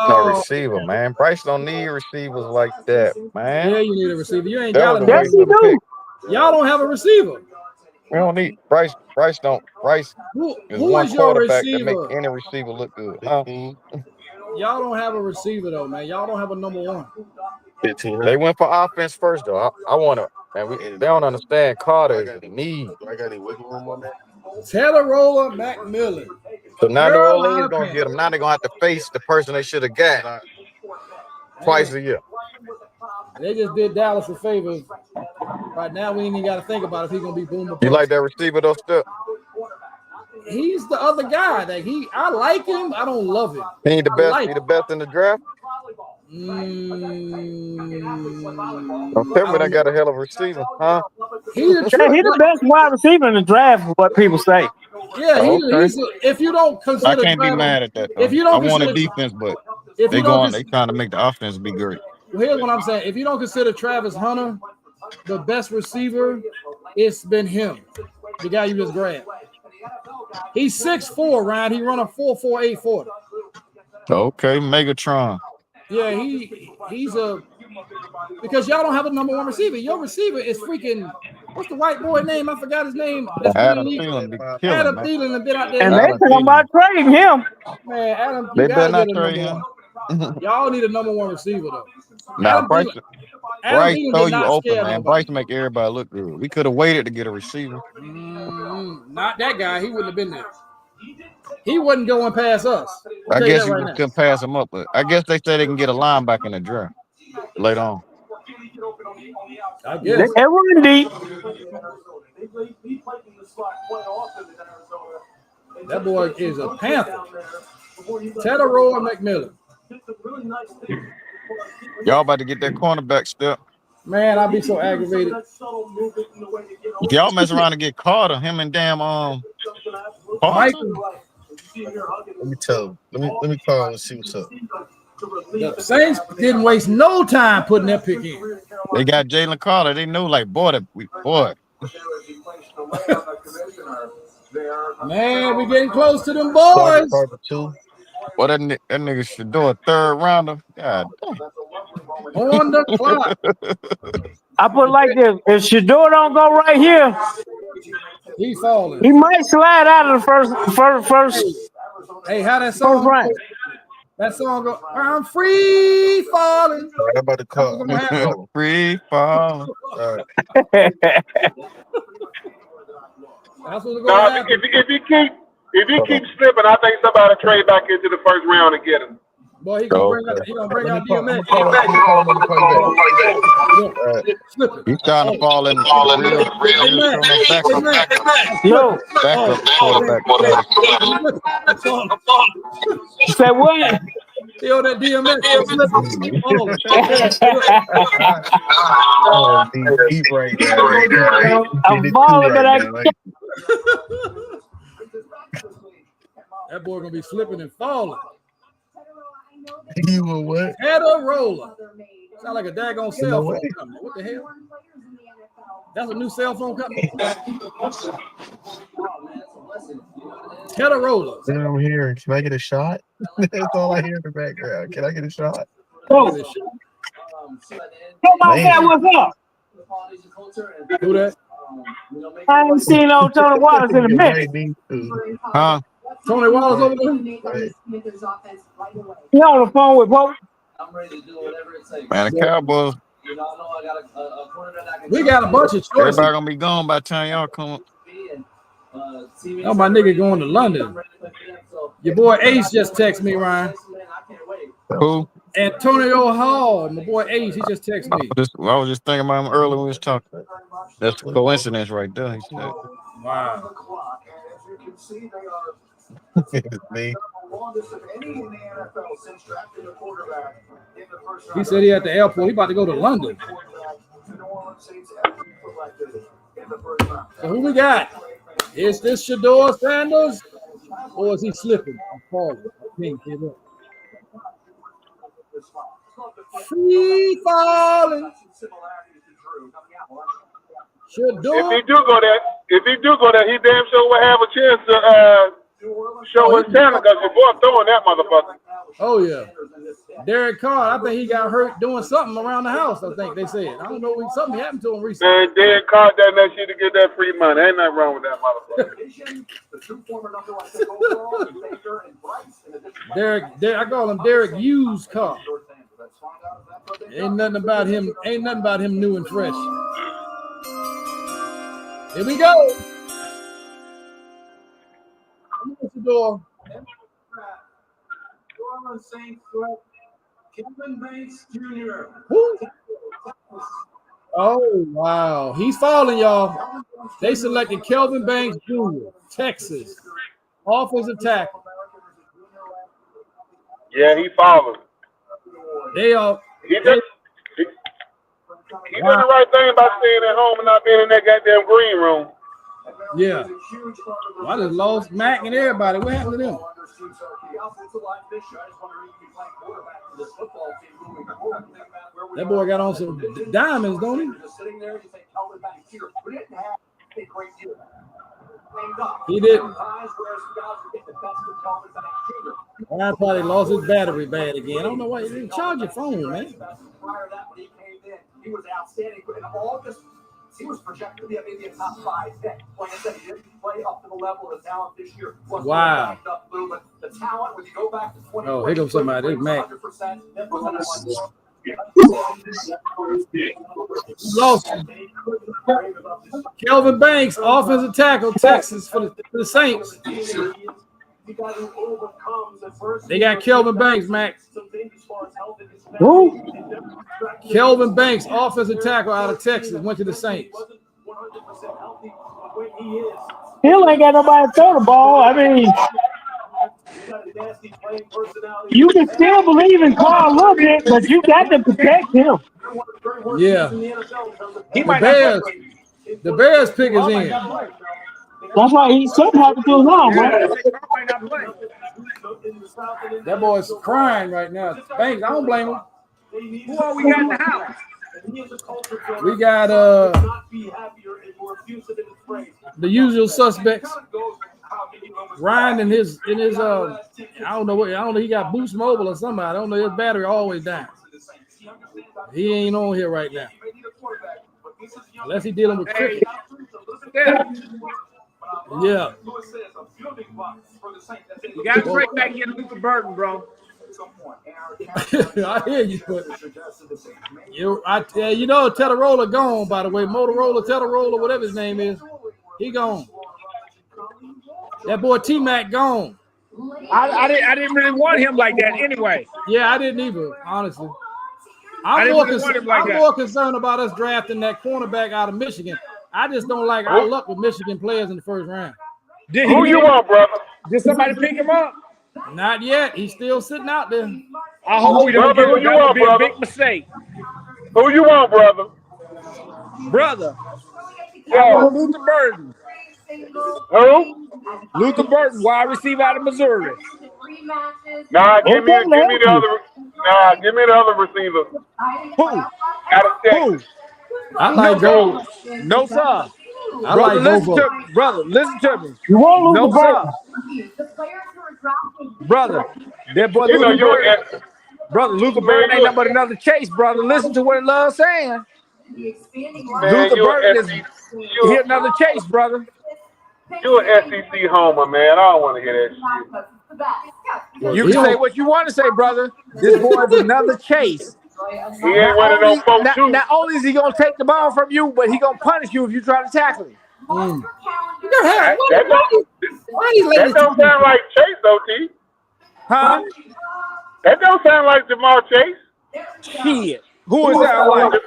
S5: No receiver, man. Bryce don't need receivers like that, man.
S3: Yeah, you need a receiver. You ain't
S5: That
S3: got
S5: was
S3: a
S5: a
S3: receiver.
S5: waste of a pick.
S3: Y'all don't have a receiver.
S5: We don't need Bryce. Bryce
S3: Who
S5: is
S3: who
S5: one
S3: is your
S5: quarterback that make
S3: receiver?
S5: any receiver look good. Huh?
S3: Y'all don't have a receiver though, man. Y'all don't have a number one.
S5: They went for offense first, though. I want to, and they don't understand Carter is a need.
S8: I got any wiggle room on that?
S3: Teterola McMillan.
S5: So now New
S3: Carolina
S5: Orleans gonna get them. Now they're gonna have to face the person they should have got twice a year.
S3: They just did Dallas a favor. Right now, we ain't even got to think about if he's gonna be Boomer.
S5: You like that receiver though, still?
S3: He's the other guy. That I like him. I don't love him.
S5: He ain't the
S3: I
S5: best.
S3: like
S5: He the best in the draft. Don't tell me they got a hell of a receiver, huh?
S3: He's
S4: the best wide receiver in the draft, is what people say.
S3: Yeah,
S5: Okay.
S3: if you don't consider
S5: I can't be
S3: Travis-
S5: mad at that. Though.
S3: If you don't
S5: I want a
S3: consider-
S5: defense, but
S3: if
S5: they
S3: you don't
S5: going.
S3: cons-
S5: They trying to make the offense be great.
S3: Well, here's what I'm saying. If you don't consider Travis Hunter the best receiver, it's been him, the guy you just grabbed. He's 6'4", Ryan. He run a 4.48 40.
S5: Okay, Megatron.
S3: Yeah, he's because y'all don't have a number one receiver. Your receiver is freaking. What's the white boy name? I forgot his name.
S5: Adam Thielen be killing,
S3: Adam
S5: man.
S3: Thielen has been out there.
S4: And they talking about trading him.
S3: Man, Adam,
S5: They
S3: you
S5: better
S3: gotta
S5: not
S3: get a
S5: trade
S3: number
S5: him.
S3: one. Y'all need a number one receiver though.
S5: Now,
S3: Adam
S5: Bryce,
S3: Thielen- Adam
S5: Bryce
S3: Thielen
S5: throw
S3: did
S5: you
S3: not
S5: open,
S3: scare
S5: man.
S3: nobody.
S5: Bryce make everybody look good. We could have waited to get a receiver.
S3: Not that guy. He wouldn't have been there. He wasn't going past us. I'll
S5: I
S3: tell you
S5: guess
S3: that
S5: you
S3: right
S5: just
S3: now.
S5: couldn't pass him up, but I guess they say they can get a linebacker in the draft later on.
S3: I guess.
S4: They run deep.
S3: That boy is a Panther. Tedoroa McMillan.
S5: Y'all about to get that cornerback step.
S3: Man, I'd be so aggravated.
S5: If y'all mess around and get Carter, him and damn Paulson.
S3: Michael,
S8: Let me tell. Let me call and see what's up.
S3: the Saints didn't waste no time putting that pick in.
S5: They got Jalen Carter. They knew like boy.
S3: Man, we getting close to them boys.
S8: Carter too.
S5: Boy, that nigga should do a third rounder. God damn.
S3: On the clock.
S4: I put it like this: if Shador don't go right here,
S3: He's falling.
S4: he might slide out of the first.
S3: Hey, how that song?
S4: round.
S3: That song go. I'm free falling.
S8: All right, I'm about to call. I'm about to call.
S5: Free fall.
S8: All right.
S3: That's what's going to
S12: Nah,
S3: happen.
S12: if he keeps slipping, I think somebody trade back into the first round and get him.
S3: Boy, he gonna bring out DMX.
S5: He's trying to fall in
S4: Yo,
S5: backup quarterback.
S4: say what?
S3: Yo, that DMX.
S8: Oh, deep right there.
S4: I'm balling, but I
S3: That boy gonna be slipping and falling.
S8: You were what?
S3: Tedorola. Sound like a daggone cell phone company. What the hell? That's a new cell phone company. Tedorola.
S8: Then I'm here. Can I get a shot? That's all I hear in the background. Can I get a shot?
S4: Somebody said what's up.
S3: Who that?
S4: I ain't seen no Tony Wallace in a minute.
S5: Huh?
S3: Tony Wallace over there?
S4: He on the phone with both.
S5: Man, the Cowboys.
S3: We got a bunch of choices.
S5: Everybody gonna be gone by the time y'all come.
S3: Oh, my nigga going to London. Your boy Ace just texted me, Ryan.
S5: Who?
S3: Antonio Hall. My boy Ace, he just texted me.
S5: I was just thinking about him earlier when we was talking. That's a coincidence right there. He said.
S3: Wow.
S8: Me.
S3: He said he at the airport. He about to go to London. So who we got? Is this Shador Sanders? Or is he slipping? I'm falling. I can't get up. Free falling. Shador.
S12: If he do go there, he damn sure will have a chance to show his talent because your boy throwing that motherfucker.
S3: Oh yeah. Derek Carr, I think he got hurt doing something around the house, I think they said. I don't know, something happened to him recently.
S12: Man, Derek Carr done that shit to get that free money. Ain't nothing wrong with that motherfucker.
S3: Derek, I call him Derek Used Carr. Ain't nothing about him new and fresh. Here we go. The door. Kelvin Banks Jr. Oh, wow. He's falling, y'all. They selected Kelvin Banks Jr., Texas. Offensive tackle.
S12: Yeah, he falling.
S3: They are.
S12: He did the right thing by staying at home and not being in that goddamn green room.
S3: Yeah. Well, I just lost Mac and everybody. What happened to them? That boy got on some diamonds, don't he? He didn't. I probably lost his battery bad again. I don't know why you didn't charge your phone, man.
S6: He was projected to be maybe a top 5 pick. Like I said, he didn't play up to the level of the talent this year.
S3: Wow.
S6: But the talent, when you go back to 20,
S3: Oh, here comes somebody. This Mac.
S6: 100%.
S3: Lost. Kelvin Banks, offensive tackle, Texas for the Saints. They got Kelvin Banks, Mac.
S4: Who?
S3: Kelvin Banks, offensive tackle out of Texas, went to the Saints.
S4: Hill ain't got nobody to throw the ball. I mean, you can still believe in Carl a little bit, but you got to protect him.
S3: Yeah. The Bears pick is in.
S4: That's why he's something happened to his arm, man.
S3: That boy's crying right now. Banks, I don't blame him.
S13: Who all we got in the house?
S3: We got the usual suspects. Ryan and his I don't know, he got Boost Mobile or somebody. I don't know, his battery always down. He ain't on here right now. Unless he dealing with cricket. Yeah.
S13: You got to break back and get Luka Burton, bro.
S3: I hear you, but you know, Teterola gone, by the way. Teterola, whatever his name is, he gone. That boy T-Mac gone.
S13: I didn't really want him like that anyway.
S3: Yeah, I didn't either, honestly. I'm more concerned about us drafting that cornerback out of Michigan. I just don't like our luck with Michigan players in the first round.
S12: Who you want, brother?
S13: Did somebody pick him up?
S3: Not yet. He's still sitting out there.
S13: I hope we don't get a big mistake.
S12: Who you want, brother?
S13: Brother.
S12: Yeah.
S13: Luther Burden.
S12: Who?
S13: Luther Burden, wide receiver out of Missouri.
S12: Nah, give me the other receiver.
S13: Who?
S12: Out of Texas.
S3: I like Gold.
S13: No, sir.
S3: I like Bobo.
S13: Brother, listen to me.
S4: You won't lose
S13: No,
S4: the
S13: sir. Brother, that boy Brother, Luka Burden ain't nothing but another chase, brother. Listen to what Love's saying. Luka Burden is he another chase, brother.
S12: You an SEC homer, man. I don't want to hear that shit.
S13: You can say what you want to say, brother. This boy is another chase.
S12: He ain't winning no 4-2.
S13: Not only is he gonna take the ball from you, but he gonna punish you if you try to tackle him.
S12: That don't sound like Chase, though, T.
S13: Huh?
S12: That don't sound like Jamar Chase.
S13: Shit. Who is that like?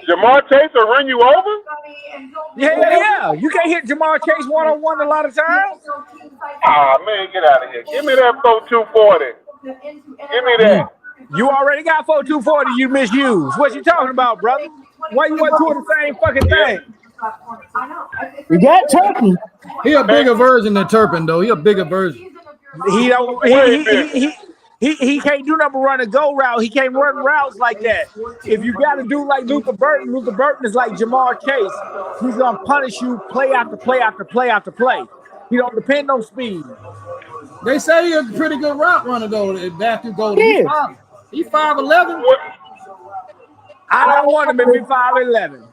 S12: Jamar Chase will run you over?
S13: Yeah. You can't hit Jamar Chase one-on-one a lot of times.
S12: Ah, man, get out of here. Give me that 4-2-40. Give me that.
S13: You already got 4-2-40 you misused. What you talking about, brother? Why you want doing the same fucking thing?
S4: You got Turpin.
S3: He a bigger version than Turpin, though. He a bigger version.
S13: He don't. He can't do number run a go route. He can't run routes like that. If you got to do like Luka Burton is like Jamar Chase. He's gonna punish you play after play after play after play. He don't depend on speed.
S3: They say he's a pretty good route runner, though. Matthew Golden. He's 5'11".
S13: I don't want him to be 5'11".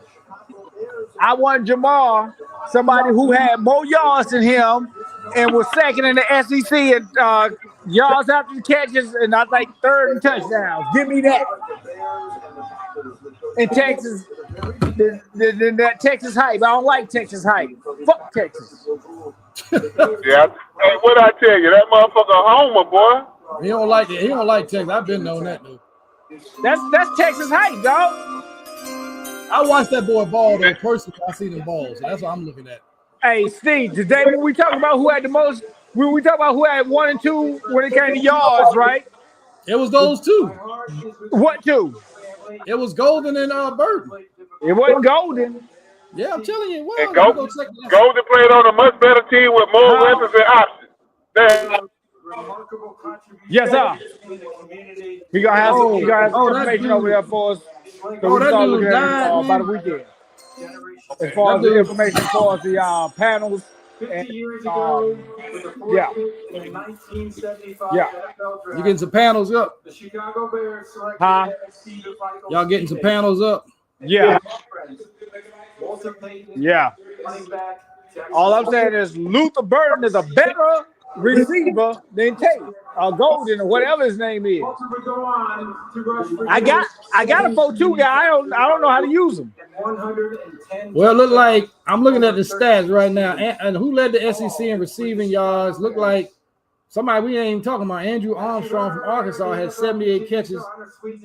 S13: I want Jamar, somebody who had more yards than him and was second in the SEC and yards after the catches and I think third in touchdowns. Give me that. In Texas, that Texas hype. I don't like Texas hype. Fuck Texas.
S12: Yeah. Hey, what I tell you? That motherfucker homer, boy.
S3: He don't like it. He don't like Texas. I've been on that, dude.
S13: That's Texas hype, dog.
S3: I watched that boy ball though. Personally, I see them balls. So that's what I'm looking at.
S13: Hey, Steve, today when we talking about who had the most, when we talk about who had 1 and 2 when it came to yards, right?
S3: It was those two.
S13: What two?
S3: It was Golden and Burton.
S13: It wasn't Golden.
S3: Yeah, I'm telling you, it was.
S12: And Golden played on a much better team with more weapons and options.
S13: Yes, sir. He gonna have some information over there for us. So
S3: that dude died
S13: about a weekend. As far as the information for the panels. And, yeah.
S3: You getting some panels up?
S13: Huh?
S3: Y'all getting some panels up?
S13: Yeah. Yeah. All I'm saying is Luther Burden is a better receiver than Tate or Golden or whatever his name is. I got a 4-2 guy. I don't know how to use him.
S3: Well, look like I'm looking at the stats right now. And who led the SEC in receiving yards? Look like somebody we ain't even talking about. Andrew Armstrong from Arkansas had 78 catches.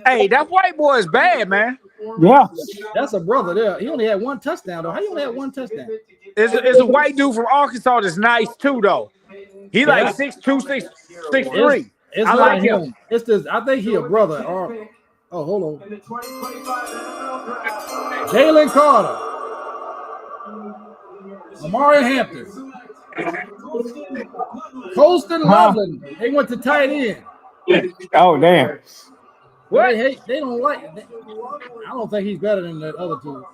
S13: Hey, that white boy is bad, man.
S4: Yeah.
S3: That's a brother there. He only had one touchdown, though. How you only had one touchdown?
S13: It's a white dude from Arkansas that's nice, too, though. He like 6'2", 6'3".
S3: It's
S13: I like him.
S3: It's this. I think he a brother. Oh, hold on. Jalen Carter, Amari Hampton, Colston Loveland. They went to tight end.
S4: Oh, damn.
S3: What? They don't like. I don't think he's better than the other two.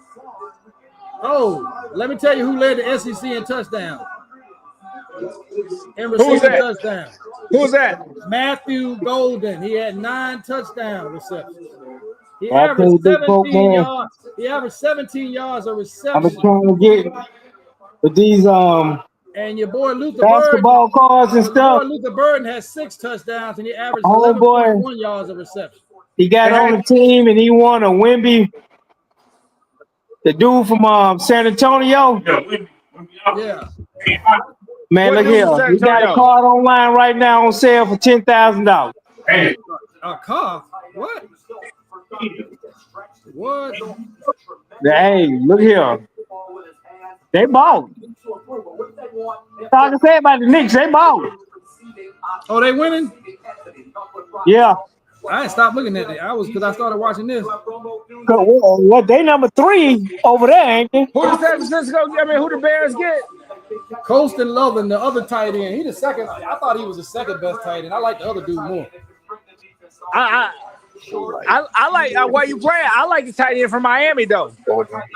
S3: Oh, let me tell you who led the SEC in touchdowns. And receiving touchdown.
S13: Who's that?
S3: Matthew Golden. He had 9 touchdown receptions. He
S4: I
S3: averaged
S4: told Big Folk,
S3: 17
S4: man.
S3: yards. He averaged 17 yards of
S4: I've
S3: reception.
S4: been trying to get with these
S3: And your boy Luther
S4: basketball cards and
S3: Burden.
S4: stuff.
S3: Your boy Luther Burden has 6 touchdowns and he averaged
S4: Oh, boy.
S3: 11.1 yards of reception.
S4: He got on the team and he won a Wemby. The dude from San Antonio.
S3: Yeah.
S4: Man,
S13: What
S4: look
S13: dude from San
S4: here. He got a
S13: Antonio?
S4: card online right now on sale for $10,000.
S3: A car? What? What?
S4: Hey, look here. They balled. All I can say about the Knicks, they balled.
S3: Oh, they winning?
S4: Yeah.
S3: I ain't stopped looking at it. Because I started watching this.
S4: What they number 3 over there, ain't they?
S13: Who the San Francisco? I mean, who the Bears get?
S3: Colston Loveland, the other tight end. He the second. I thought he was the second best tight end. I like the other dude more.
S13: I like where you playing. I like the tight end from Miami though.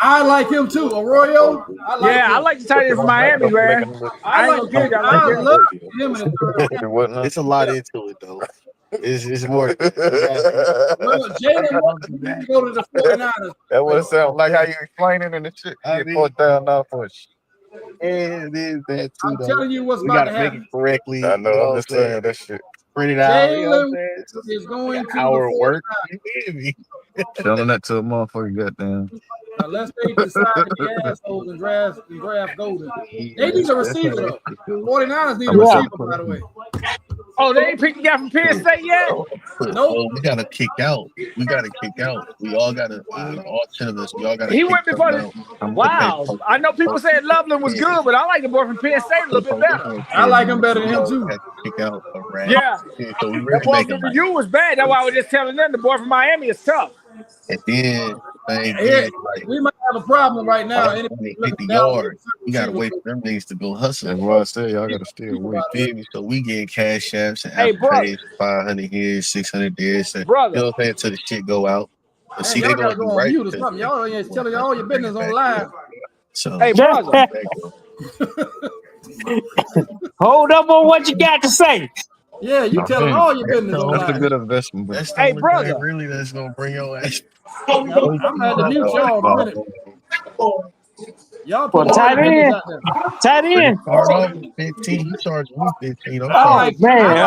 S3: I like him too, Arroyo. I
S13: like the tight end from Miami, man. I love him.
S8: It's a lot into it though. It's more.
S3: Well, Jalen Walker need to go to the 49ers.
S5: That would sound like how you explaining in the shit. You get $4,000 for it.
S8: It is that too.
S3: I'm
S8: though.
S3: telling you what's
S8: we
S3: about
S8: gotta
S3: to
S8: make
S3: happen.
S8: it correctly.
S5: I know. I'm just saying that shit.
S8: Print it out.
S3: Jalen is going to
S8: Hour
S3: the
S8: work.
S3: 49ers.
S8: You hear me?
S5: Telling that to a motherfucker, goddamn.
S3: Unless they decide to be assholes and draft Golden. They need a receiver though. 49ers need a receiver, by the way.
S13: Oh, they ain't picked the guy from Penn State yet?
S8: No, we gotta kick out. We all gotta. All 10 of us. We all gotta.
S13: He
S8: kick
S13: went before
S8: something
S13: the.
S8: out.
S13: Wow. I know people said Loveland was good, but I like the boy from Penn State a little bit better.
S3: I like him better than him too.
S8: Kick out a rat.
S13: Yeah.
S8: So we
S13: That
S8: really
S13: boy
S8: make
S13: from
S8: it
S13: the U was bad. That's why I was just telling them the boy from Miami is tough.
S8: And then
S3: We might have a problem right now.
S8: 50 yards. You gotta wait for them niggas to go hustle.
S5: That's why I say y'all gotta still wait.
S8: Feel me? So we get cash apps and
S13: Hey,
S8: Apple
S13: brother.
S8: Pays, 500 here, 600 there. So,
S13: Brother.
S8: you know what I'm saying? Till the shit go out. But
S3: Man,
S8: see,
S3: y'all
S8: they
S3: gotta
S8: gonna
S3: go
S8: do
S3: on
S8: right.
S3: mute or something. Y'all ain't telling all your business on live.
S8: So,
S13: Hey, brother.
S4: Hold up on what you got to say.
S3: Yeah, you telling all your business on
S5: That's a
S3: live.
S5: good investment, bro.
S8: that's the
S13: Hey,
S8: only
S13: brother.
S8: thing really that's gonna bring your ass.
S3: I'm gonna have to mute y'all in a minute. Y'all
S4: For
S3: put all
S4: tight
S3: your business
S4: end.
S3: out there.
S4: Tight end.
S8: Start off with 15. You charge me 15. I'm
S4: Oh,
S8: charging
S4: man.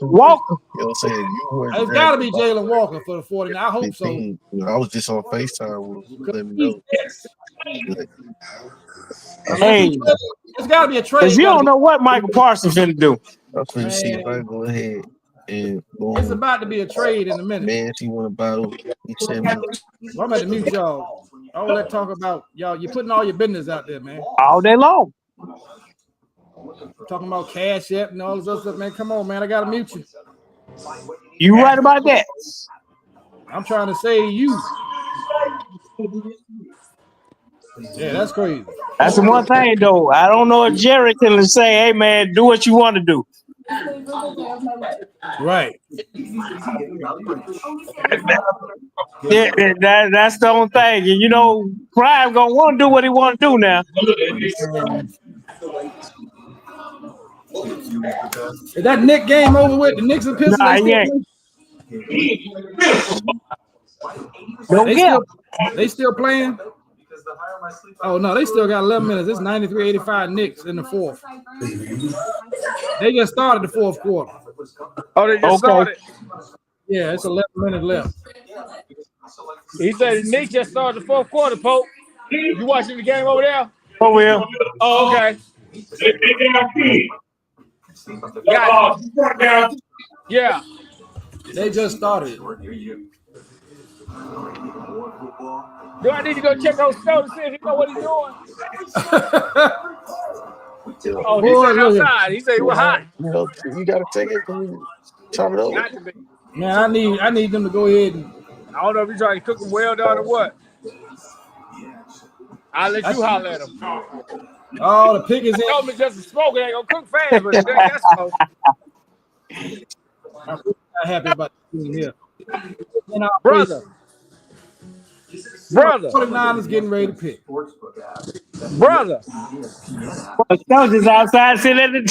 S4: Walker.
S8: you know what I'm saying? You were
S3: It's got to be Jalen Walker for the 49. I hope so.
S8: 15. I was just on FaceTime with him. Let me know.
S4: Hey,
S3: It's got to be a trade.
S4: because you don't know what Michael Parsons finna do.
S8: I'm finna see if I can go ahead and
S3: It's about to be a trade in a minute.
S8: man, she want a bottle. He sent me.
S3: Well, I'm at the mute y'all. All that talk about y'all, you're putting all your business out there, man.
S4: All day long.
S3: Talking about Cash App and all this other stuff, man. Come on, man. I gotta mute you.
S4: You right about that.
S3: I'm trying to save you. Yeah, that's crazy.
S4: That's the one thing, though. I don't know if Jerry can say, hey, man, do what you want to do.
S3: Right.
S4: That's the only thing. And, you know, Prime going to want to do what he want to do now.
S3: Is that Nick game over with? The Knicks and Pistons?
S4: Nah, he ain't. Don't
S3: They
S4: get
S3: still playing? Oh no, they still got 11 minutes. It's 93-85 Knicks in the fourth. They just started the fourth quarter.
S13: Oh, they just started.
S3: Yeah, it's 11 minutes left.
S13: He said the Knicks just started the fourth quarter, Pope. You watching the game over there?
S4: Oh, well.
S13: Oh, okay. Got it. Yeah.
S3: They just started.
S13: Do I need to go check on Snow to see if he know what he's doing? Oh, he said outside. He said it was hot.
S8: You gotta take it. Chop it over.
S3: Man, I need them to go ahead and.
S13: I don't know if he's trying to cook them well done or what. I'll let you holler at him.
S3: Oh, the pick is in.
S13: Told me just a smoke. It ain't gonna cook fast, but that's smoke.
S3: I'm not happy about the team here.
S13: Brother.
S3: 49ers getting ready to pick.
S13: Brother.
S4: Stones is outside sitting at the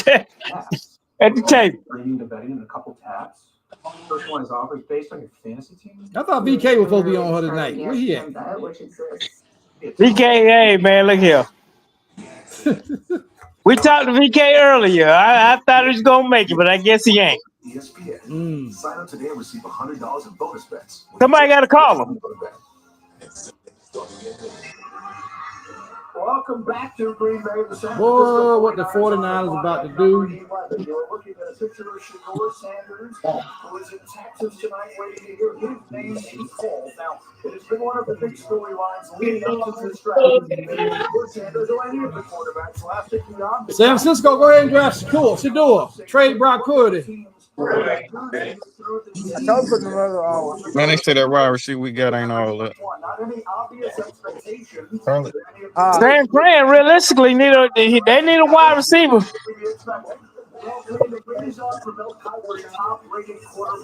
S4: table.
S6: First one is offers based on your fantasy team.
S3: I thought VK was supposed to be on her tonight. Where he at?
S4: VK, man, look here. We talked to VK earlier. I thought he was gonna make it, but I guess he ain't.
S6: ESPN. Sign up today and receive $100 in bonus bets.
S4: Somebody got to call him.
S6: Welcome back to Green Bay.
S3: Boy, what the 49ers about to do.
S6: You're looking at a picture of Shedeur Sanders, who is in Texas tonight, waiting to hear his name be called. Now, it has been one of the big storylines leading up to this draft. Shedeur Sanders, who any of the quarterbacks last year beyond.
S3: San Francisco, go ahead and draft Shedeur. Trade Brock Purdy.
S5: Man, they say that wide receiver we got ain't all that.
S4: San Fran realistically need a wide receiver.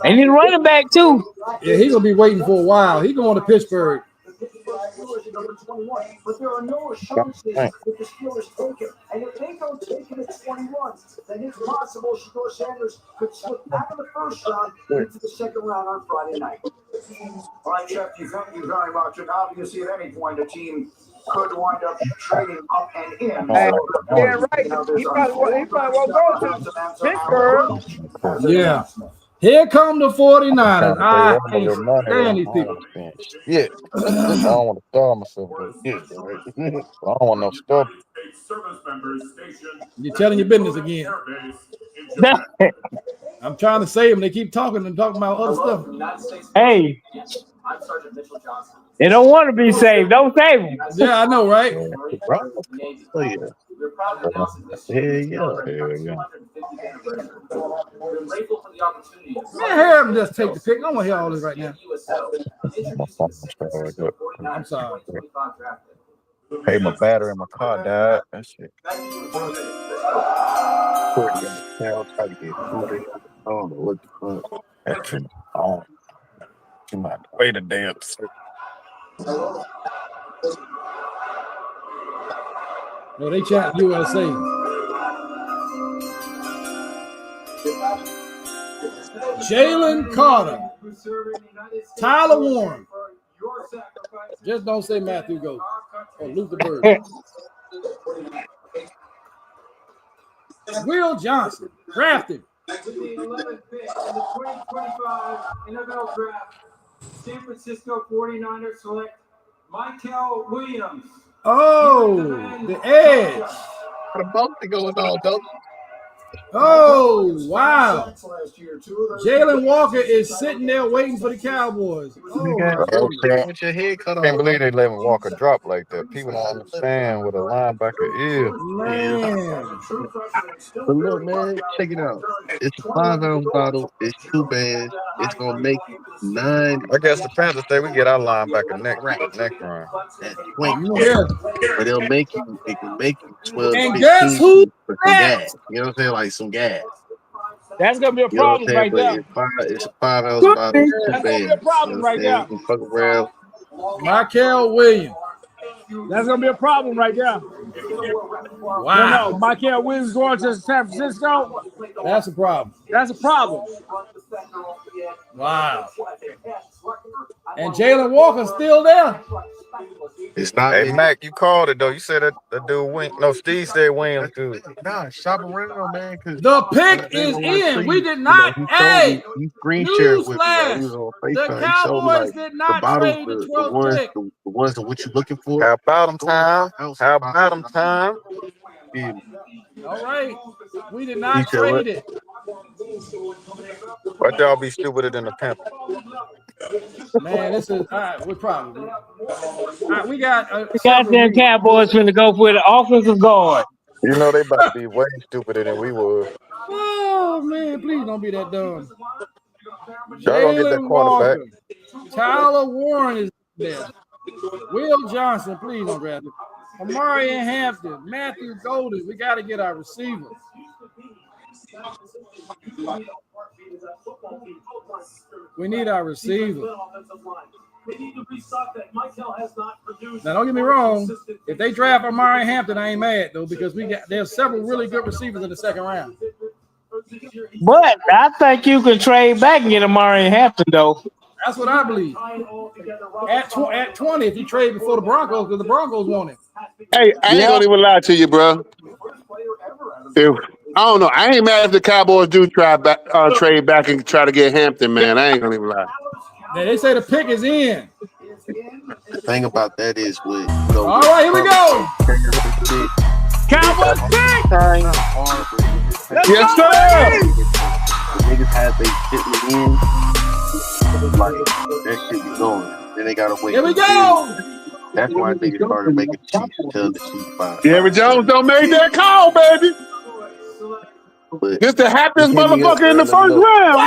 S4: They need a running back too.
S3: Yeah, he's gonna be waiting for a while. He's going to Pittsburgh.
S6: But there are no assurances that the Steelers take him. And if they don't take him at 21, then it's possible Shedeur Sanders could slip back in the first round into the second round on Friday night. All right, Jeff, thank you very much. And obviously, at any point, a team could wind up trading up and in.
S13: Yeah, right. He probably won't go to Pittsburgh.
S3: Yeah. Here come the 49ers. I can't stand these people.
S5: Yeah. I don't want to starve myself. Yeah, right. I don't want no stuff.
S3: You're telling your business again. I'm trying to save them. They keep talking about other stuff.
S4: Hey. They don't want to be saved. Don't save them.
S3: Yeah, I know, right?
S5: Oh, yeah.
S3: Man, hear him just take the pick. I don't want to hear all this right now. I'm sorry.
S5: Hey, my battery in my car died. That shit.
S8: I don't know what the fuck.
S5: That's on. You might wait a damn second.
S3: No, they chat USA. Jalen Carter, Tyler Warren. Just don't say Matthew Goat or Luther Bird. Will Johnson, drafted.
S14: With the 11th pick in the 2025 NFL Draft, San Francisco 49ers select Michael Williams.
S3: Oh, the edge.
S8: What about to going on, though?
S3: Oh, wow. Jalen Walker is sitting there waiting for the Cowboys.
S8: With your head cut off.
S5: I can't believe they let Walker drop like that. People don't understand what a linebacker is.
S3: Man.
S8: But look, man, check it out. It's a 5-ounce bottle. It's 2 bags. It's going to make 9.
S5: I guess the Panthers say we get our linebacker next round.
S8: But it'll make you, it can make you 12.
S3: And guess who?
S8: For some gas. You know what I'm saying? Like some gas.
S13: That's gonna be a problem right there.
S8: It's a 5-ounce bottle.
S13: That's gonna be a problem right there.
S8: Fuck around.
S3: Michael Williams.
S13: That's gonna be a problem right there.
S3: Wow.
S13: No, Michael Williams going to San Francisco.
S3: That's a problem.
S13: That's a problem.
S3: Wow. And Jalen Walker's still there.
S8: It's not.
S5: Hey, Mac, you called it, though. You said that the dude Wing. No, Steve said Williams, dude.
S8: Nah, shop around, man. Cause
S3: The pick is in. We did not. Hey,
S8: he screen shared with me. Like, he
S3: newsflash.
S8: was on
S3: The
S8: FaceTime. He showed me
S3: Cowboys
S8: like
S3: did
S8: the
S3: not
S8: bottom,
S3: trade the
S8: the
S3: 12th
S8: ones,
S3: pick.
S8: the ones that what you looking for.
S5: How about him, time? How about him, time?
S8: Yeah.
S3: All right. We did
S5: He
S3: not
S5: said what?
S3: trade it.
S5: But y'all be stupider than the Panthers.
S3: Man, this is all right. We're probably. All right, we got.
S4: The goddamn Cowboys finna go for the offensive guard.
S5: You know they about to be way stupider than we were.
S3: Oh man, please don't be that dumb.
S5: Y'all gonna get that
S3: Jalen
S5: quarterback.
S3: Walker, Tyler Warren is there. Will Johnson, please don't grab it. Amari Hampton, Matthew Golden. We got to get our receivers. We need our receiver. Now, don't get me wrong. If they draft Amari Hampton, I ain't mad though because there's several really good receivers in the second round.
S4: But I think you can trade back and get Amari Hampton though.
S3: That's what I believe. At 20, if you trade before the Broncos, because the Broncos want him.
S2: Hey, I ain't gonna even lie to you, bro. I don't know. I ain't mad if the Cowboys do trade back and try to get Hampton, man. I ain't gonna even lie.
S3: Now, they say the pick is in.
S8: The thing about that is with
S3: all right, here we go.
S4: Cowboys pick.
S2: Yes, sir.
S8: The niggas had they shit in. Like that shit be going. Then they gotta wait.
S3: Here we go.
S8: That's why niggas started making Chiefs until the Chiefs buy.
S2: Jerry Jones don't make that call, baby. This the happiest motherfucker in the first round.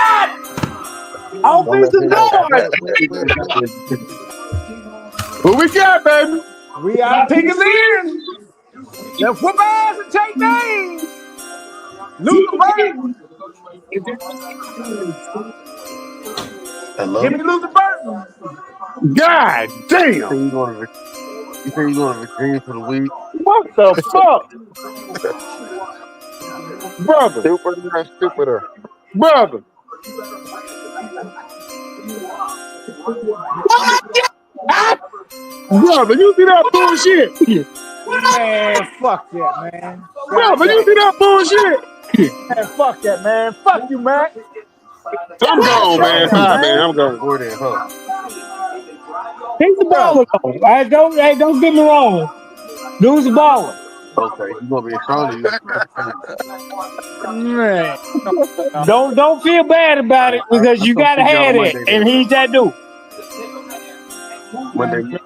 S2: Offensive guard. Who we got, baby?
S13: We are picking in. Let's whoop ass and take names. Luther Burton.
S8: Hello?
S13: Give me Luther Burton.
S2: God damn.
S8: You say you going to Virginia for the week?
S2: What the fuck? Brother.
S5: Stupider.
S2: Brother. Brother, you see that bullshit?
S13: Man, fuck that, man.
S2: Brother, you see that bullshit?
S13: Man, fuck that, man. Fuck you, man.
S2: I'm gone, man. Bye, man. I'm gone.
S8: Go there, huh?
S4: He's the baller though. Hey, don't get me wrong. Dude's a baller.
S8: Okay, you gonna be in Charlotte?
S4: Man. Don't feel bad about it because you gotta have it, and he's that dude.
S8: Monday.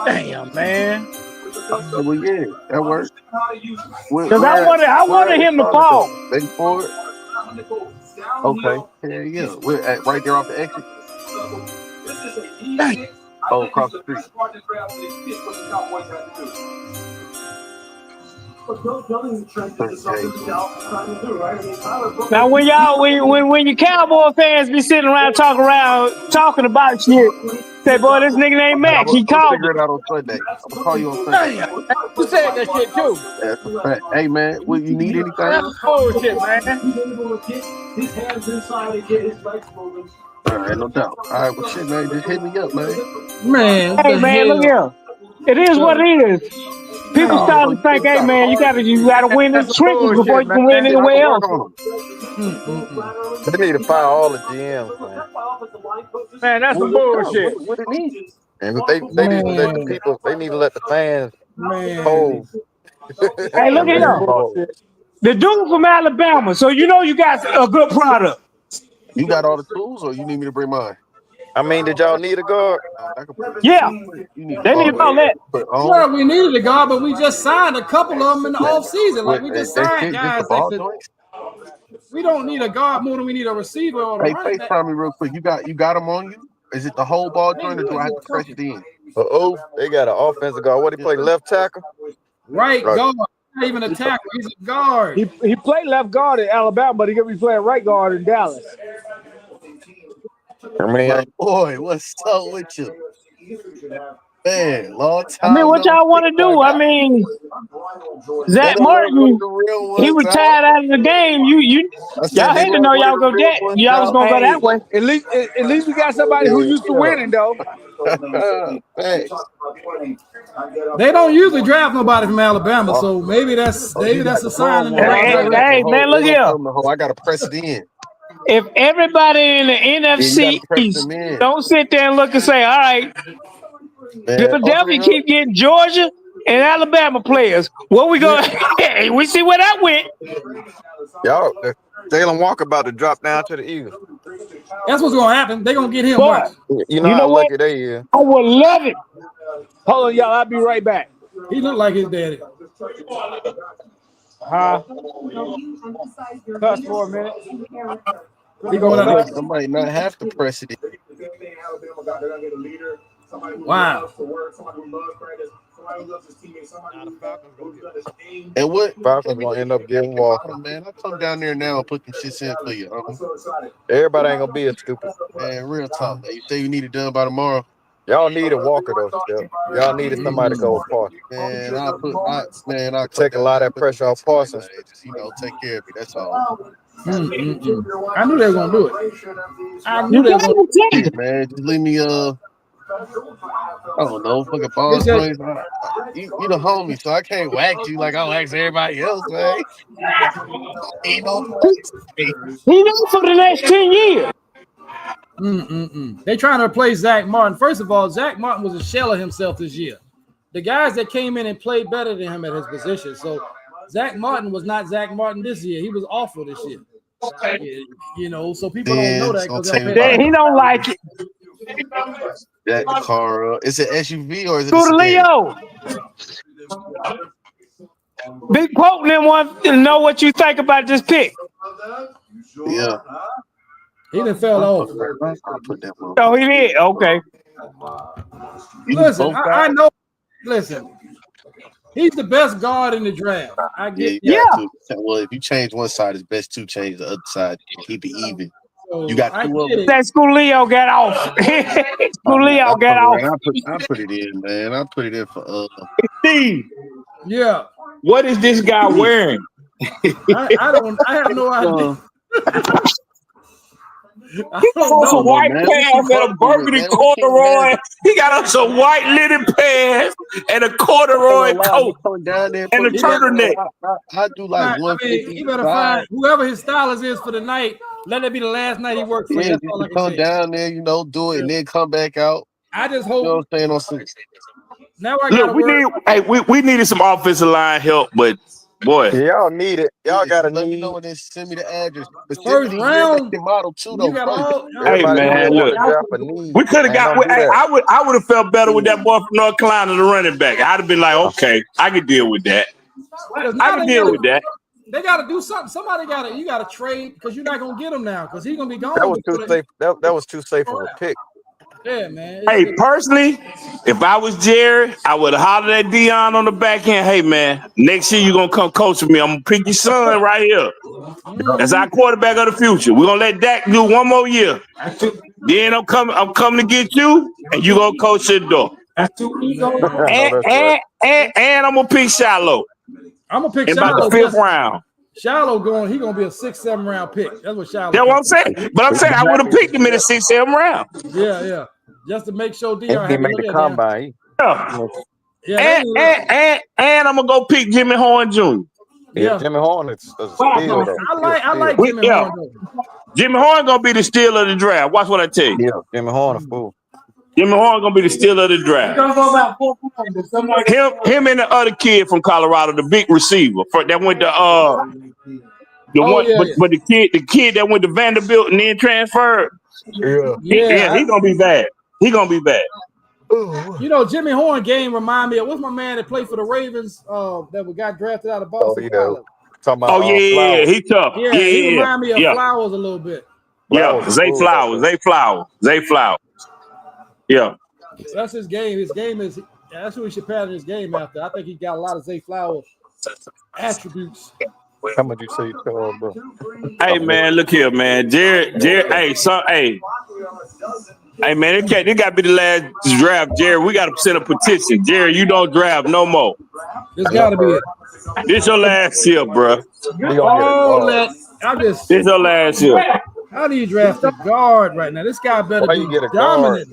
S13: Damn, man.
S8: Well, yeah, that works.
S4: Because I wanted him to fall.
S8: Ready for it? Okay. Hell yeah. We're right there off the exit. Oh, across the street.
S4: Now when you Cowboy fans be sitting around talking about shit, say, boy, this nigga ain't Mac. He called.
S8: Figure it out on Sunday. I'm gonna call you on Sunday.
S13: You said that shit too.
S8: That's a fact. Hey man, will you need anything?
S13: That's bullshit, man.
S6: His hands inside and get his legs moving.
S8: All right, no doubt. All right, well shit, man, just hit me up, man.
S3: Man,
S4: hey man, look here. It is what it is. People start to think, hey man, you gotta win this trenches before you can win anywhere else.
S5: They need to fire all the GMs, man.
S13: Man, that's some bullshit.
S5: And they need to let the people. They need to let the fans hold.
S4: Hey, look at him. The dude from Alabama, so you know you got a good product.
S8: You got all the tools, or you need me to bring mine?
S5: I mean, did y'all need a guard?
S4: Yeah, they need all that.
S3: Well, we needed a guard, but we just signed a couple of them in the offseason. Like, we just signed guys. We don't need a guard more than we need a receiver. Or
S8: hey, FaceTime me real quick. You got them on you? Is it the whole ball joint, or do I have to press it in?
S5: They got an offensive guard. What, he play left tackle?
S3: Right guard. Not even a tackle. He's a guard.
S13: He played left guard at Alabama, but he could be playing right guard in Dallas.
S8: I mean, boy, what's up with you? Man, long
S4: I mean,
S8: time
S4: what
S8: no
S4: y'all want to
S8: see,
S4: do? I mean,
S8: They
S4: Zach
S8: don't know what
S4: Martin,
S8: the real
S4: he
S8: ones out.
S4: retired out of the game.
S8: I said
S4: Y'all
S8: they
S4: had to
S8: know
S4: know
S8: what
S4: y'all
S8: the
S4: go
S8: real
S4: that
S8: ones
S4: y'all was
S8: out.
S4: gonna go
S13: Hey,
S4: that way.
S13: at least we got somebody who used to winning though.
S8: Thanks.
S3: They don't usually draft nobody from Alabama, so maybe that's
S8: Oh, you got
S3: a
S8: the
S3: sign
S8: wrong
S3: in the
S8: one.
S3: right
S8: They got
S3: direction.
S8: the
S4: Hey
S8: whole.
S4: man,
S8: They
S4: look
S8: gonna
S4: here.
S8: come the whole. I gotta press it in.
S4: If everybody in the
S8: Yeah, you gotta
S4: NFC
S8: press
S4: East
S8: them in,
S4: don't sit there and look and say, all right,
S8: man. Open
S4: Philadelphia
S8: it up.
S4: keep getting Georgia and Alabama players. What we go? Hey, we see where that went.
S5: Y'all, Jalen Walker about to drop down to the Eagles.
S3: That's what's gonna happen. They're gonna get him.
S4: Boy,
S3: Watch.
S5: You know
S4: you know
S5: how
S4: what?
S5: lucky they is.
S4: I would love it.
S13: Hold on, y'all. I'll be right back.
S3: He looked like his daddy.
S13: Huh? Cuss for a minute.
S3: He going
S8: Oh,
S3: out.
S8: look, I might not have to press it in.
S3: Wow.
S8: And what?
S5: Falcons gonna end up getting Walker.
S8: Oh, man, I'll come down there now and put them shits in for you.
S5: Everybody ain't gonna be as stupid.
S8: Man, real talk. Man. You say you need it done by tomorrow.
S5: Y'all needed Walker though. Still. Y'all needed somebody to go with Parsons.
S8: Man, I'll come
S5: Take a
S8: down
S5: lot
S8: there
S5: of that
S8: and put
S5: pressure
S8: them
S5: off
S8: shits in,
S5: Parsons.
S8: man. Just, take care of me. That's all.
S3: I knew they were gonna do it. I knew
S4: You
S3: they were
S4: can't
S3: gonna.
S8: Yeah, man. Just leave me I don't know, fucking balls
S3: They said,
S8: joints. You the homie, so I can't wax you like I wax everybody else, man. Ain't no place.
S4: He knew for the next 10 years.
S3: They trying to replace Zach Martin. First of all, Zach Martin was a shell of himself this year. The guys that came in and played better than him at his position. So Zach Martin was not Zach Martin this year. He was awful this year. So people don't know that because
S4: He don't like it.
S8: That car, is it SUV or is it a
S4: Go to
S8: sedan?
S4: Leo. Big Pope didn't want to know what you think about this pick.
S8: Yeah.
S3: He done fell off.
S4: Oh, he did? Okay.
S3: Listen, I know. Listen, he's the best guard in the draft. I get
S8: Yeah, you got to. Well, if you change one side, it's best to change the other side. Keep it even. You got two of them.
S4: That Schoolio got off. Schoolio got off.
S8: I put it in, man. I put it in for
S7: Steve.
S3: Yeah.
S7: What is this guy wearing?
S3: I have no idea.
S7: He got on some white pants and a burgundy corduroy. He got on some white linen pants and a corduroy coat and a turtleneck.
S8: I do like 150.
S3: He better find whoever his stylist is for the night. Let it be the last night he worked for you.
S8: Yeah,
S3: That's all I
S8: you
S3: can
S8: come
S3: say.
S8: down there, do it, and then come back out.
S3: I just hope.
S8: You know what I'm saying? On some.
S3: Now I got
S7: Look, we needed some offensive line help, but boy,
S5: y'all need it. Y'all gotta
S8: let me
S5: need.
S8: know and then send me the address. But
S3: First round,
S8: model too, though.
S7: Hey man, look, we could have got. I would have felt better with that boy from North Carolina, the running back. I'd have been like, okay, I could deal with that. I can deal with that.
S3: They got to do something. Somebody got to. You got to trade because you're not gonna get him now because he's gonna be gone.
S5: That was too safe. That was too safe of a pick.
S3: Yeah, man.
S7: Hey, personally, if I was Jerry, I would have hollered at Dion on the back end. Hey, man, next year you're going to come coach with me. I'm going to pick your son right here. That's our quarterback of the future. We're going to let Dak do one more year. Then I'm coming to get you, and you're going to coach your door. And I'm going to pick Shiloh.
S3: I'm going to pick
S7: in
S3: Shiloh.
S7: about the 5th round.
S3: Shiloh going, he's going to be a 6-7 round pick. That's what Shiloh.
S7: That's what I'm saying. But I'm saying I would have picked him in the 6-7 round.
S3: Yeah. Just to make sure Dion
S5: He made the combine.
S7: And I'm gonna go pick Jimmy Horn Jr.
S5: Yeah, Jimmy Horn is a steal though.
S3: I like Jimmy Horn though.
S7: Jimmy Horn gonna be the steal of the draft. Watch what I tell you.
S5: Yeah, Jimmy Horn a fool.
S7: Jimmy Horn gonna be the steal of the draft. Him and the other kid from Colorado, the big receiver that went to but the kid that went to Vanderbilt and then transferred. Yeah, he gonna be bad. He gonna be bad.
S3: Jimmy Horn game remind me of what's my man that played for the Ravens that got drafted out of Boston College.
S5: Talking about,
S7: Flowers. He tough.
S3: Yeah, he remind me of Flowers a little bit.
S7: Zay Flowers. Yeah.
S3: That's his game. His game is that's who he should pattern his game after. I think he got a lot of Zay Flowers attributes.
S5: How much you say, bro?
S7: Hey man, look here, man. Jared, hey, Hey man, it got to be the last draft, Jerry. We got to send a petition, Jerry. You don't draft no more.
S3: This got to be it.
S7: This your last year, bro.
S3: This
S7: your last year.
S3: How do you draft a guard right now? This guy better
S5: Why
S3: be
S5: you get a
S3: dominant.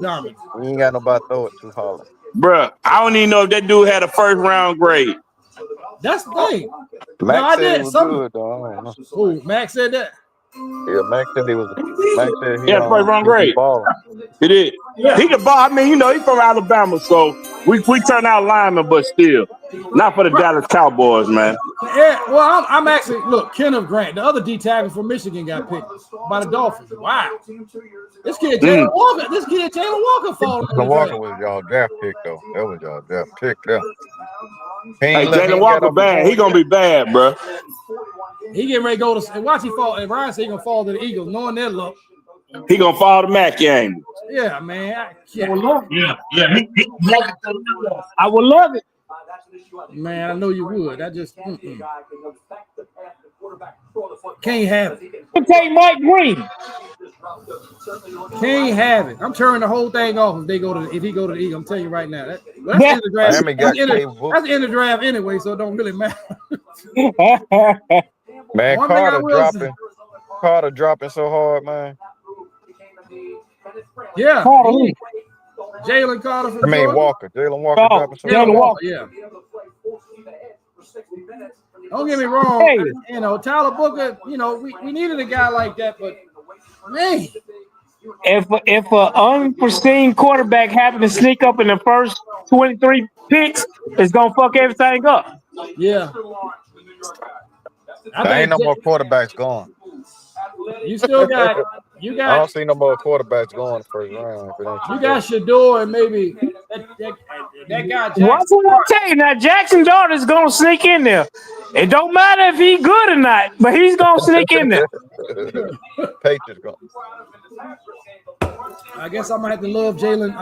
S5: We ain't got nobody throw it too hard.
S7: Bruh, I don't even know if that dude had a first round grade.
S3: That's the thing.
S5: Max said he was good, though. I don't know.
S3: Who? Max said that?
S5: Yeah, Max said he was. Max said he
S7: Yeah, first round grade. He did. He the ball. I mean, you know, he's from Alabama, so we turn out linemen, but still, not for the Dallas Cowboys, man.
S3: Yeah, well, I'm actually look. Kenneth Grant, the other D tackle from Michigan, got picked by the Dolphins. Wow, this kid Jalen Walker. This kid Jalen Walker falling.
S5: Jalen Walker was y'all draft pick, though. That was y'all draft pick, there.
S7: Hey, Jalen Walker bad. He gonna be bad, bro.
S3: He getting ready to go to watch. He fall. And Ryan said he gonna fall to the Eagles, knowing that look.
S7: He gonna fall to Mac game.
S3: Yeah, man.
S4: I would love it.
S3: Man, I know you would. I just can't have it.
S4: Take Mike Green.
S3: Can't have it. I'm turning the whole thing off if he go to the Eagles. I'm telling you right now. That's the end of the draft. That's the end of the draft anyway, so it don't really matter.
S5: Man, Carter dropping so hard, man.
S3: Yeah. Jalen Carter from Georgia.
S5: Walker. Jalen Walker dropping so hard.
S3: Jalen Walker, yeah. Don't get me wrong.
S4: Hey.
S3: You know, Tyler Booker, you know, we needed a guy like that, but man.
S4: If an unforeseen quarterback happened to sneak up in the first 23 picks, it's gonna fuck everything up.
S3: Yeah.
S5: There ain't no more quarterbacks going.
S3: You still got
S5: I don't see no more quarterbacks going first round.
S3: You got Shador and maybe that guy.
S4: What's what I tell you now? Jackson Darter's gonna sneak in there. It don't matter if he's good or not, but he's gonna sneak in there.
S5: Patriots going.
S3: I guess I'm gonna have to love Jalen.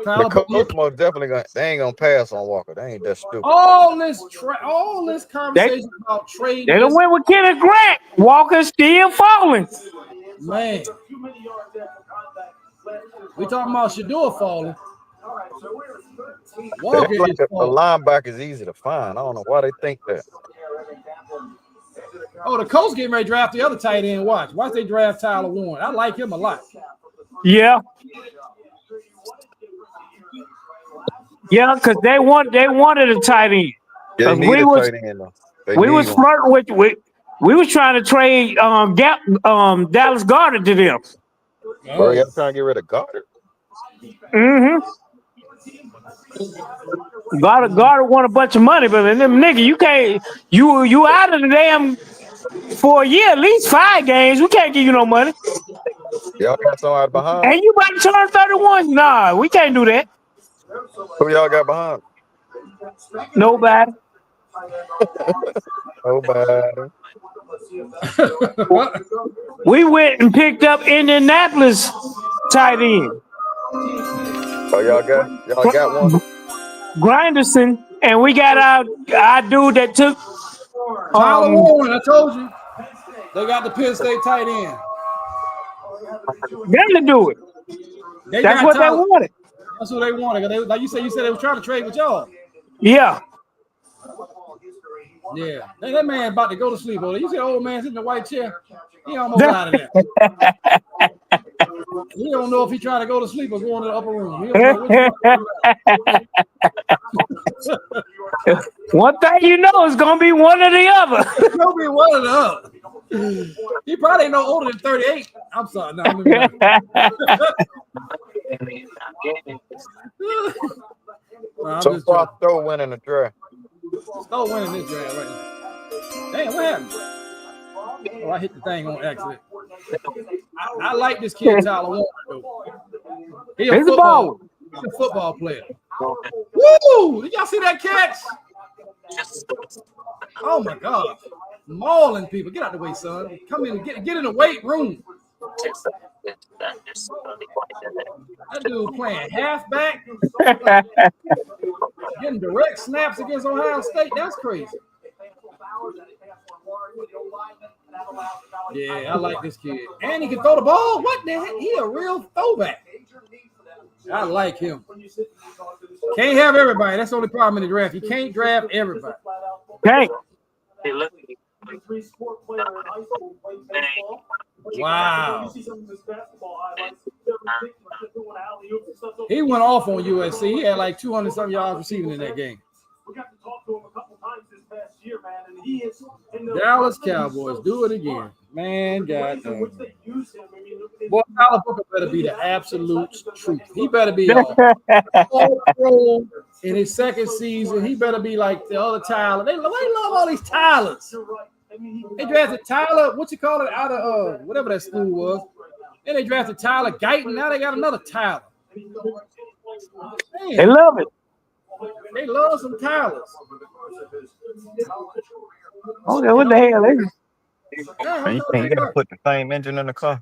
S5: The coach most definitely gonna. They ain't gonna pass on Walker. They ain't that stupid.
S3: All this conversation about trade.
S4: They don't win with Kenneth Grant. Walker's still falling.
S3: Man, we talking about Shador falling.
S5: Walker like a linebacker is easy to find. I don't know why they think that.
S3: Oh, the Colts getting ready to draft the other tight end. Watch they draft Tyler Warren. I like him a lot.
S4: Yeah. Yeah, because they wanted a tight end.
S5: Yeah,
S4: we was flirting with. We was trying to trade Dallas Goedert to them.
S5: Bro, y'all trying to get rid of Goddard?
S4: Mm-hmm. Goddard want a bunch of money, but them nigga, you can't. You out of the damn for a year, at least 5 games. We can't give you no money.
S5: Y'all got somebody behind.
S4: And you about to turn 31? Nah, we can't do that.
S5: Who y'all got behind?
S4: Nobody.
S5: Nobody.
S4: We went and picked up Indianapolis tight end.
S5: Oh, y'all got one.
S4: Grinderson, and we got our dude that took
S3: Tyler Warren. I told you, they got the Penn State tight end.
S4: Them to do it. That's what they wanted.
S3: That's what they wanted. Like you said they were trying to trade with y'all.
S4: Yeah.
S3: Yeah, that man about to go to sleep. You see, the old man sitting in the white chair. He almost out of there. He don't know if he's trying to go to sleep or go into the upper room.
S4: One thing you know is gonna be one or the other.
S3: It's gonna be one or the other. He probably ain't no older than 38. I'm sorry. No,
S5: So far, Stowe winning the draft.
S3: Stowe winning this draft right now. Damn, what happened? Oh, I hit the thing on accident. I like this kid, Tyler Warren, though. He's a football player. Woo! Did y'all see that catch? Oh my God. Mauling people. Get out the way, son. Come in and get in the weight room. That dude playing halfback. Getting direct snaps against Ohio State. That's crazy. Yeah, I like this kid. And he can throw the ball. What the heck? He a real throwback. I like him. Can't have everybody. That's the only problem in the draft. You can't draft everybody.
S4: Can't.
S3: Wow. He went off on USC. He had like 200-something yards receiving in that game.
S6: We got to talk to him a couple times this past year, man, and he is in the
S3: Dallas Cowboys, do it again. Man, God damn. Boy, Tyler Booker better be the absolute truth. He better be all-pro in his second season. He better be like the other Tyler. They love all these Tylers. They drafted Tyler, what you call it, out of whatever that school was. Then they drafted Tyler Guyton. Now they got another Tyler. Man,
S4: They love it.
S3: they love some Tylers.
S4: Okay, what the hell is it?
S5: Man, you gotta put the same engine in the car.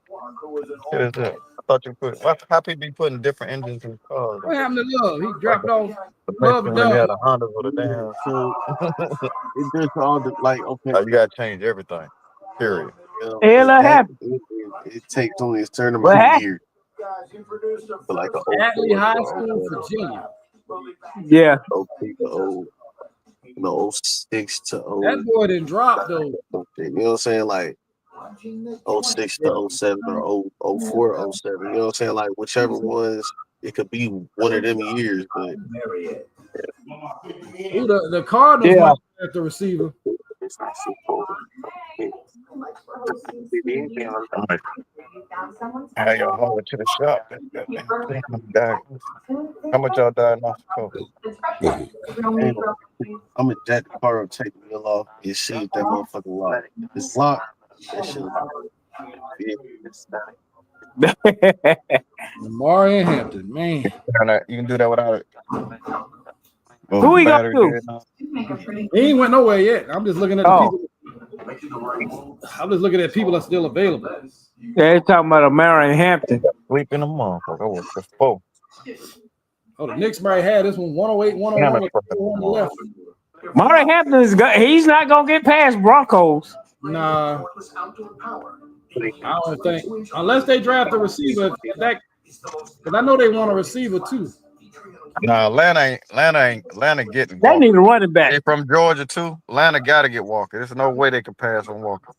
S5: What is that? I thought you put. How people be putting different engines in cars?
S3: What happened to Love? He dropped off. Love
S5: When
S3: and
S5: they had
S3: done.
S5: a Honda with a damn.
S1: It just all the, like, okay.
S5: Oh, you gotta change everything. Period.
S4: Hell, that happened.
S9: It takes only a certain
S4: What
S9: amount of
S4: happened?
S9: years. For like a
S3: Atley High School, Virginia.
S4: Yeah.
S9: No, 06 to 0.
S3: That boy didn't drop though.
S9: You know what I'm saying? Like 06 to 07 or 04, 07. You know what I'm saying? Like whichever ones, it could be one of them years. But
S3: Ooh, the Cardinals
S4: Yeah.
S3: might have the receiver.
S5: How y'all hold it to the shop? How much y'all diagnosed for COVID?
S9: I'm a jack the car up, take the wheel off, and see if that motherfucker locked. If it's locked, that shit
S3: Lamar and Hampton, man.
S5: You can do that without it.
S4: Who he got to?
S3: He ain't went nowhere yet. I'm just looking at the
S4: Oh.
S3: people. I'm just looking at people that's still available.
S4: Yeah, they talking about a Marion Hampton.
S5: Sleep in the motherfucker. I was just full.
S3: Oh, the Knicks might have this one 108, 101 with 4 on the left.
S4: Marion Hampton is he's not gonna get past Broncos.
S3: Nah, I don't think unless they draft a receiver. Because I know they want a receiver too.
S5: Nah, Atlanta getting
S4: They
S5: Walker.
S4: need a running back.
S5: They from Georgia too. Atlanta got to get Walker. There's no way they can pass on Walker.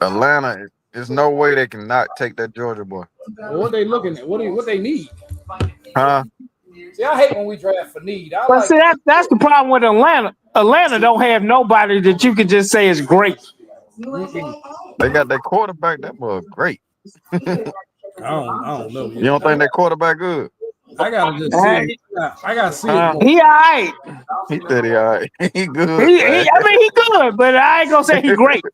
S5: Atlanta, there's no way they can not take that Georgia boy.
S3: Well, what they looking at? What they need?
S5: Huh?
S3: See, I hate when we draft for need. I
S4: But
S3: like,
S4: see, that's the problem with Atlanta. Atlanta don't have nobody that you can just say is great.
S5: They got that quarterback. That was great.
S3: I don't know.
S5: You don't think that quarterback good?
S3: I gotta just see it. I gotta see it. more.
S4: He all right.
S5: He said he all right. He good.
S4: I mean, he good, but I ain't gonna say he great.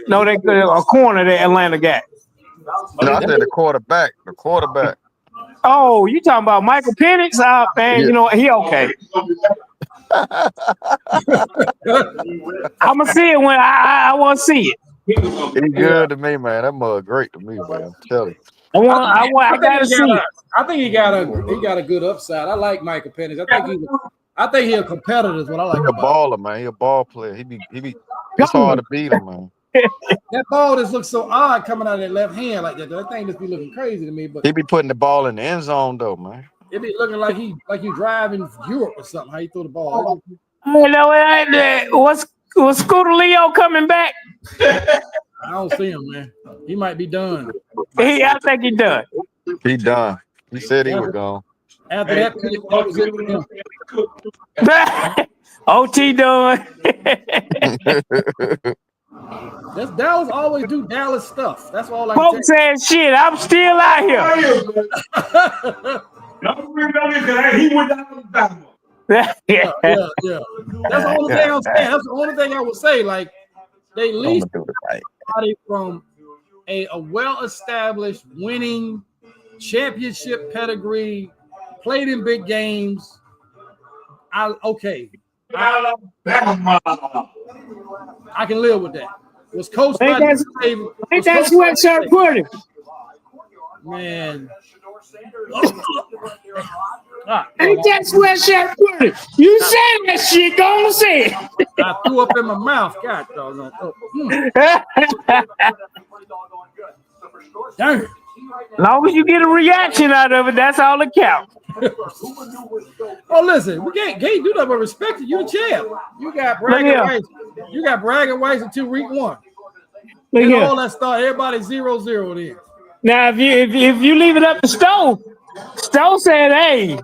S4: No, they a corner that Atlanta got.
S5: No, I said the quarterback. The quarterback.
S4: Oh, you talking about Michael Penix? Man,
S5: Yeah.
S4: you know he okay. I'ma see it when I want to see it.
S5: He good to me, man. That mug great to me, man. I'm telling you.
S4: I gotta see it.
S3: I think he got a good upside. I like Michael Penix. I think he's a competitor. Is what I like
S5: He a
S3: about
S5: baller, man. He a ball player. He be. It's hard to beat him, man.
S3: that ball. Just looks so odd coming out of that left hand like that. That thing just be looking crazy to me. But
S5: He be putting the ball in the end zone, though, man.
S3: it be looking like you driving Europe or something. How you throw the ball?
S4: You know what's Scooter Leo coming back?
S3: I don't see him, man. He might be done.
S4: I think he done.
S5: He done. He said he was gone.
S3: After that was it for him.
S4: OT done.
S3: That's Dallas always do Dallas stuff. That's all I
S4: Folks saying shit. I'm still out here.
S3: He went down. Yeah. That's the only thing I'm saying. That's the only thing I would say. Like they least somebody from a well-established, winning, championship pedigree, played in big games. I can live with that. Was coached by
S4: Ain't that sweatshirt pretty?
S3: Man.
S4: Ain't that sweatshirt pretty? You said that shit, go on say it.
S3: I threw up in my mouth. God doggone. Damn.
S4: Long as you get a reaction out of it, that's all that counts.
S3: Oh, listen, we can't do that but respect it. You the champ. You got bragging rights. You got bragging rights until week 1. And all that stuff, everybody 0-0 then.
S4: Now, if you leave it up to Stowe said, hey, it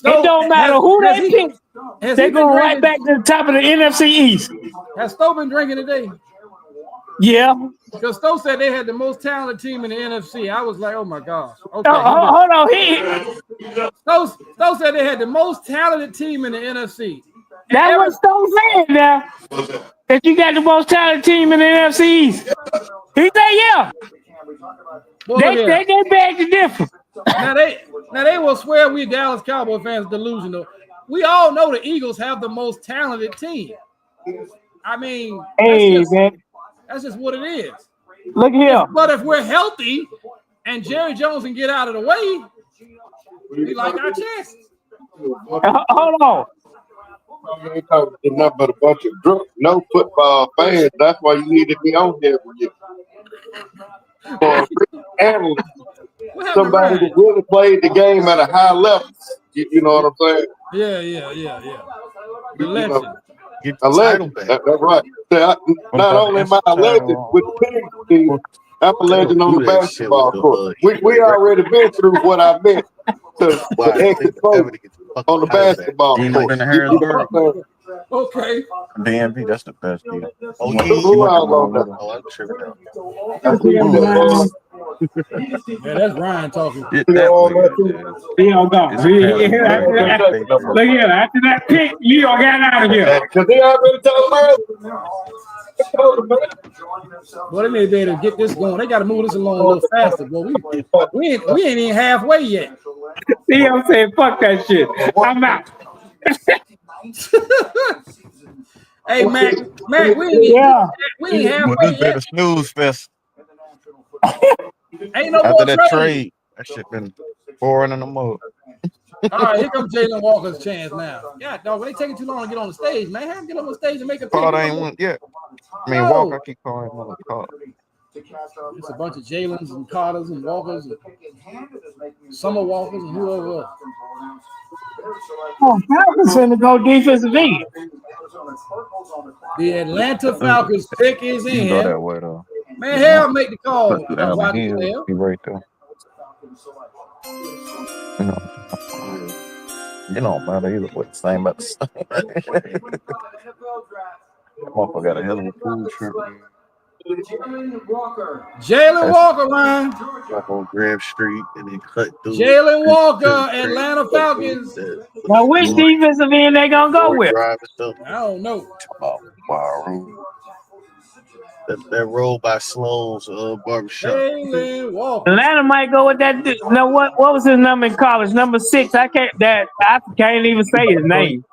S4: don't matter who they pick. They go right back to the top of the NFC East.
S3: Has Stowe been drinking today?
S4: Yeah.
S3: Because Stowe said they had the most talented team in the NFC. I was like, oh my gosh. Okay.
S4: Hold on.
S3: Stowe said they had the most talented team in the NFC.
S4: That's what Stowe said now. That you got the most talented team in the NFC East. He said, yeah. They beg to differ.
S3: Now they will swear we Dallas Cowboy fans delusional. We all know the Eagles have the most talented team. I mean, that's just what it is.
S4: Look here.
S3: But if we're healthy and Jerry Jones can get out of the way, we like our chances.
S4: Hold on.
S9: Ain't talking to nothing but a bunch of drunk, no football fans. That's why you need to be on here with you. For analyst, somebody that really played the game at a high level. You know what I'm saying?
S3: Yeah. The legend.
S9: A legend. That's right. Not only am I a legend with the team, I'm a legend on the basketball court. We already been through what I meant to exit on the basketball court.
S3: Okay.
S5: DMV, that's the best deal.
S1: Oh, I'm tripping out.
S3: Yeah, that's Ryan talking.
S4: Look here, after that pick, Leo got out of here.
S9: Because they already told him.
S3: Well, they may be able to get this going. They got to move this along a little faster. But we ain't even halfway yet.
S4: Leo said, fuck that shit. I'm out.
S3: Hey, Mac, we ain't halfway yet.
S5: A snooze fest.
S3: Ain't no
S5: After
S3: more
S5: that
S3: trade.
S5: trade, that shit been boring in the mode.
S3: All right, here comes Jalen Walker's chance now. Yeah, dog, they taking too long to get on the stage, man. Have him get on the stage and make a pick.
S5: Carter ain't won yet. I mean, Walker, I keep calling him Carter.
S3: It's a bunch of Jalen's and Carters and Walkers and Summer Walkers and whoever else.
S4: Oh, Falcons finna go defensive end.
S3: The Atlanta Falcons pick is
S5: You can go
S3: in.
S5: that way, though.
S3: Man, hell, make the call.
S5: He right there. You know, man, they look what the same about the same. Motherfucker got a hell of a food trip.
S3: Jalen Walker, Ryan.
S1: Like on Graham Street and then cut through.
S3: Jalen Walker, Atlanta Falcons.
S4: Now, which defensive end they gonna go with?
S3: I don't know.
S1: That roll by Sloan's barbershop.
S3: Jalen Walker.
S4: Atlanta might go with that. No, what was his number in college? Number 6. I can't even say his name.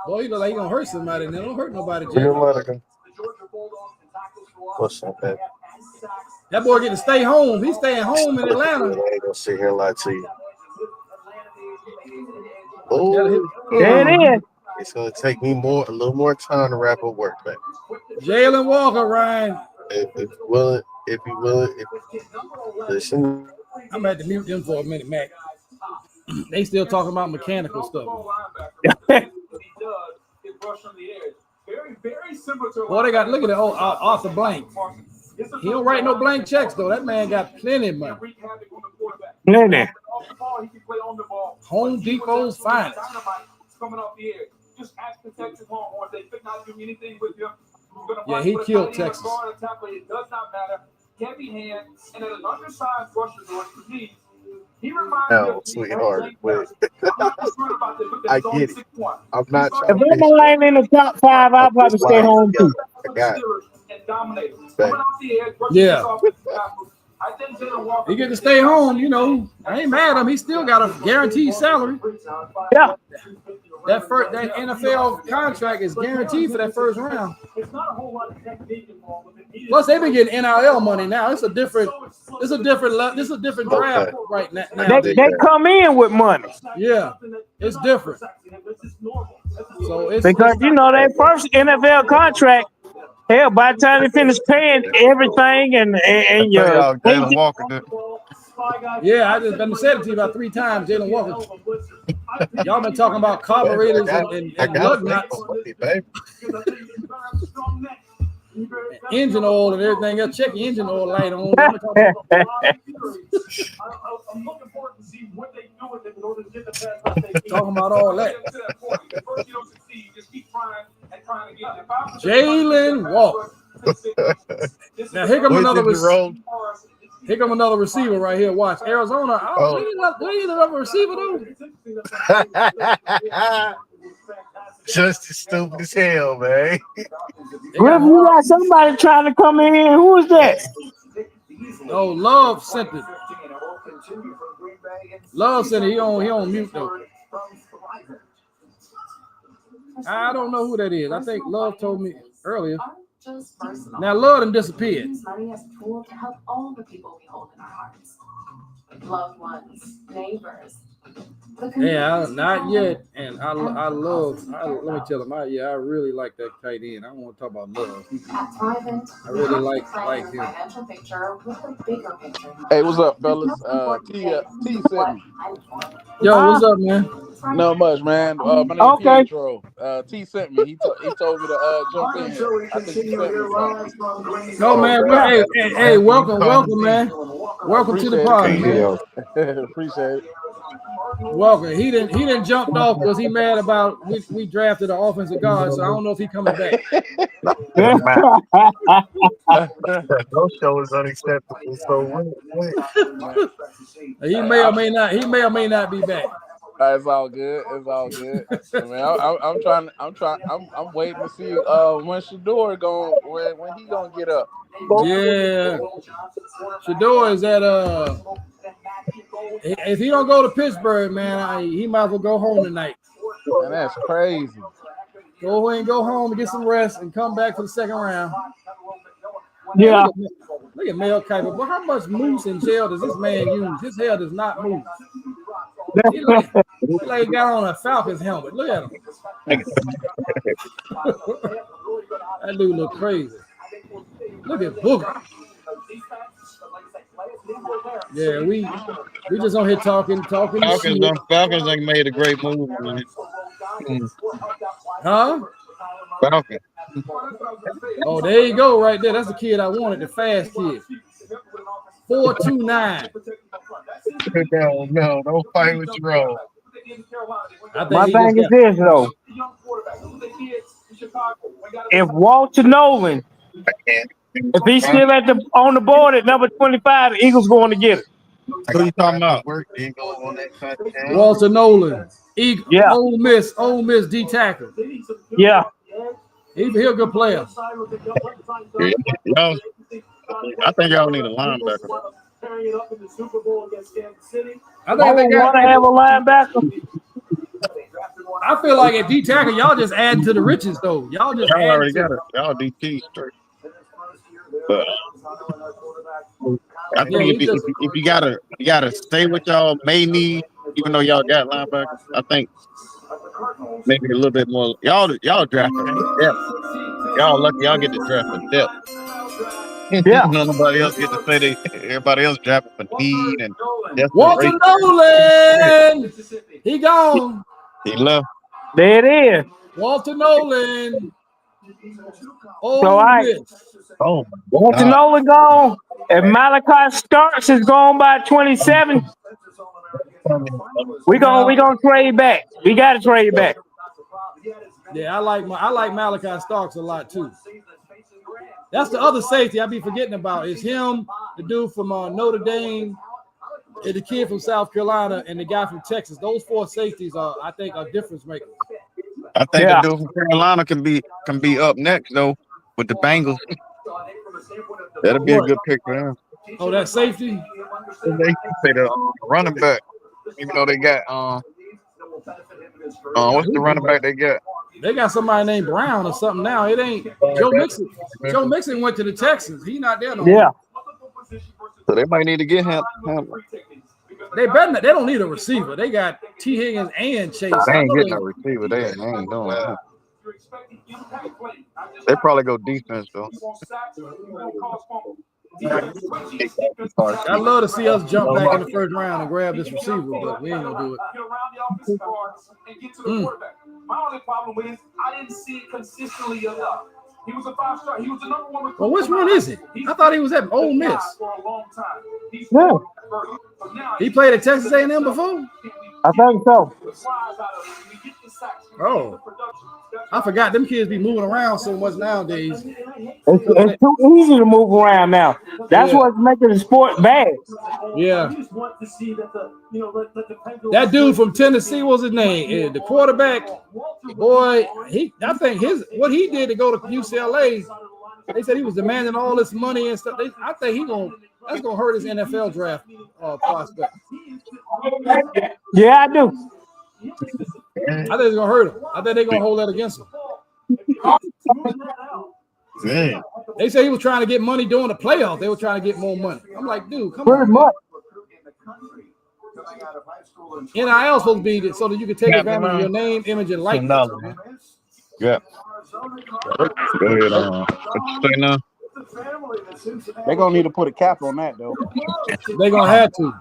S3: Boy, you look like you gonna hurt somebody. They don't hurt nobody, Jalen.
S1: What's up, man?
S3: That boy get to stay home. He's staying home in Atlanta.
S1: I ain't gonna sit here and lie to you.
S4: There it is.
S1: It's gonna take me a little more time to wrap up work, man.
S3: Jalen Walker, Ryan.
S1: If you willing, listen.
S3: I'm gonna have to mute them for a minute, Mac. They still talking about mechanical stuff. Boy, they got look at it. Oh, Arthur Blank. He don't write no blank checks though. That man got plenty of money.
S4: Plenty.
S3: Home Depot's finest. Yeah, he killed Texas.
S1: No, sweetheart, but I get it. I'm not trying
S4: If I'm ain't in the top 5, I'll probably stay home too.
S1: I got it.
S3: Yeah. He get to stay home, you know. I ain't mad at him. He still got a guaranteed salary.
S4: Yeah.
S3: That NFL contract is guaranteed for that first round. Plus, they've been getting NIL money now. It's a different draft right now.
S4: They come in with money.
S3: Yeah, it's different. So it's
S4: because you know their first NFL contract Hell, by the time they finish paying everything and your
S5: Jalen Walker did.
S3: Yeah, I just been said it to you about 3 times, Jalen Walker. Y'all been talking about carburetors and lug nuts, engine oil and everything else. Check your engine oil light on.
S6: I'm looking forward to see what they do with it in order to get the best.
S3: Talking about all that.
S6: First, you don't succeed. Just keep trying and trying to get it.
S3: Jalen Walker. Now here come another Here come another receiver right here. Watch Arizona. Oh, we need another receiver though.
S5: Just as stupid as hell, man.
S4: Griff, you got somebody trying to come in here. Who is that?
S3: Oh, Love sent it. Love sent it. He on mute though. I don't know who that is. I think Love told me earlier. Now Love done disappeared.
S10: Money as a tool to help all the people we hold in our hearts. Loved ones, neighbors.
S3: Yeah, not yet. And I love. Let me tell him. I really like that tight end. I don't want to talk about Love. I really like him.
S15: Hey, what's up, fellas? T sent me.
S3: Yo, what's up, man?
S15: Not much, man. My name's Pietro. T sent me. He told me to jump in. I think he sent me.
S3: No, man. Hey, welcome, man. Welcome to the party, man.
S15: Appreciate it.
S3: Welcome. He didn't jumped off because he mad about we drafted an offensive guard, so I don't know if he coming back.
S5: Those shows unacceptable. So
S3: He may or may not be back.
S15: It's all good. It's all good. I mean, I'm waiting to see when Shador when he gonna get up.
S3: Yeah, Shador is at if he don't go to Pittsburgh, man, he might as well go home tonight.
S15: Man, that's crazy.
S3: Go ahead and go home and get some rest and come back for the second round.
S4: Yeah.
S3: Look at Mel Kiper. But how much mousse and gel does this man use? His hair does not move. He like got on a Falcons helmet. Look at him. That dude look crazy. Look at Booger. Yeah, we just on here talking.
S5: Falcons ain't made a great move, man.
S3: Huh?
S5: Falcons.
S3: Oh, there you go, right there. That's the kid I wanted, the fast kid. 4.29.
S5: No, don't fight with your own.
S4: My thing is this though. If Walter Nolan, if he's still on the board at number 25, the Eagles going to get it.
S5: Who you talking about?
S3: Walter Nolan. Yeah. Ole Miss D tackle.
S4: Yeah.
S3: He's a good player.
S5: I think y'all need a linebacker.
S3: I think they
S4: want to have a linebacker.
S3: I feel like at D tackle, y'all just add to the riches though. Y'all
S5: already got it. Y'all DT straight. But I think if you gotta stay with y'all may need, even though y'all got linebackers, I think maybe a little bit more. Y'all drafting depth. Y'all lucky y'all get to draft for depth.
S4: Yeah.
S5: Nobody else get to say everybody else drafting for need and
S3: Walter Nolan. He gone.
S5: He left.
S4: There it is.
S3: Walter Nolan.
S4: Walter Nolan gone. And Malachi Starks is gone by 27. We gonna trade back. We gotta trade back.
S3: Yeah, I like Malachi Starks a lot too. That's the other safety I be forgetting about. It's him, the dude from Notre Dame, and the kid from South Carolina, and the guy from Texas. Those 4 safeties I think are difference makers.
S5: I think the dude from Carolina can be up next though with the Bengals. That'll be a good pick for them.
S3: Oh, that safety?
S5: They can say the running back, even though they got what's the running back they got?
S3: They got somebody named Brown or something now. It ain't Joe Mixon. Joe Mixon went to the Texans. He not there no more.
S4: Yeah.
S5: So they might need to get him.
S3: They better not, they don't need a receiver. They got T. Higgins and Chase.
S5: They ain't getting a receiver. They ain't doing that.
S1: They probably go defense though.
S3: I'd love to see us jump back in the first round and grab this receiver, but we ain't gonna do it.
S6: My only problem is I didn't see it consistently enough. He was a 5-star. He was the number one.
S3: Well, which one is it? I thought he was at Ole Miss.
S4: Yeah.
S3: He played at Texas A&M before?
S4: I think so.
S3: Oh, I forgot them kids be moving around so much nowadays.
S4: It's too easy to move around now. That's what's making the sport bad.
S3: Yeah. That dude from Tennessee, what's his name? The quarterback, boy, I think what he did to go to UCLA, they said he was demanding all this money and stuff. I think that's gonna hurt his NFL draft prospect.
S4: Yeah, I do.
S3: I think it's gonna hurt him. I think they're gonna hold that against him.
S1: Man.
S3: They say he was trying to get money during the playoffs. They were trying to get more money. I'm like, dude, come
S4: Pretty
S3: on.
S4: much.
S3: NIL supposed to be so that you can take advantage of your name, image, and likeness. Man.
S1: Yeah. Go ahead. What you say now?
S15: They're gonna need to put a cap on that though.
S3: They're gonna have to.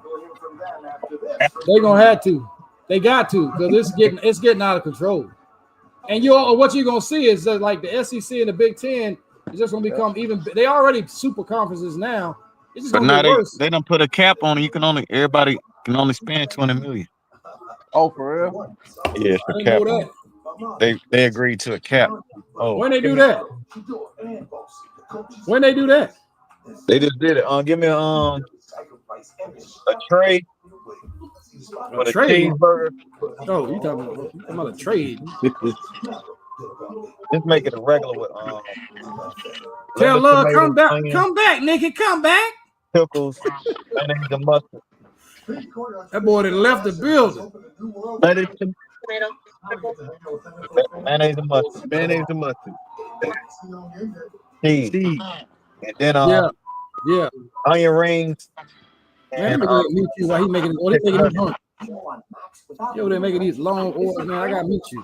S3: They're gonna have to. They got to, because it's getting out of control. And what you're gonna see is that like the SEC and the Big Ten is just gonna become even. They already super conferences now. It's just
S5: But
S3: gonna
S5: now
S3: be worse.
S5: they done put a cap on it. Everybody can only spend 20 million.
S15: Oh, for real?
S5: Yeah, it's
S3: I
S5: a
S3: didn't
S5: cap.
S3: know
S5: on it. They agreed to a cap. Oh,
S3: When they do that? When they do that?
S1: They just did it. Give me a tray.
S3: A trade? Oh, you talking about a trade?
S1: Just make it a regular with
S3: Tell love,
S1: tomato,
S3: come back,
S1: onion,
S3: come back, Nikki, come back.
S1: pickles, mayonnaise and mustard.
S3: That boy that left the building.
S1: Mayonnaise and mustard. Mayonnaise and mustard. Cheese. And then
S3: Yeah.
S1: onion rings.
S3: Man,
S1: And
S3: meet you while he making it. They making it hungry. Yo, they're making these long orders, man. I gotta meet you.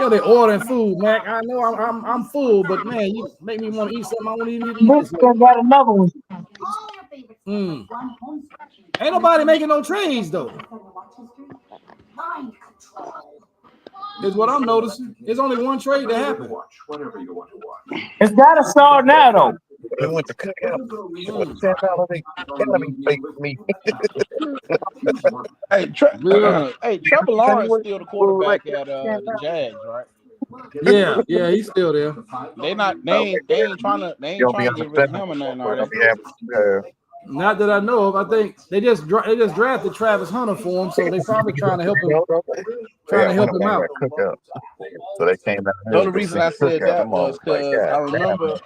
S3: They ordering food, Mac. I know I'm full, but man, you make me want to eat something I won't even eat.
S4: Michigan got another one.
S3: Ain't nobody making no trades though. Is what I'm noticing. There's only one trade that happened.
S4: It's got to start now, though.
S1: They went to cook out.
S15: Hey, Trevor Lawrence still the quarterback at the Jags, right?
S3: Yeah, he's still there.
S15: They ain't trying to get rid of him or nothing, are they?
S3: Not that I know of. I think they just drafted Travis Hunter for him, so they probably trying to help him. Out.
S1: So they came out.
S15: The only reason I said that was because I remember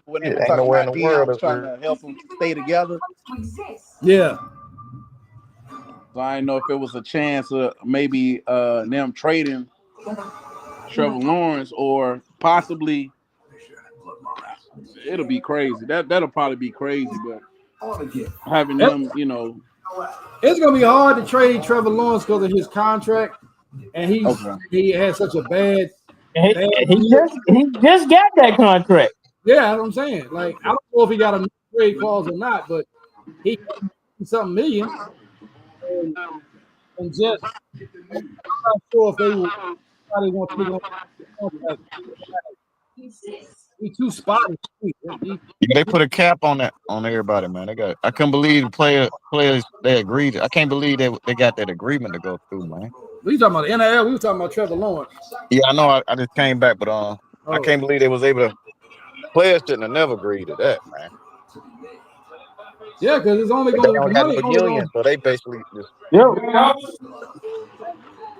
S15: when they were talking about Deion was trying to help them stay together.
S3: Yeah.
S15: So I didn't know if it was a chance of maybe them trading Trevor Lawrence or possibly it'll be crazy. That'll probably be crazy, but having them,
S3: it's gonna be hard to trade Trevor Lawrence because of his contract, and he has such a bad.
S4: He just got that contract.
S3: Yeah, that's what I'm saying. Like I don't know if he got a trade clause or not, but he something million, and just I'm not sure if they want to. He too spotty.
S5: They put a cap on everybody, man. I couldn't believe the players they agreed. I can't believe they got that agreement to go through, man.
S3: We talking about the NIL. We were talking about Trevor Lawrence.
S5: Yeah, I know. I just came back, but I can't believe they was able to. Players shouldn't have never agreed to that, man.
S3: Yeah, because it's only going to
S1: be a million, so they basically just.
S4: Yeah,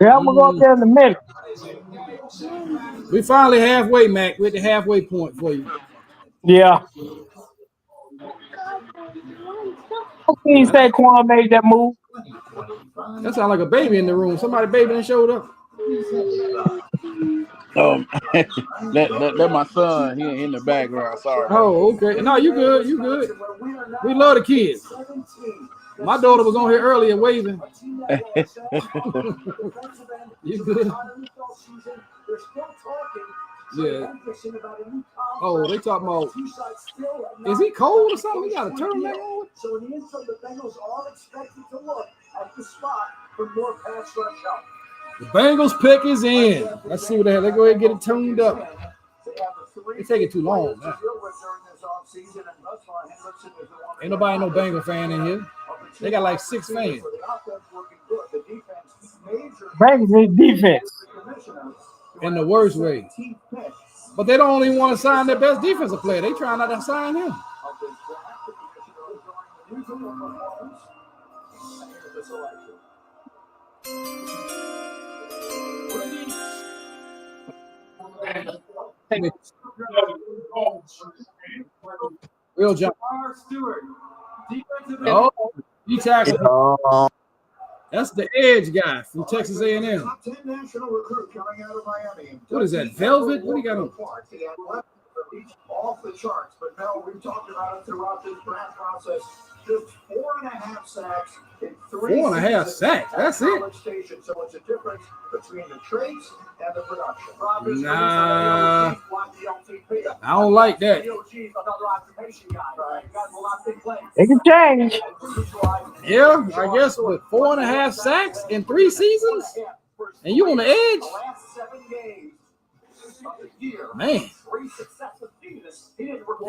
S4: I'm gonna go up there in a minute.
S3: We finally halfway, Mac. We're at the halfway point for you.
S4: Yeah. Can you say Quan made that move?
S3: That sounds like a baby in the room. Somebody baby that showed up.
S15: That my son. He in the background. Sorry.
S3: Oh, okay. No, you good. You good. We love the kids. My daughter was on here earlier waving. You good? Yeah. Oh, they talking about. Is he cold or something? He got a turtleneck on.
S6: So in the interim, the Bengals are expected to look at the spot for more pass rush help.
S3: The Bengals pick is in. Let's see what they have. They go ahead and get it tuned up. It's taking too long. Man. Ain't nobody no Bengal fan in here. They got like 6 fans.
S4: Bengals defense.
S3: In the worst way. But they don't even want to sign their best defensive player. They trying not to sign him. Real John. Oh, he tackled. That's the edge guy from Texas A&M. What is that, Velvet? What do you got on?
S6: Off the charts, but no, we've talked about it throughout this draft process. Just 4.5 sacks in 3
S3: 4.5 sacks. That's it.
S6: Station. So it's a difference between the traits and the production.
S3: Nah, I don't like that.
S4: It can change.
S3: Yeah, I guess with 4.5 sacks in 3 seasons, and you on the edge. Man.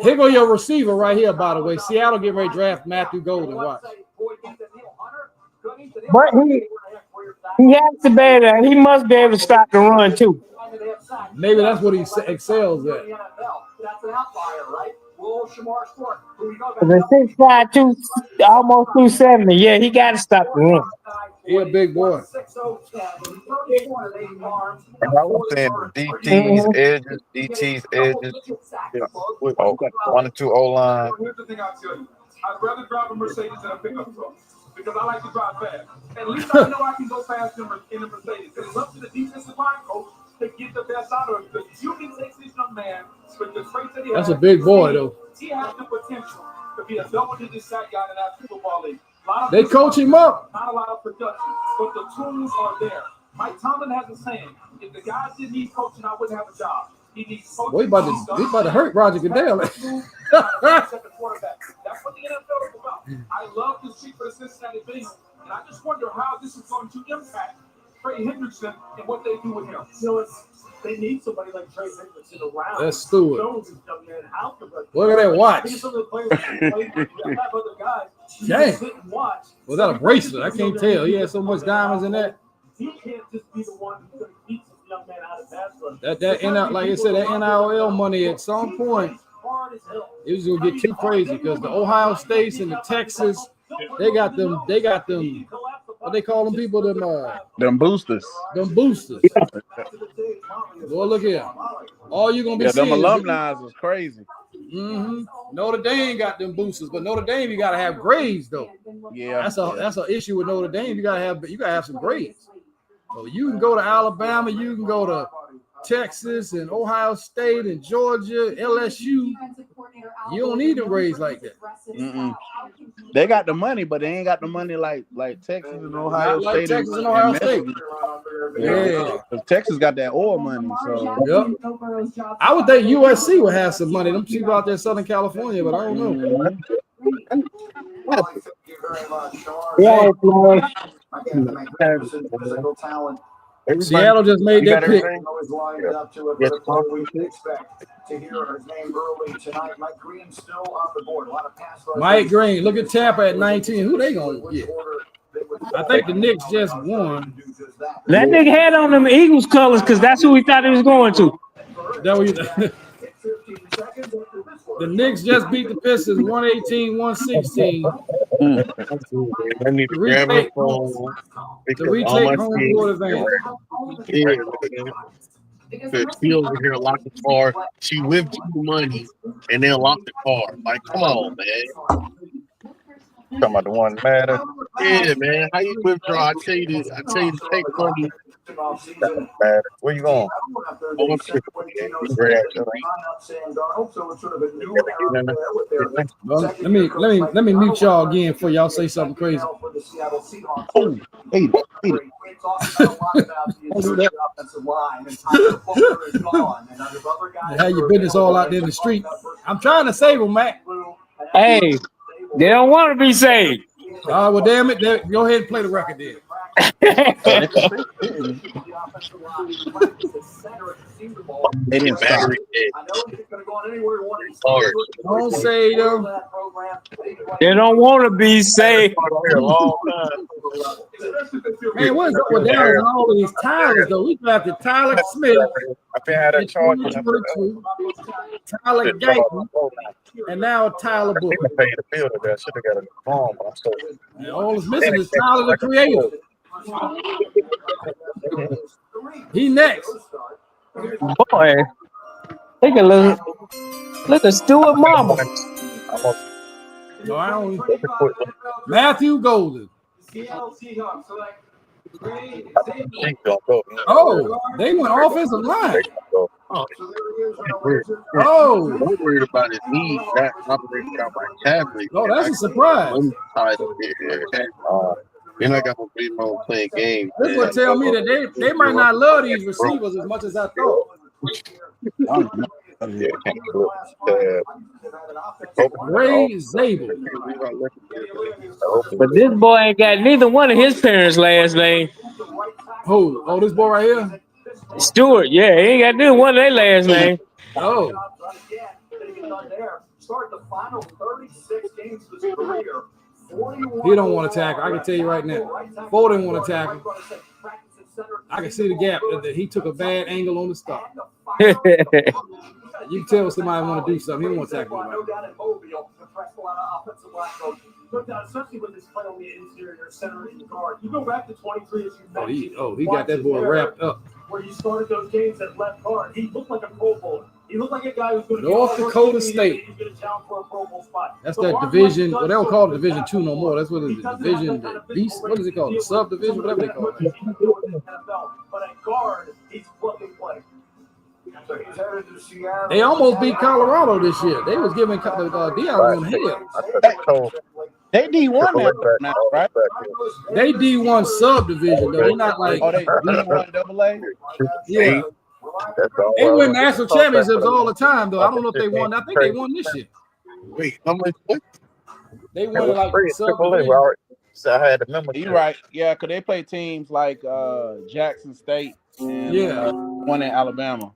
S3: Here go your receiver right here, by the way. Seattle getting ready to draft Matthew Golden. Watch.
S4: But he has to be there. He must be able to stop the run, too.
S3: Maybe that's what he excels at.
S6: That's an outlier, right? Will Shamar Sport, who we know
S4: The 6'5", almost 270. Yeah, he got to stop the run.
S3: He a big boy.
S1: I was saying DT's edges. With 1 or 2 O-line.
S12: Here's the thing I'll tell you. I'd rather drive a Mercedes than a pickup truck because I like to drive fast. At least I know I can go fast in a Mercedes. Because it's up to the defensive line coach to get the best out of it. Because you can take this young man with the traits that he has.
S3: That's a big boy, though.
S12: He has the potential to be a double-digit sack guy in that football league.
S3: They coach him up.
S12: Not a lot of production, but the tools are there. Mike Tomlin has a saying: if the guys didn't need coaching, I wouldn't have a job. He needs coaching.
S3: Boy, he about to hurt Roger Goodell.
S12: That's what the NFL is about. I love this chief for the Cincinnati Bengals, and I just wonder how this is going to impact Trey Hendrickson and what they do with him.
S6: So they need somebody like Trey Hendrickson around.
S3: That's Stewart. Look at that watch. Dang. Was that a bracelet? I can't tell. He had so much diamonds in that.
S6: He can't just be the one who's going to keep this young man out of pass rush.
S3: Like I said, that NIL money at some point, it was gonna get too crazy because the Ohio States and the Texas, they got them. What they call them people?
S15: Them boosters.
S3: Them boosters. Boy, look here. All you gonna be
S15: them
S3: seeing
S15: alumni is crazy.
S3: Mm-hmm. Notre Dame got them boosters, but Notre Dame you gotta have grades though.
S15: Yeah,
S3: that's an issue with Notre Dame. You gotta have some grades. So you can go to Alabama, you can go to Texas and Ohio State and Georgia, LSU. You don't need them grades like that.
S15: Mm-mm. They got the money, but they ain't got the money like Texas and Ohio
S3: Not like
S15: State.
S3: Texas and Ohio State. Yeah.
S15: Because Texas got that oil money. So
S3: yep. I would think USC would have some money. Them people out there in Southern California, but I don't know.
S4: Yeah,
S3: Seattle just made that pick. Mike Green, look at Tampa at 19. Who they gonna get? I think the Knicks just won.
S4: That nigga had on them Eagles colors because that's who we thought he was going to.
S3: That was the Knicks just beat the Pistons 118-116.
S8: I need to grab my phone.
S3: To retake home court advantage.
S8: She over here locked the car. She whipped you money and then locked the car. Like, come on, man.
S1: Talking about the one matter.
S8: Yeah, man. How you withdraw? I tell you to take money.
S1: Where you going?
S3: Let me mute y'all again before y'all say something crazy.
S15: hey.
S3: How your business all out there in the street? I'm trying to save them, Mac.
S4: Hey, they don't want to be saved.
S3: Well, damn it. Go ahead and play the record then.
S5: They didn't stop.
S3: Don't say them.
S4: They don't want to be saved.
S3: Man, what's up with Dallas and all of these Tylers, though? We drafted Tyler Smith, in 2022, Tyler Guyton, and now Tyler Book. And all it's missing is Tyler the Creator. He next.
S4: Boy, take a look. Look at Stuart Mama.
S3: No, I don't. Matthew Golden. Oh, they went offensive line. Oh,
S1: I'm worried about his knees. I'm worried about my tablet.
S3: Oh, that's a surprise.
S1: Then I got my people playing games.
S3: This would tell me that they might not love these receivers as much as I thought. Ray Zabel.
S4: But this boy ain't got neither one of his parents' last name.
S3: Who? Oh, this boy right here?
S4: Stewart, yeah, he ain't got neither one of their last name.
S3: Oh. He don't want to tackle. I can tell you right now. Ford didn't want to tackle. I can see the gap. He took a bad angle on the stop. You can tell somebody want to do something. He don't want to tackle right.
S12: Especially with this play on the interior center and guard. You go back to 23 as you mentioned.
S3: He got that boy wrapped up.
S12: Where you started those games at left guard. He looked like a Pro Bowler. He looked like a guy who's going to
S3: North Dakota State.
S12: For a Pro Bowl spot.
S3: That's that division. Well, they don't call it Division 2 no more. That's what it is. Division, the beast. What is it called? The subdivision, whatever they call it.
S12: But at guard, he's fucking play.
S3: They almost beat Colorado this year. They was giving Deion hell.
S15: They D1 now, right?
S3: They D1 subdivision though. They're not like
S15: they D1 AA.
S3: Yeah. They win national championships all the time though. I don't know if they won. I think they won this year.
S1: Wait, how much?
S3: They won like subdivision.
S1: So I had to remember.
S15: You're right. Yeah, because they play teams like Jackson State and one in Alabama.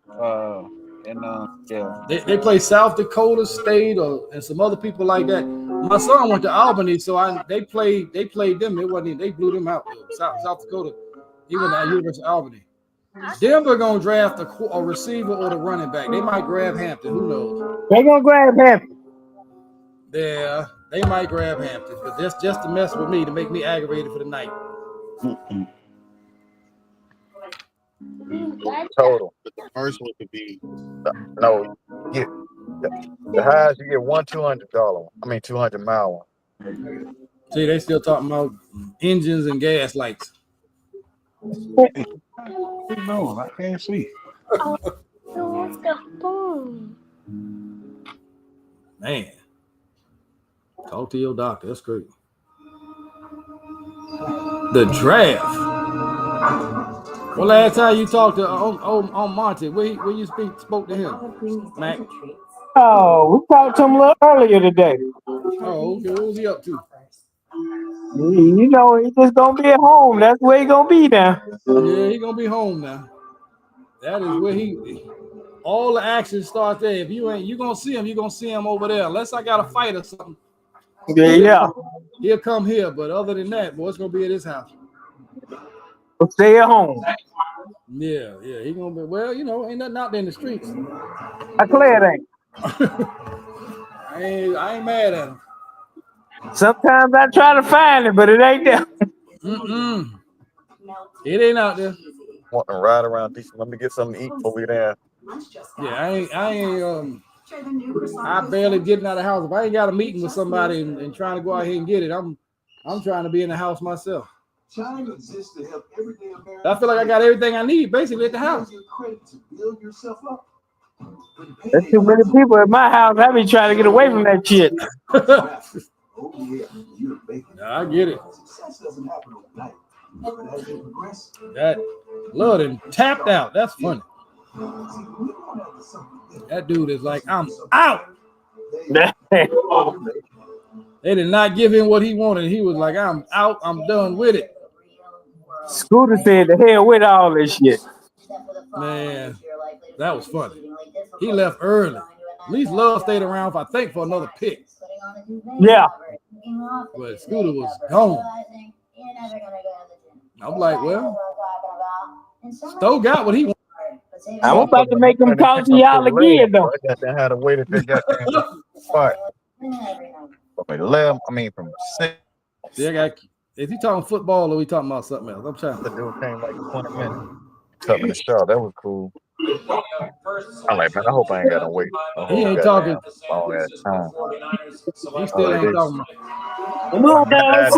S3: They play South Dakota State and some other people like that. My son went to Albany, so they played them. It wasn't they blew them out. South Dakota. He went to University of Albany. Denver gonna draft a receiver or the running back. They might grab Hampton. Who knows?
S4: They gonna grab Hampton.
S3: Yeah, they might grab Hampton, but that's just to mess with me to make me aggravated for the night.
S1: Total. But the first one could be the highest you get $200. I mean $200 one.
S3: See, they still talking about engines and gas lights.
S5: No, I can't see.
S3: Man, talk to your doctor. That's great. The draft. Well, last time you talked to on Monty, where you spoke to him, Mac?
S4: Oh, we talked to him a little earlier today.
S3: Oh, okay. What was he up to?
S4: You know, he's just gonna be at home. That's where he's gonna be now.
S3: Yeah, he's gonna be home now. That is where all the action starts there. If you gonna see him over there. Unless I got a fight or something.
S4: Yeah.
S3: He'll come here, but other than that, boy, it's gonna be at his house.
S4: Stay at home.
S3: Yeah, he gonna be. Well, ain't nothing out there in the streets.
S4: I glad ain't.
S3: I ain't mad at him.
S4: Sometimes I try to find it, but it ain't there.
S3: It ain't out there.
S1: Want to ride around decent. Let me get something to eat before we there.
S3: Yeah, I barely getting out of the house. If I ain't got a meeting with somebody and trying to go out here and get it, I'm trying to be in the house myself.
S6: Time exists to help everyday Americans.
S3: I feel like I got everything I need basically at the house.
S4: There's too many people at my house. I be trying to get away from that shit.
S3: I get it. That Love and tapped out. That's funny. That dude is like, I'm out. They did not give him what he wanted. He was like, I'm out. I'm done with it.
S4: Scooter said, the hell with all this shit.
S3: Man, that was funny. He left early. At least Love stayed around, I think, for another pick.
S4: Yeah.
S3: But Scooter was gone. I'm like, well, Stowe got what he wanted.
S4: I'm about to make him talk to y'all again, though.
S1: I got that how to wait at that goddamn spot. From 11, I mean from 6.
S3: Yeah, is he talking football or we talking about something else? I'm trying.
S1: The dude came like 20 minutes. Tough in the show. That was cool. I'm like, man, I hope I ain't got to wait.
S3: He ain't talking.
S1: Long ass time.
S3: He still ain't talking.
S4: Come on, guys.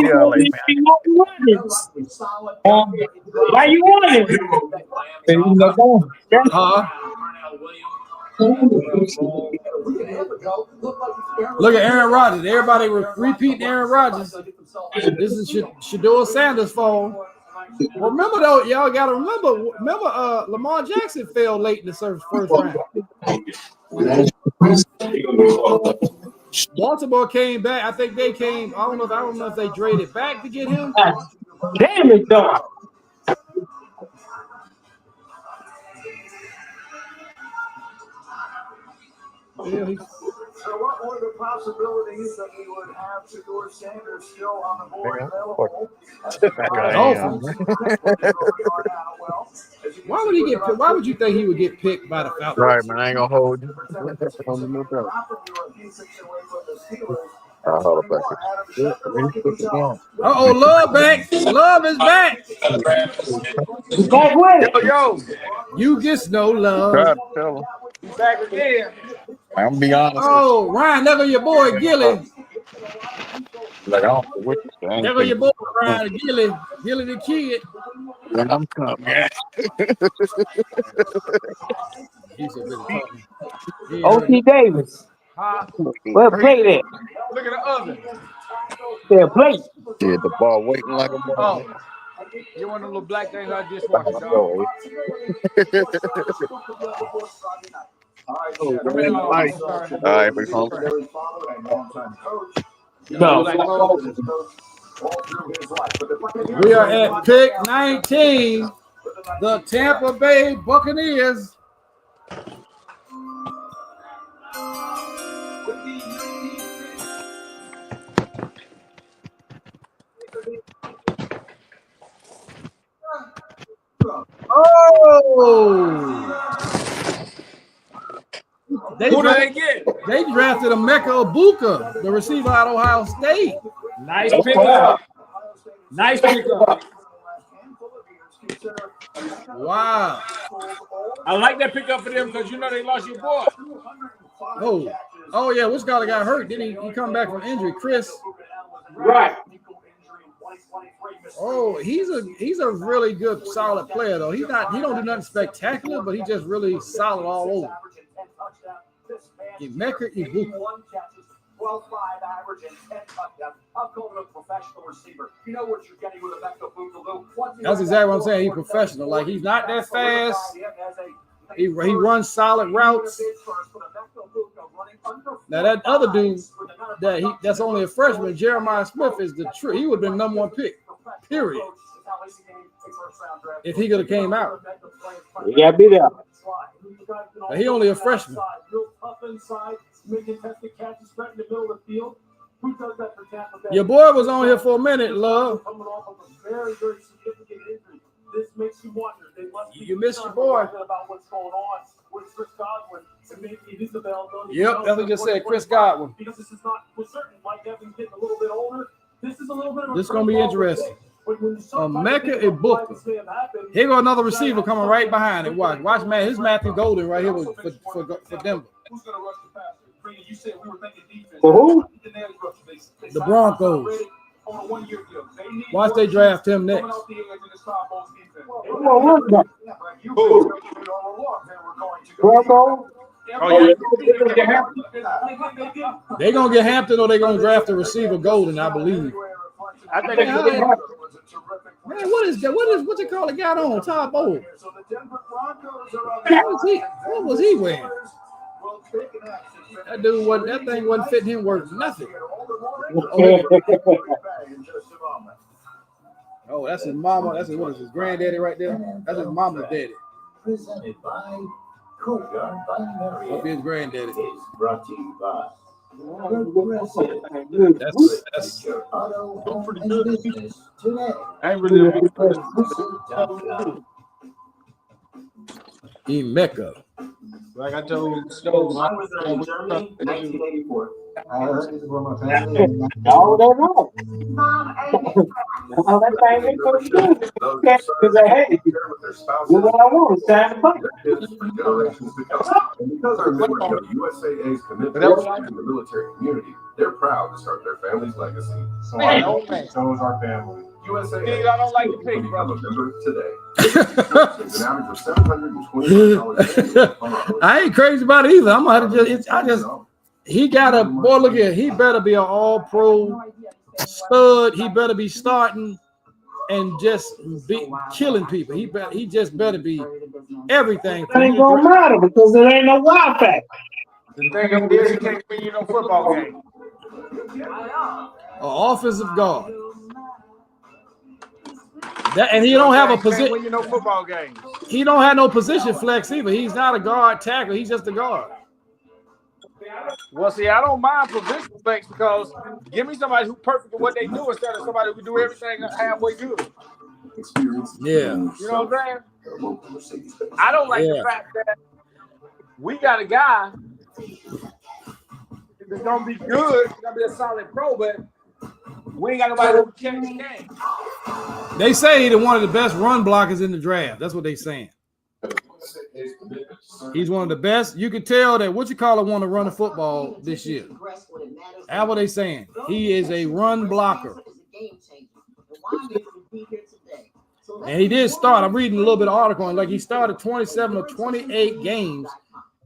S4: Why you want it?
S3: Look at Aaron Rodgers. Everybody repeating Aaron Rodgers. This is Shedeur Sanders' fault. Remember though, y'all gotta remember Lamar Jackson fell late in the first round. Baltimore came back. I think they came. I don't know if they traded back to get him.
S4: Damn it, dog.
S3: Yeah,
S6: so what were the possibilities that we would have Shedeur Sanders still on the board available?
S3: Why would he get picked? Why would you think he would get picked by the Falcons?
S1: Right, man. I ain't gonna hold you. I'll hold it back.
S3: Love back. Love is back.
S4: Back with it.
S13: Yo.
S3: You just know Love.
S1: Try to tell him.
S13: He's back again.
S1: I'm gonna be honest.
S3: Oh, Ryan, there go your boy Gilly.
S1: Like I don't know what you saying.
S3: There go your boy Ryan Gilly the kid.
S1: When I'm coming.
S3: He's a bit talking.
S4: O.T. Davis. Well, play that.
S13: Look at the oven.
S4: Yeah, play.
S1: Yeah, the ball waiting like a ball.
S13: Oh. You want a little black thing like this one, dog? All
S1: right, we home.
S3: We are at pick 19. The Tampa Bay Buccaneers.
S13: Who did they get?
S3: They drafted Emeka Egbuka, the receiver out of Ohio State.
S13: Nice pickup. Nice pickup.
S3: Wow.
S13: I like that pickup for them because you know they lost your boy.
S3: Oh yeah, which guy got hurt? Didn't he come back from injury? Chris.
S4: Right.
S3: Oh, he's a really good, solid player though. He don't do nothing spectacular, but he's just really solid all over. Emeka Egbuka.
S6: 12-5 average and 10 touchdowns. I'm calling him a professional receiver. You know what you're getting with Emeka Egbuka.
S3: That's exactly what I'm saying. He's professional. Like he's not that fast. He runs solid routes. Now that other dude that's only a freshman, Jeremiah Smith, is the true. He would have been number one pick. Period. If he could have came out.
S4: You gotta be there.
S3: But he only a freshman. Your boy was on here for a minute, Love.
S6: This makes you wonder.
S3: You missed your boy.
S6: About what's going on with Chris Godwin.
S3: Yep, that's what you just said, Chris Godwin.
S6: Because this is not for certain. Mike Evans getting a little bit older. This is a little bit of
S3: this is gonna be interesting. Emeka Egbuka. Here go another receiver coming right behind it. Watch, man. Here's Matthew Golden right here for Denver.
S6: Who's gonna rush the passer? You said we were thinking defense.
S4: For who?
S3: The Broncos. Watch they draft him next.
S4: Broncos?
S13: Oh,
S3: They're gonna get Hampton or they're gonna draft a receiver Golden, I believe.
S13: I think
S3: Man, what you call the guy on top? Oh, what was he wearing? That thing wasn't fitting him worth nothing. Oh, that's his mama. That's his granddaddy right there. That's his mama's daddy.
S6: Presented by Courtyard by Marriott.
S3: Hope his granddaddy.
S6: Brought to you by
S3: That's
S6: Auto pretty good business today.
S5: I ain't really
S3: Mecca.
S5: like I told you.
S6: I was in Germany, 1984. I heard this from my family.
S4: Y'all don't know. All that thing ain't so good. Because hey, this is what I want. It's time to play.
S11: Because our members of USAA's commitment to the military community, they're proud to start their family's legacy. So is our family. USAA.
S13: I don't like the pig, brother.
S11: Member today. An average of $720.
S3: I ain't crazy about it either. I'm gonna have to he got a boy. Look here, he better be an all-pro stud. He better be starting and just be killing people. He just better be everything.
S4: It ain't gonna matter because there ain't no wow factor.
S13: The thing of this, he can't win you no football game.
S3: Offensive guard. And he don't have a position.
S13: Win you no football game.
S3: He don't have no position flex either. He's not a guard tackle. He's just a guard.
S13: Well, see, I don't mind position flex because give me somebody who's perfect at what they do instead of somebody who do everything halfway good.
S3: Yeah.
S13: You know what I'm saying? I don't like the fact that we got a guy that's gonna be good, gonna be a solid pro, but we ain't got nobody who can carry the game.
S3: They say he's one of the best run blockers in the draft. That's what they're saying. He's one of the best. You can tell that want to run the football this year. That's what they saying. He is a run blocker. And he did start. I'm reading a little bit of article on like he started 27 or 28 games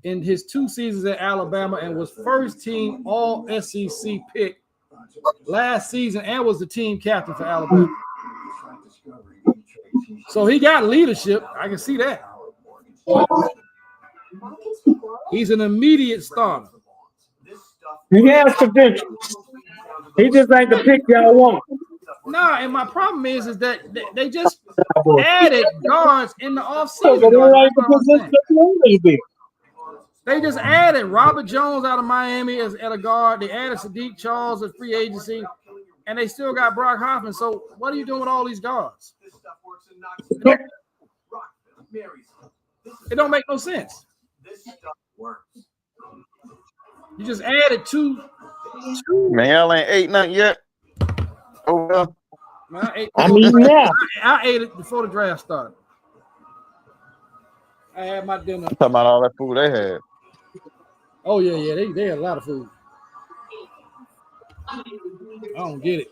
S3: in his 2 seasons at Alabama and was first team all SEC pick last season and was the team captain for Alabama. So he got leadership. I can see that. He's an immediate starter.
S4: He has potential. He just ain't the pick y'all want.
S3: No, and my problem is that they just added guards in the offseason. They just added Robert Jones out of Miami as at a guard. They added Sadiq Charles at free agency, and they still got Brock Hoffman. So what are you doing with all these guards? It don't make no sense. You just added two.
S1: Man, y'all ain't ate nothing yet. Oh well.
S3: Man, I ate it before the draft started. I had my dinner.
S1: I'm talking about all that food they had.
S3: Oh yeah, they had a lot of food. I don't get it.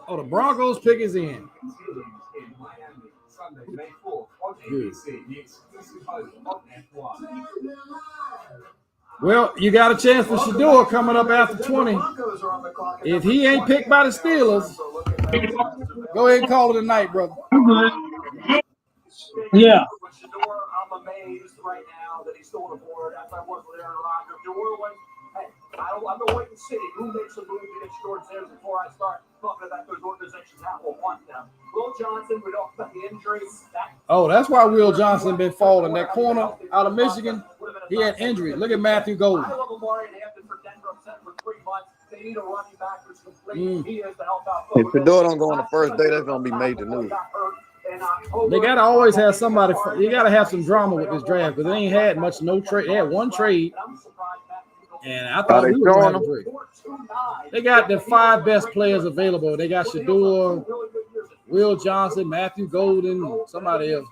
S3: Oh, the Broncos pick is in. Good. Well, you got a chance for Shedeur coming up after 20. If he ain't picked by the Steelers, go ahead and call it a night, brother.
S4: Yeah.
S12: I'm amazed right now that he's still on the board after I worked with Aaron Rodgers. I've been waiting to see who makes a move to get George there before I start talking about those organizations that will want them. Will Johnson, we don't expect the injuries.
S3: Oh, that's why Will Johnson been falling. That corner out of Michigan, he had injury. Look at Matthew Golden.
S12: I love Amari and Hampton for Denver. I'm set for 3 months. They need a running back who's complete. He is to help out.
S1: If Shedeur don't go on the first day, that's gonna be major news.
S3: They gotta always have somebody. You gotta have some drama with this draft because they ain't had much. No trade. They had one trade, and I thought we were going to have a trade. They got the 5 best players available. They got Shedeur, Will Johnson, Matthew Golden, somebody else.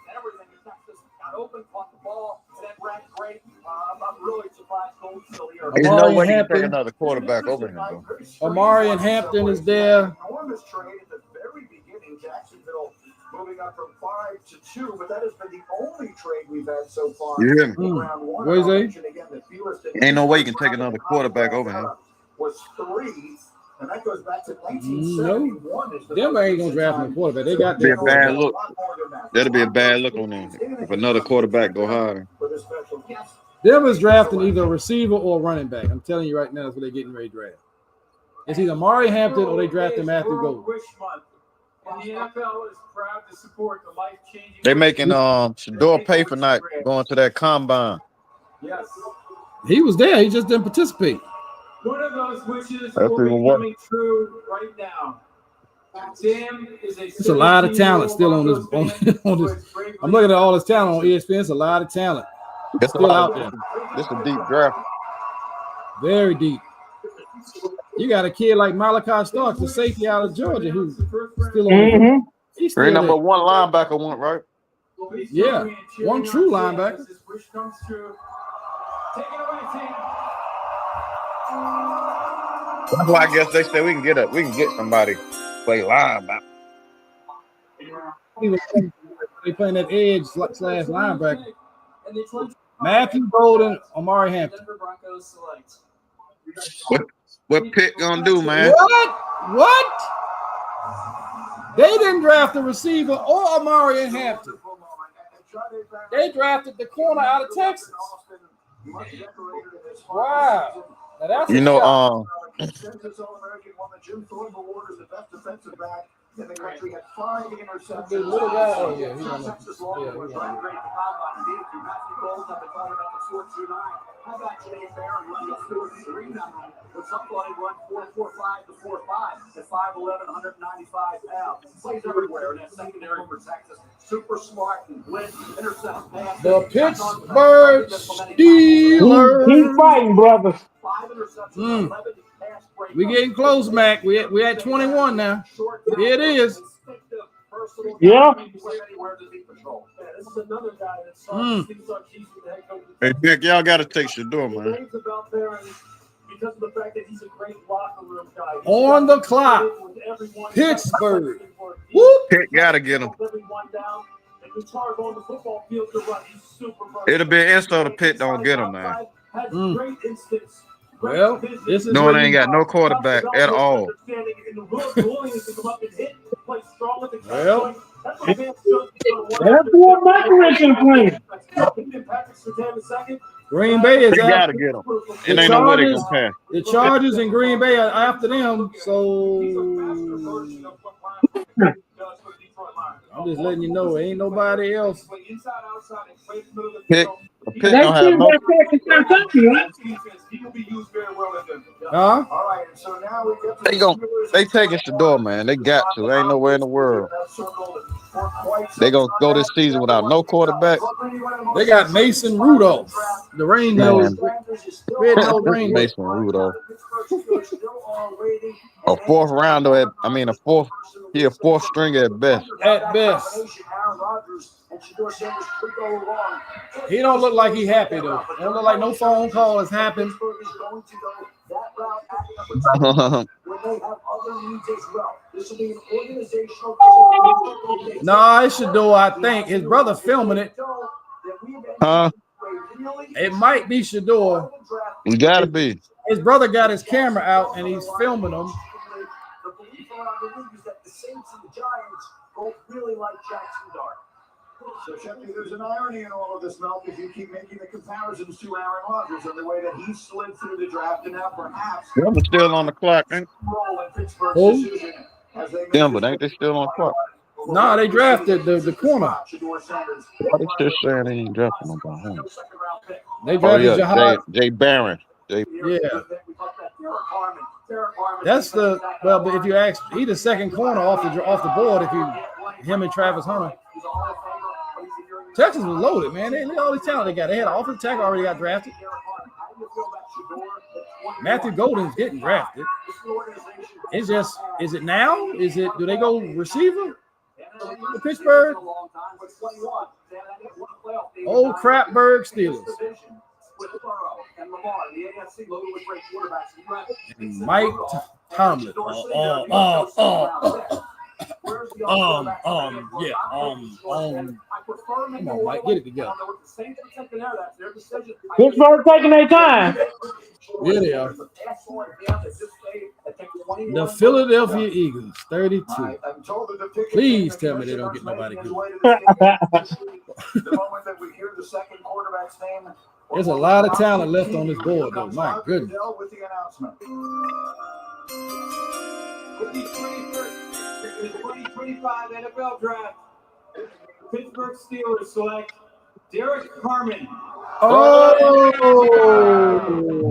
S1: There's no way he can take another quarterback over him, though.
S3: Amari and Hampton is there.
S12: Enormous trade at the very beginning. Jacksonville moving up from 5 to 2, but that has been the only trade we've had so far.
S1: You hear me?
S3: What is it?
S1: Ain't no way you can take another quarterback over him.
S12: Was 3.
S6: And that goes back to
S3: No,
S6: 1971.
S3: Denver ain't gonna draft no quarterback. They got
S1: Be a
S3: their
S1: bad
S3: quarterback.
S1: look. That'll be a bad look on them if another quarterback go higher.
S3: Denver's drafting either a receiver or a running back. I'm telling you right now, that's what they're getting ready to draft. It's either Amari Hampton or they drafting Matthew Golden.
S14: And the NFL is proud to support the life-changing.
S1: They making Shador pay for not going to that combine.
S14: Yes.
S3: He was there. He just didn't participate.
S14: One of those wishes
S1: That's
S14: will be
S1: even worse.
S14: coming true right now. Sam is a
S3: There's a lot of talent still on this. On this. I'm looking at all this talent on ESPN. It's a lot of talent
S1: It's
S3: still out there.
S1: This is a deep draft.
S3: Very deep. You got a kid like Malachi Starks, the safety out of Georgia, who's still on. He's
S1: Their
S3: still
S1: number
S3: there.
S1: one linebacker went right.
S3: Yeah, one true linebacker.
S14: His wish comes true. Take it away, team.
S1: That's why I guess they said we can get somebody to play linebacker.
S3: They playing that edge slash linebacker. Matthew Golden, Amari Hampton.
S1: What Pitt gonna do, man?
S3: What? They didn't draft the receiver or Amari Hampton. They drafted the corner out of Texas. Wow. Now that's
S1: You know,
S6: Jim Thornton Award is the best defensive back in the country. Had 5 interceptions.
S3: The little guy. Oh, yeah, he's on
S6: Texas Longhorns ran great the combine. Indeed, through Matthew Golden, I've been talking about the 4.29. How about Jay Barron running 4.39? But somebody run 4.45 to 4.5 at 5'11", 195 pounds. Plays everywhere in that secondary for Texas. Super smart and blitz, intercept pass.
S3: The Pittsburgh Steelers.
S4: Keep fighting, brothers.
S6: 5 interceptions, 11 pass breakups.
S3: We getting close, Mac. We at 21 now. Here it is.
S4: Yeah.
S14: This is another guy that starts things on Chiefs with the head coach.
S1: hey Nick, y'all gotta take Shador, man.
S14: Braves about Barron because of the fact that he's a great locker room guy.
S3: On the clock. Pittsburgh. Whoop.
S1: Pitt gotta get him. It'll be an insult if Pitt don't get him, man.
S3: Well, this is
S1: Knowing they ain't got no quarterback at all.
S3: Well,
S4: That's what my direction playing.
S3: Green Bay is
S1: They
S3: after
S1: gotta get him. It ain't no way they can pass.
S3: the Chargers and Green Bay are after them. So I'm just letting you know, ain't nobody else.
S1: Pitt
S4: They
S1: don't have
S4: still
S1: no.
S4: got Texas Kentucky, right?
S3: Huh?
S6: All right, so now we get to
S1: They taking Shador, man. They got to. Ain't nowhere in the world. They gonna go this season without no quarterback.
S3: They got Mason Rudolph, the rain nose, red nose rain.
S1: Mason Rudolph. A fourth rounder a fourth stringer at best.
S3: At best. He don't look like he happy though. Don't look like no phone call has happened. Nah, it should do. I think his brother filming it.
S1: Huh?
S3: It might be Shador.
S1: You gotta be.
S3: His brother got his camera out and he's filming them.
S6: So, Shepard, there's an irony in all of this, Mel, because you keep making the comparisons to Aaron Rodgers and the way that he slid through the draft, and now perhaps
S1: Denver still on the clock, ain't
S6: role in Pittsburgh's
S3: Who?
S6: decision as they make
S1: Denver, ain't they still on the clock?
S3: Nah, they drafted the corner.
S1: They still saying they ain't drafting nobody. Huh?
S3: They
S1: Oh
S3: drafted
S1: yeah,
S3: Jahad.
S1: Jay Barron.
S3: Yeah. That's the well, but if you ask, he the second corner off the board. If him and Travis Hunter. Texas was loaded, man. They all the talent they got. They had an offensive tackle already got drafted. Matthew Golden's getting drafted. It's just, is it now? Is it? Do they go receiver? The Pittsburgh. Old crapberg Steelers. Mike Tomlin. Yeah. Come on, Mike, get it together.
S4: Pittsburgh taking their time.
S3: Yeah, they are. The Philadelphia Eagles, 32. Please tell me they don't get nobody good. There's a lot of talent left on this board, though. My goodness.
S6: With the announcement.
S14: With the 2025 NFL Draft, Pittsburgh Steelers select Derek Carmen.
S3: Oh!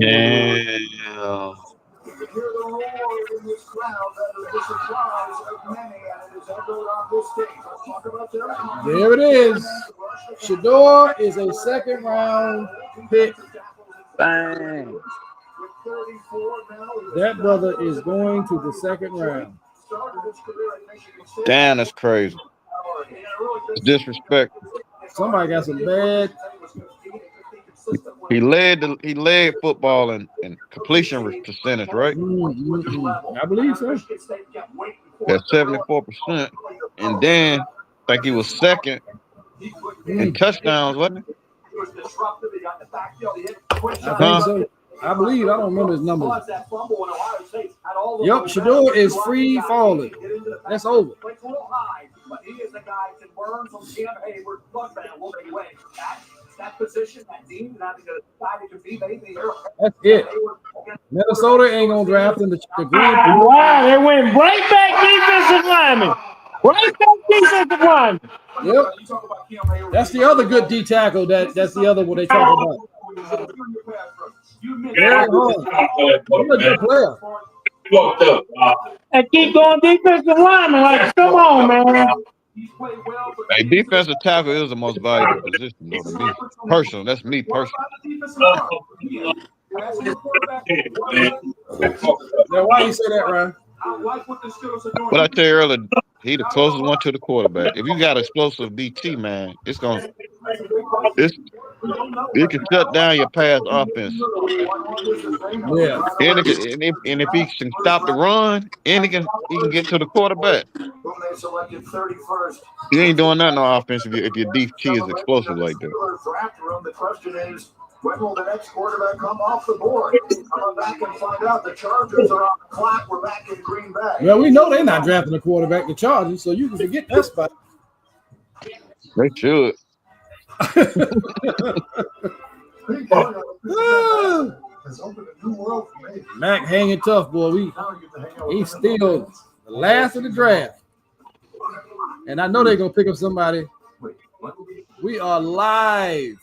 S1: Yeah.
S3: There it is. Shador is a second round pick.
S7: Bang.
S3: That brother is going to the second round.
S1: Damn, that's crazy. It's disrespect.
S3: Somebody got some bad.
S1: He led football in completion percentage, right?
S3: I believe so.
S1: That's 74%. And then I think he was second in touchdowns, wasn't he?
S3: I think so. I believe. I don't remember his number. Yep, Shador is free falling. That's over.
S6: But he is the guy that learn from Cam Hayward. That position, that team, that decided to be maybe.
S3: That's it. Minnesota ain't gonna draft in the green.
S4: Wow, they went right back defensive lineman. Right back defensive lineman.
S3: Yep. That's the other good D tackle. That's the other one they talk about. Very hard. He's a good player.
S4: And keep going defensive lineman. Like, come on, man.
S1: A defensive tackle is the most valuable position, though, to me. Personal. That's me personally.
S3: Now, why you say that, Ryan?
S1: What I tell you earlier, he the closest one to the quarterback. If you got explosive DT, man, it can shut down your pass offense.
S3: Yeah.
S1: And if he can stop the run, and he can get to the quarterback. You ain't doing nothing on offense if your DT is explosive like that.
S6: The question is, when will the next quarterback come off the board? Come back and find out. The Chargers are on the clock. We're back in Green Bay.
S3: Well, we know they're not drafting a quarterback, the Chargers, so you can forget that spot.
S1: They should.
S3: Mac hanging tough, boy. He's still the last of the draft. And I know they're going to pick up somebody. We are live.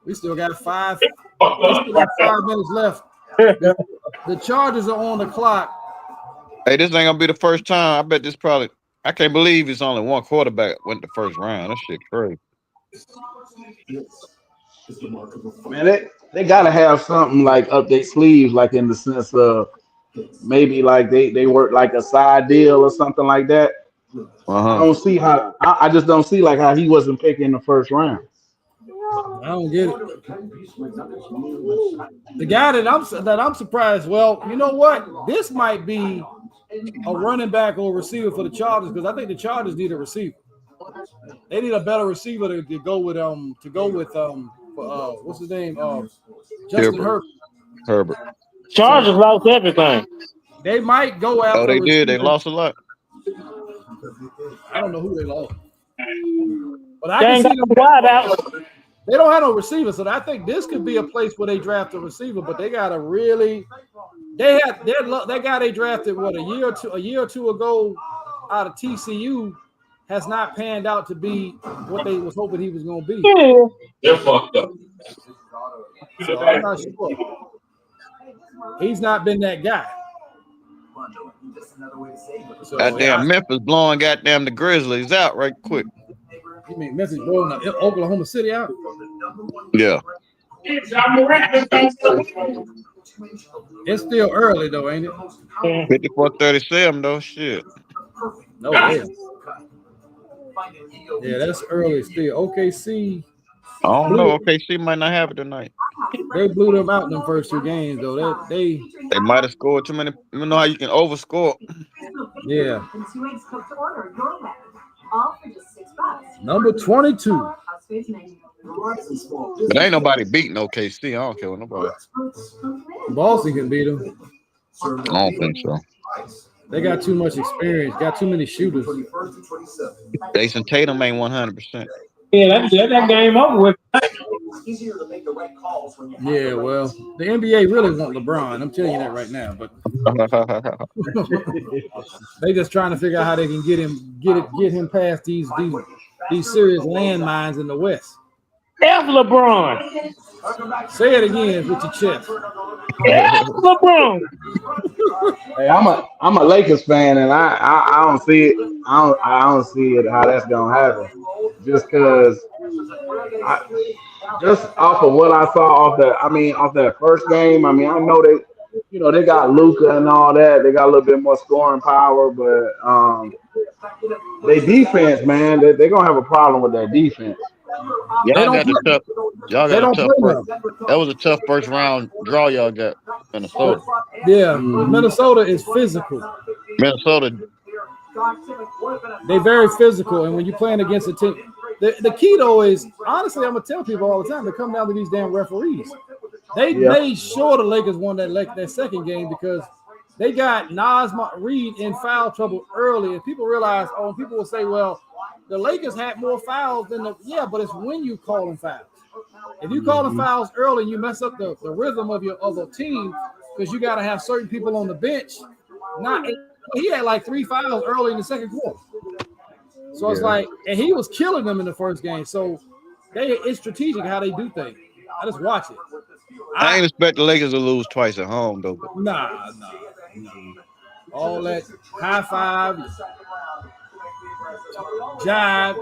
S3: We still got 5 minutes left. The Chargers are on the clock.
S1: Hey, this ain't gonna be the first time. I bet this probably. I can't believe it's only one quarterback went the first round. That shit crazy.
S15: Man, they gotta have something like up their sleeves, like in the sense of maybe like they work like a side deal or something like that. I don't see how. I just don't see like how he wasn't picked in the first round.
S3: I don't get it. The guy that I'm surprised. Well, you know what? This might be a running back or receiver for the Chargers because I think the Chargers need a receiver. They need a better receiver to go with what's his name? Justin
S1: Herbert.
S4: Chargers lost everything.
S3: They might go after.
S1: Oh, they did. They lost a lot.
S3: I don't know who they lost. But I can see them wide out. They don't have no receiver, so I think this could be a place where they draft a receiver. But they got to really. That guy they drafted a year or two ago out of TCU has not panned out to be what they was hoping he was going to be.
S7: They're fucked up.
S3: So I'm not sure. He's not been that guy.
S1: So, goddamn Memphis blowing goddamn the Grizzlies out right quick.
S3: You mean Memphis blowing Oklahoma City out?
S1: Yeah.
S3: It's still early though, ain't it?
S1: 54-37 though. Shit.
S3: No, yeah, that's early still. OKC.
S1: I don't know. OKC might not have it tonight.
S3: They blew them out in the first 2 games though. They
S1: might have scored too many. You know how you can overscore.
S3: Yeah. Number 22.
S1: But ain't nobody beating OKC. I don't care what nobody.
S3: Boston can beat them.
S1: I don't think so.
S3: They got too much experience. Got too many shooters.
S1: Jason Tatum ain't 100%.
S4: Yeah, that game over with.
S3: Yeah, well, the NBA really want LeBron. I'm telling you that right now. But they just trying to figure out how they can get him past these serious landmines in the West.
S4: F LeBron.
S3: Say it again with your chest.
S4: F LeBron.
S15: Hey, I'm a Lakers fan, and I don't see it. I don't see it how that's gonna happen. Just because, just off of what I saw off that first game. I mean, I know they got Luka and all that. They got a little bit more scoring power, but they defense, man, they're gonna have a problem with that defense.
S1: Y'all got a tough first. That was a tough first round draw y'all got, Minnesota.
S3: Yeah, Minnesota is physical.
S1: Minnesota,
S3: they very physical, and when you're playing against a team, the key though is, honestly, I'm gonna tell people all the time, they come down to these damn referees. They made sure the Lakers won that second game because they got Naz Reid in foul trouble early, and people realize, people will say, well, the Lakers had more fouls than but it's when you call them fouls. If you call them fouls early, you mess up the rhythm of your other team because you got to have certain people on the bench. He had like 3 fouls early in the second quarter. So it's like, and he was killing them in the first game. So it's strategic how they do things. I just watch it.
S1: I ain't expect the Lakers to lose twice at home though.
S3: Nah. All that high five,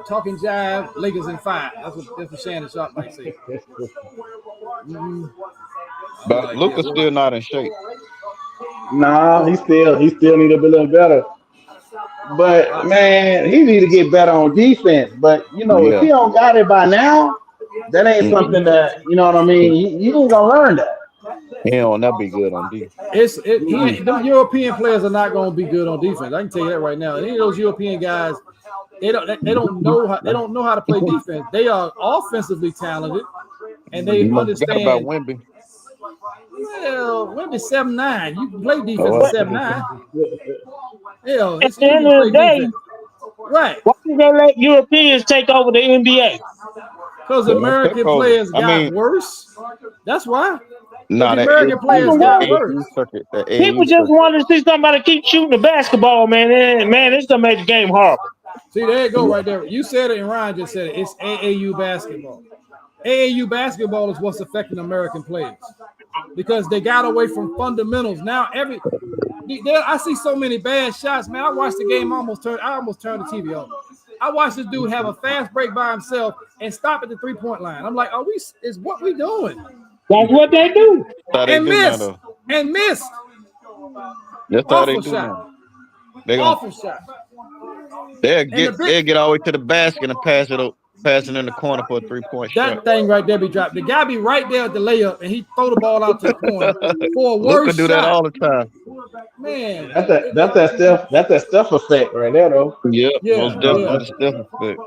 S3: talking jive, Lakers in 5. That's what Shannon Sharp might say.
S1: But Luka's still not in shape.
S15: Nah, he still need to be a little better. But man, he need to get better on defense. But if he don't got it by now, that ain't something that what I mean. You ain't gonna learn that.
S1: He don't not be good on defense.
S3: The European players are not going to be good on defense. I can tell you that right now. Any of those European guys, they don't know how to play defense. They are offensively talented, and they understand.
S1: About Wemby.
S3: Well, Wemby's 7'9". You can play defense at 7'9". Hell,
S4: at the end of the day,
S3: defense. Right?
S4: Why did they let Europeans take over the NBA?
S3: Because American players got worse. That's why.
S1: No,
S3: the American players got worse.
S4: People just want to see somebody keep shooting the basketball, man. Man, it's gonna make the game horrible.
S3: See, there you go, right there. You said it, and Ryan just said it. It's AAU basketball. AAU basketball is what's affecting American players because they got away from fundamentals. Now, I see so many bad shots, man. I watched the game. I almost turned the TV on. I watched this dude have a fast break by himself and stop at the 3-point line. I'm like, is what we doing?
S4: That's what they do.
S3: And missed.
S1: That's how they do now.
S3: Awful shot.
S1: They'll get all the way to the basket and pass it in the corner for a 3-point shot.
S3: That thing right there be dropped. The guy be right there at the layup and he throw the ball out to the corner for a worse shot.
S1: Do that all the time.
S3: Man,
S15: that's that Steph effect right there, though.
S1: Most definitely Steph effect.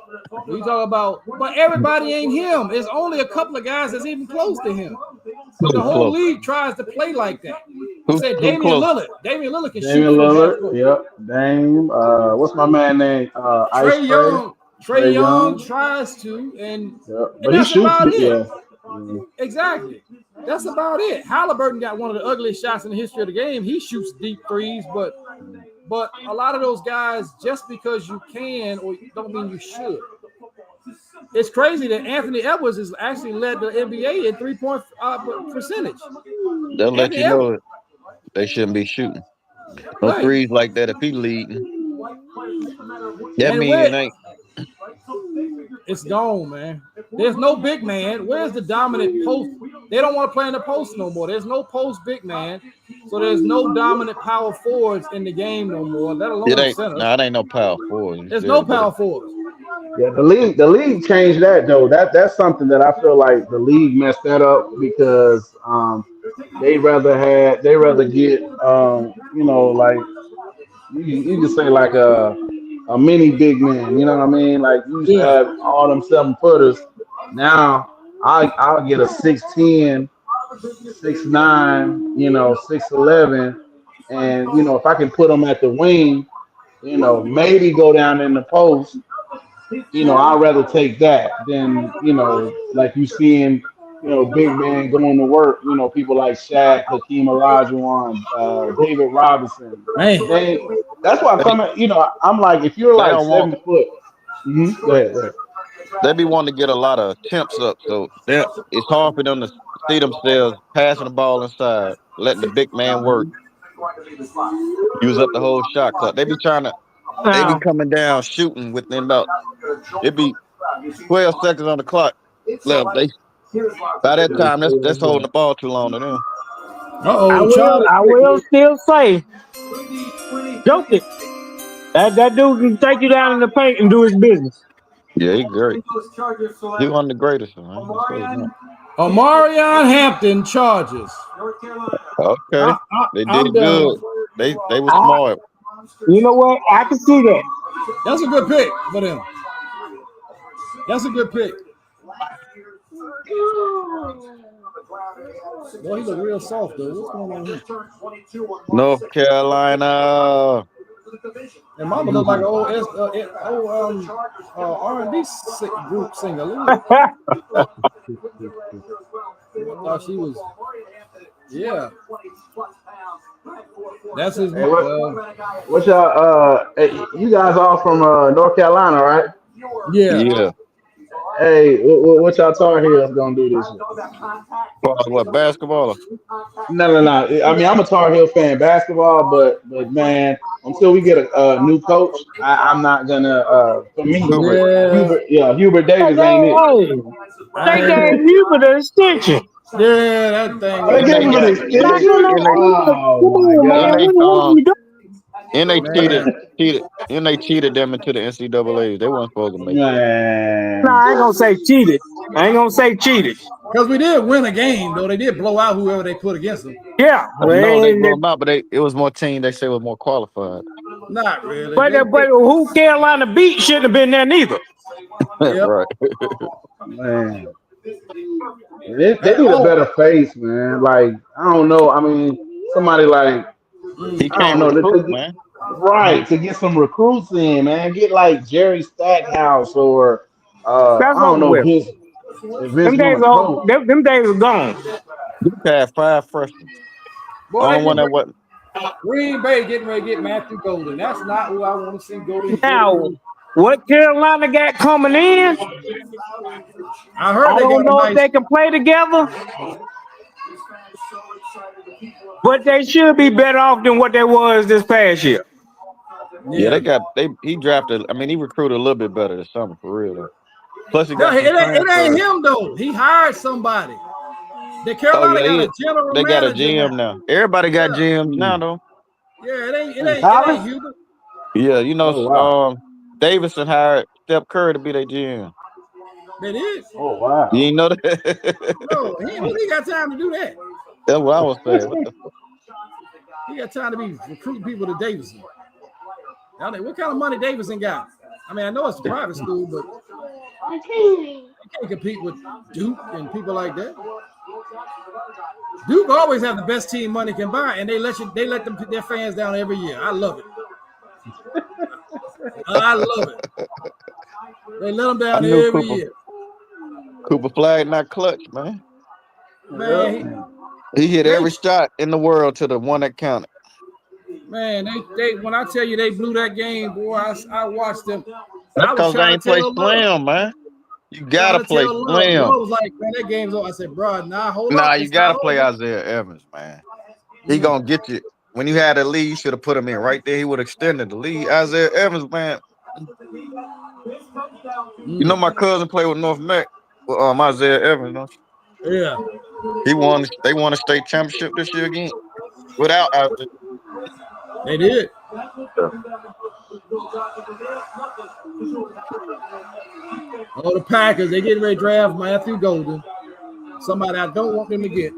S3: We talk about, but everybody ain't him. There's only a couple of guys that's even close to him. But the whole league tries to play like that. Who said Damian Lillard? Damian Lillard can shoot.
S15: Damian Lillard, yep. Dame. What's my man name?
S3: Trae Young. Trae Young tries to,
S15: but he shoots it.
S3: Exactly. That's about it. Halliburton got one of the ugliest shots in the history of the game. He shoots deep threes, but a lot of those guys, just because you can or don't mean you should. It's crazy that Anthony Edwards has actually led the NBA in 3-point percentage.
S1: They'll let you know it. They shouldn't be shooting. No threes like that if he leading. That means it ain't.
S3: It's gone, man. There's no big man. Where's the dominant post? They don't want to play in the post no more. There's no post big man. So there's no dominant power forwards in the game no more. Let alone center.
S1: It ain't no power forwards.
S3: There's no power forwards.
S15: Yeah, the league changed that though. That's something that I feel like the league messed that up because they rather get like you can say like a mini big man, you know what I mean? Like you used to have all them 7-footers. Now I'll get a 6'10", 6'9", 6'11", and if I can put him at the wing, maybe go down in the post. I'd rather take that than like you seeing big man going to work. People like Shaq, Hakeem Olajuwon, David Robinson.
S3: Man,
S15: That's why I'm coming. I'm like, if you're
S1: They
S15: like
S1: don't want.
S15: 7 foot, go ahead.
S1: They be wanting to get a lot of attempts up, so it's hard for them to see themselves passing the ball inside, letting the big man work, use up the whole shot clock. They be trying to. They be
S4: Now,
S1: coming down shooting within about. It be 12 seconds on the clock left. By that time, that's holding the ball too long to them.
S4: I
S3: Charlie.
S4: will still say, Jokic. That dude can take you down in the paint and do his business.
S1: Yeah, he great. He one of the greatest, man.
S3: Omarion Hampton, Chargers.
S1: Okay, they
S3: I'm
S1: did
S3: down.
S1: good. They were smart.
S4: You know what? I can see that.
S3: That's a good pick for them. That's a good pick. Boy, he look real soft though. What's going on here?
S1: North Carolina.
S3: And Mama look like an old R&B group singer. I thought she was. Yeah. That's his.
S15: Hey, what y'all? You guys all from North Carolina, right?
S1: Yeah.
S15: Hey, what y'all Tar Heels gonna do this year?
S1: What, basketball?
S15: No. I mean, I'm a Tar Heel fan, basketball, but man, until we get a new coach, I'm not gonna. For me, Hubert Davis ain't it.
S4: They gave Hubert an extension.
S3: Yeah, that thing.
S15: They gave him an extension.
S1: And they cheated them into the NCAA. They weren't supposed to make it.
S4: No, I ain't gonna say cheated.
S3: Because we did win a game, though. They did blow out whoever they put against them.
S4: Yeah.
S1: No, they blew them out, but it was more team they say was more qualified.
S3: Not really.
S4: But who Carolina beat shouldn't have been there neither.
S1: Right.
S15: Man. They need a better face, man. Like, I don't know. I mean, somebody like
S1: he can't recruit, man.
S15: Right, to get some recruits in, man. Get like Jerry Stackhouse or I don't know.
S4: Them days are gone.
S1: You had 5 freshmen.
S3: Boy,
S1: one that wasn't.
S3: Green Bay getting ready to get Matthew Golden. That's not who I want to see go to.
S4: Now, what Carolina got coming in?
S3: I heard
S4: I don't know if they can play together, but they should be better off than what they was this past year.
S1: Yeah, he drafted. I mean, he recruited a little bit better this summer for real. Though. Plus,
S3: it ain't him though. He hired somebody. The Carolina got a general
S1: They got a
S3: manager
S1: GM now. Everybody got GMs now, though.
S3: Yeah, it ain't Hubert.
S1: Yeah, Davidson hired Steph Curry to be their GM.
S3: They did.
S15: Oh wow!
S1: You ain't know that?
S3: No, he got time to do that.
S1: That's what I was saying.
S3: He got time to be recruiting people to Davidson. What kind of money Davidson got? I mean, I know it's a private school, but you can't compete with Duke and people like that. Duke always have the best team money can buy, and they let their fans down every year. I love it. I love it. They let them down every year.
S1: Cooper Flag not clutch, man.
S3: Man,
S1: he hit every shot in the world to the one that counted.
S3: Man, they when I tell you they blew that game, boy, I watched them.
S1: That's because they ain't play slam, man. You gotta play slam.
S3: I was like, man, that game's over. I said, bro, hold on.
S1: Nah, you gotta play Isaiah Evans, man. He gonna get you. When you had a lead, you should have put him in right there. He would have extended the lead. Isaiah Evans, man. You know my cousin played with North Mac. Isaiah Evans, don't you?
S3: Yeah.
S1: They won a state championship this year again. Without Isaiah.
S3: They did. Oh, the Packers, they getting ready to draft Matthew Golden. Somebody I don't want them to get.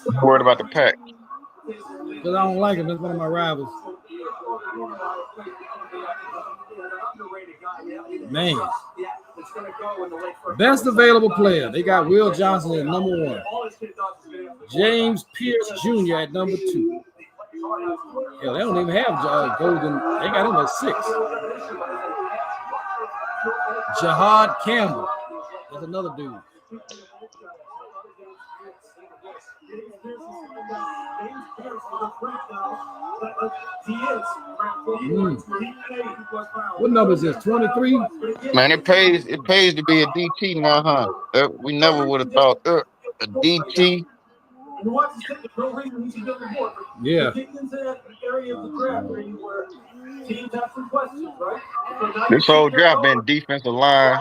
S1: I'm worried about the Pack.
S3: Because I don't like him. That's one of my rivals. Man. Best available player. They got Will Johnson at number 1. James Pierce Jr. at number 2. Hell, they don't even have Golden. They got him at 6. Jahad Campbell. That's another dude. What number is this? 23?
S1: Man, it pays to be a DT now, huh? We never would have thought a DT.
S3: Yeah.
S1: This whole draft been defensive line,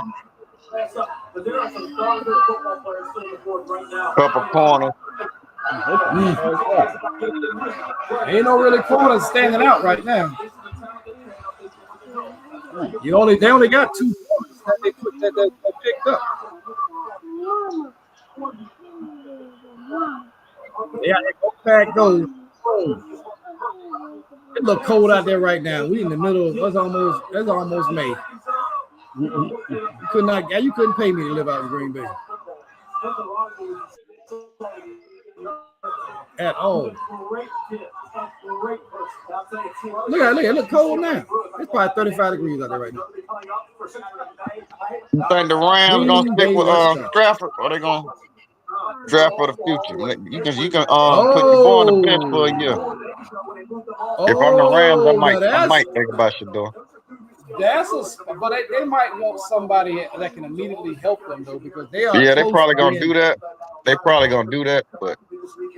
S1: couple corners.
S3: Ain't no really corners standing out right now. They only got 2 corners that they picked up. Yeah, go back, go. It look cold out there right now. We in the middle. That's almost May. You couldn't pay me to live out in Green Bay at all. Look at it. Look cold now. It's probably 35 degrees out there right now.
S1: You think the Rams gonna stick with Stafford, or they gonna draft for the future? You can put your boy on the bench for a year. If I'm the Rams, I might think about Shador.
S3: But they might want somebody that can immediately help them though, because they are.
S1: Yeah, they probably gonna do that.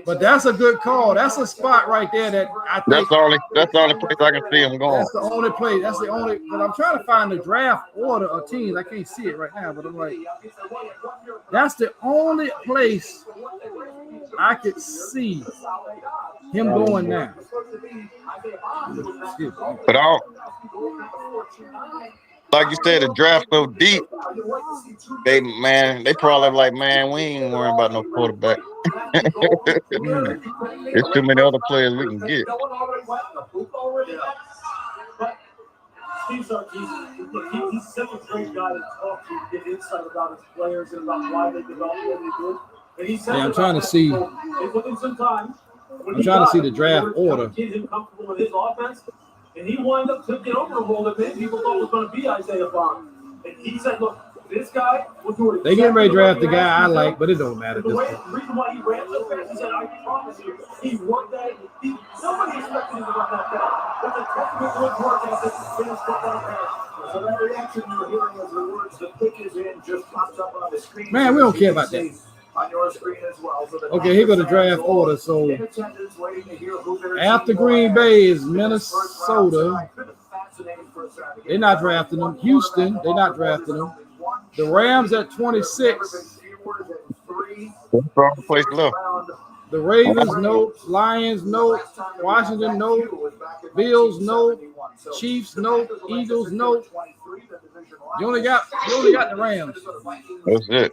S3: But that's a good call. That's a spot right there that I think.
S1: That's the only place I can see him going.
S3: That's the only place. That's the only. But I'm trying to find the draft order of teams. I can't see it right now, but I'm like, that's the only place I could see him going now.
S1: But like you said, the draft so deep. They probably like, man, we ain't worrying about no quarterback. There's too many other players we can get.
S6: He's such a great guy to talk to, get insight about his players and about why they developed what they did. And he said,
S3: I'm trying to see. I'm trying to see the draft order.
S6: Get him comfortable with his offense, and he wound up taking over a role that many people thought was going to be Isaiah Bond. And he said, "Look, this guy will do it."
S3: They getting ready to draft the guy I like, but it don't matter.
S6: The reason why he ran so fast, he said, "I promise you, he worked that. Nobody expected him to run that fast. That's a testament to his work ethic. Finished that pass." So that reaction you're hearing as the words "the pick is in" just pops up on the screen.
S3: Man, we don't care about that.
S6: On your screen as well. So
S3: okay, here go the draft order. So after Green Bay is Minnesota. They're not drafting them. Houston, they're not drafting them. The Rams at 26.
S1: Place left.
S3: The Ravens, no. Lions, no. Washington, no. Bills, no. Chiefs, no. Eagles, no. You only got the Rams.
S1: That's it.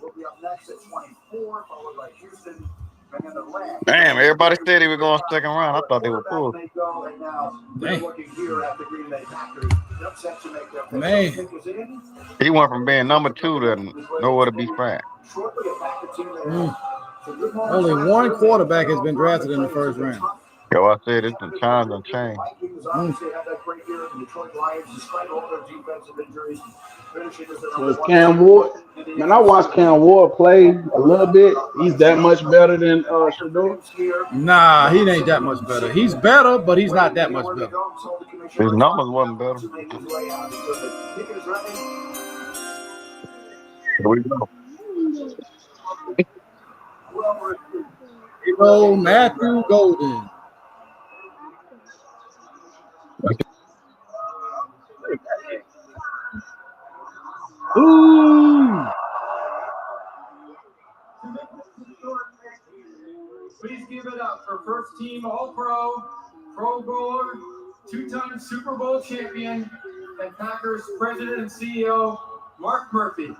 S1: Damn, everybody said he was going second round. I thought they were full.
S3: Man.
S1: He went from being number 2 to nowhere to be found.
S3: Only one quarterback has been drafted in the first round.
S1: Yo, I said it's the times and change.
S15: So it's Cam Ward. Man, I watched Cam Ward play a little bit. He's that much better than Shador?
S3: Nah, he ain't that much better. He's better, but he's not that much better.
S1: His numbers wasn't better. Here we go.
S3: Hero Matthew Golden. Ooh.
S14: Please give it up for first team All-Pro, Pro Bowler, 2-time Super Bowl champion, and Packers president and CEO, Mark Murphy.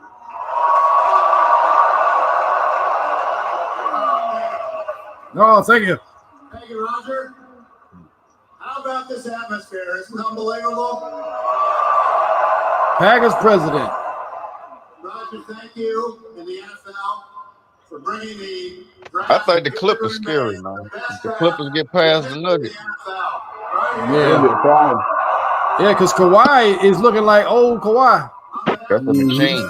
S3: No, thank you.
S6: Thank you, Roger. How about this atmosphere? Isn't it unbelievable?
S3: Packers president.
S6: like to thank you in the NFL for bringing the
S1: I think the Clippers scary, man. If the Clippers get past the Nuggets.
S3: Yeah. Yeah, because Kawhi is looking like old Kawhi.
S1: That's a machine.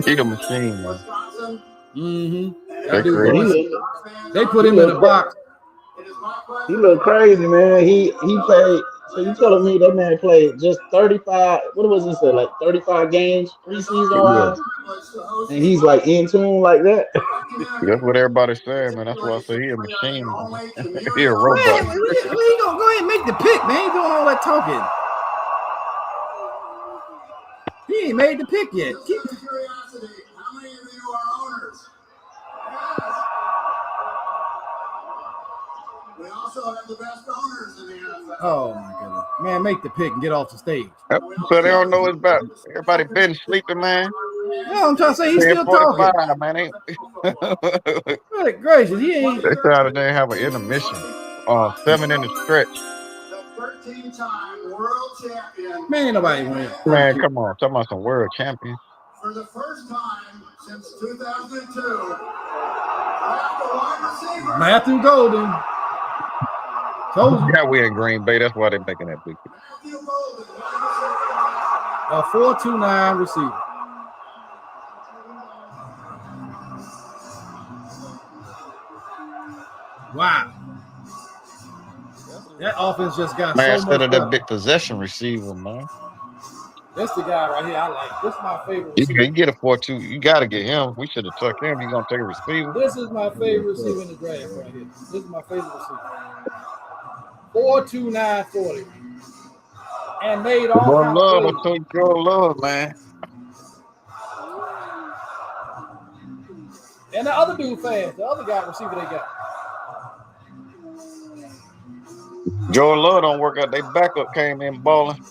S1: He's a machine, man. They're crazy.
S3: They put him in a box.
S15: He look crazy, man. He played. So you telling me that man played just 35? What was this? Like 35 games preseason wise, and he's like in tune like that.
S1: That's what everybody's saying, man. That's why I say he a machine. He a robot.
S3: Man, we gonna go ahead and make the pick, man. He ain't doing all that talking. He ain't made the pick yet.
S6: Curiosity, how many of you are owners? We also have the best owners in the NFL.
S3: Oh my goodness, man! Make the pick and get off the stage.
S1: So they don't know it's about. Everybody been sleeping, man.
S3: Yeah, I'm trying to say he's still talking.
S1: Man.
S3: Good gracious, he ain't.
S1: They thought they have an intermission. 7 in the stretch.
S6: The 13-time world champion.
S3: Man, nobody win.
S1: Man, come on. Talking about some world champion.
S6: For the first time since 2002, draft a wide receiver.
S3: Matthew Golden.
S1: Yeah, we in Green Bay. That's why they're making that big.
S3: A 4.29 receiver. Wow. That offense just got
S1: Man,
S3: so
S1: instead
S3: much
S1: of that
S3: better.
S1: big possession receiver, man.
S3: That's the guy right here I like. This is my favorite
S1: You
S3: receiver.
S1: can get a 4-2. You got to get him. We should have took him. You going to take a receiver?
S3: This is my favorite receiver in the draft right here. This is my favorite receiver. 4.29 40. And made all
S1: Joe
S3: kinds
S1: Love.
S3: of
S1: I told you Joe Love, man.
S3: And the other dude fast. The other guy receiver they got.
S1: Joe Love don't work out. They backup came in balling.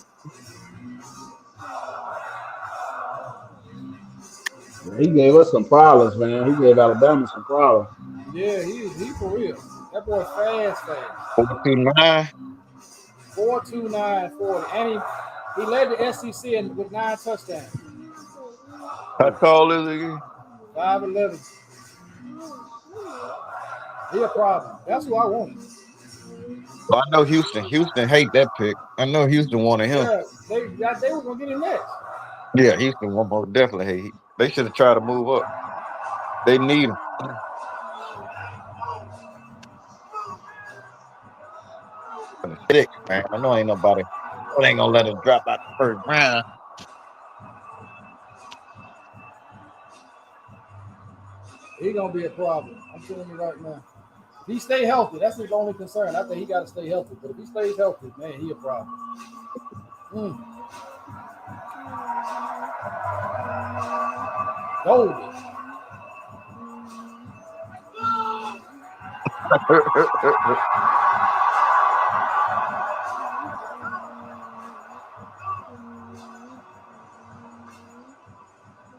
S15: He gave us some problems, man. He gave Alabama some problems.
S3: Yeah, he for real. That boy fast.
S1: 4.29.
S3: 4.29 40. And he led the SEC with 9 touchdowns.
S1: How tall is he?
S3: 5'11". He a problem. That's who I wanted.
S1: Well, I know Houston. Houston hate that pick. I know Houston wanted him.
S3: Yeah, they were gonna get him next.
S1: Yeah, Houston will most definitely hate. They should have tried to move up. They need him. Thick, man. I know ain't nobody. They ain't gonna let him drop out the first round.
S3: He gonna be a problem. I'm telling you right now. If he stay healthy, that's his only concern. I think he got to stay healthy. But if he stays healthy, man, he a problem. Golden.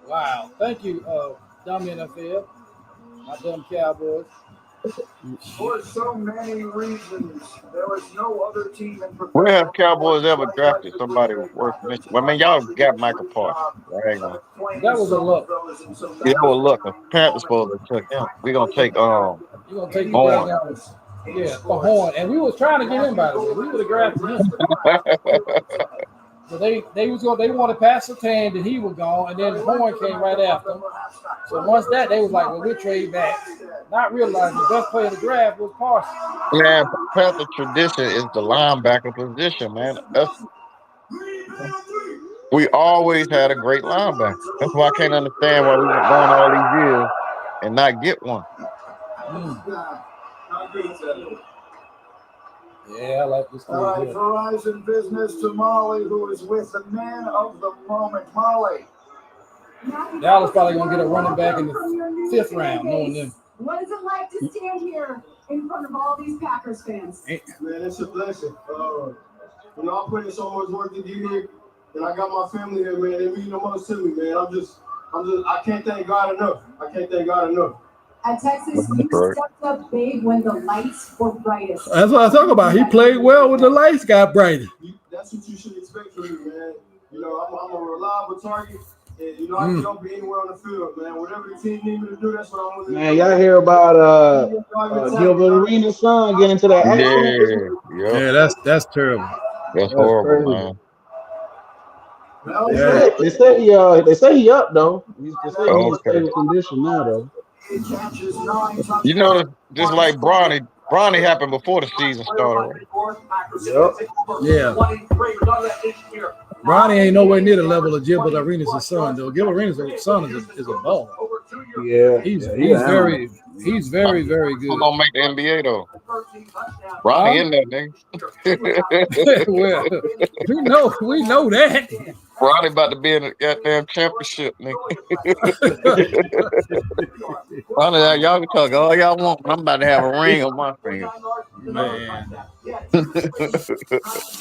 S3: Wow. Thank you, dumb NFL. My dumb Cowboys.
S6: For so many reasons, there was no other team in
S1: When have Cowboys ever drafted somebody worth mentioning? Well, I mean, y'all got Michael Parsons. Right?
S3: That was a luck.
S1: Yeah, well, look, the Panthers supposed to took him. We gonna take
S3: You're gonna take
S1: Horn.
S3: Yeah, the Horn. And we was trying to get him, by the way. We would have drafted him. So they wanted Pastor Tan, then he was gone, and then Horn came right after him. So once that, they was like, well, we'll trade back. Not realizing the best player in the draft was Parsons.
S1: Yeah, Panther tradition is the linebacker position, man. We always had a great linebacker. That's why I can't understand why we were going all these years and not get one.
S3: Yeah, I like this.
S6: All right, Verizon Business to Molly, who is with the man of the moment, Molly.
S3: Dallas probably gonna get a running back in the 5th round, knowing them.
S10: What is it like to stand here in front of all these Packers fans?
S16: Man, it's a blessing. I put in so much work to get here, and I got my family here, man. They mean the most to me, man. I can't thank God enough.
S10: At Texas, you stepped up big when the lights were brightest.
S3: That's what I talk about. He played well when the lights got brighter.
S16: That's what you should expect from me, man. I'm a reliable target, You know, I can jump anywhere on the field, man. Whatever the team need me to do, that's what I'm gonna do.
S15: Man, y'all hear about Gilbert Arenas' son getting into that accident?
S3: Yeah, that's terrible.
S1: That's
S15: That's
S1: horrible,
S15: crazy.
S1: man.
S15: They say he up though. They say he's in
S1: Okay.
S15: stable condition now though.
S1: You know, just like Bronny happened before the season started.
S15: Yep.
S3: Yeah. Bronny ain't nowhere near the level of Gilbert Arenas' son, though. Gilbert Arenas' son is a baller.
S15: Yeah.
S3: He's
S15: yeah,
S3: very very
S1: Who's
S3: good.
S1: gonna make the NBA though? Bronny in that nigga.
S3: Well, we know that.
S1: Bronny about to be in the goddamn championship, nigga. Bronny, y'all can talk all y'all want, but I'm about to have a ring on my finger.
S3: Man.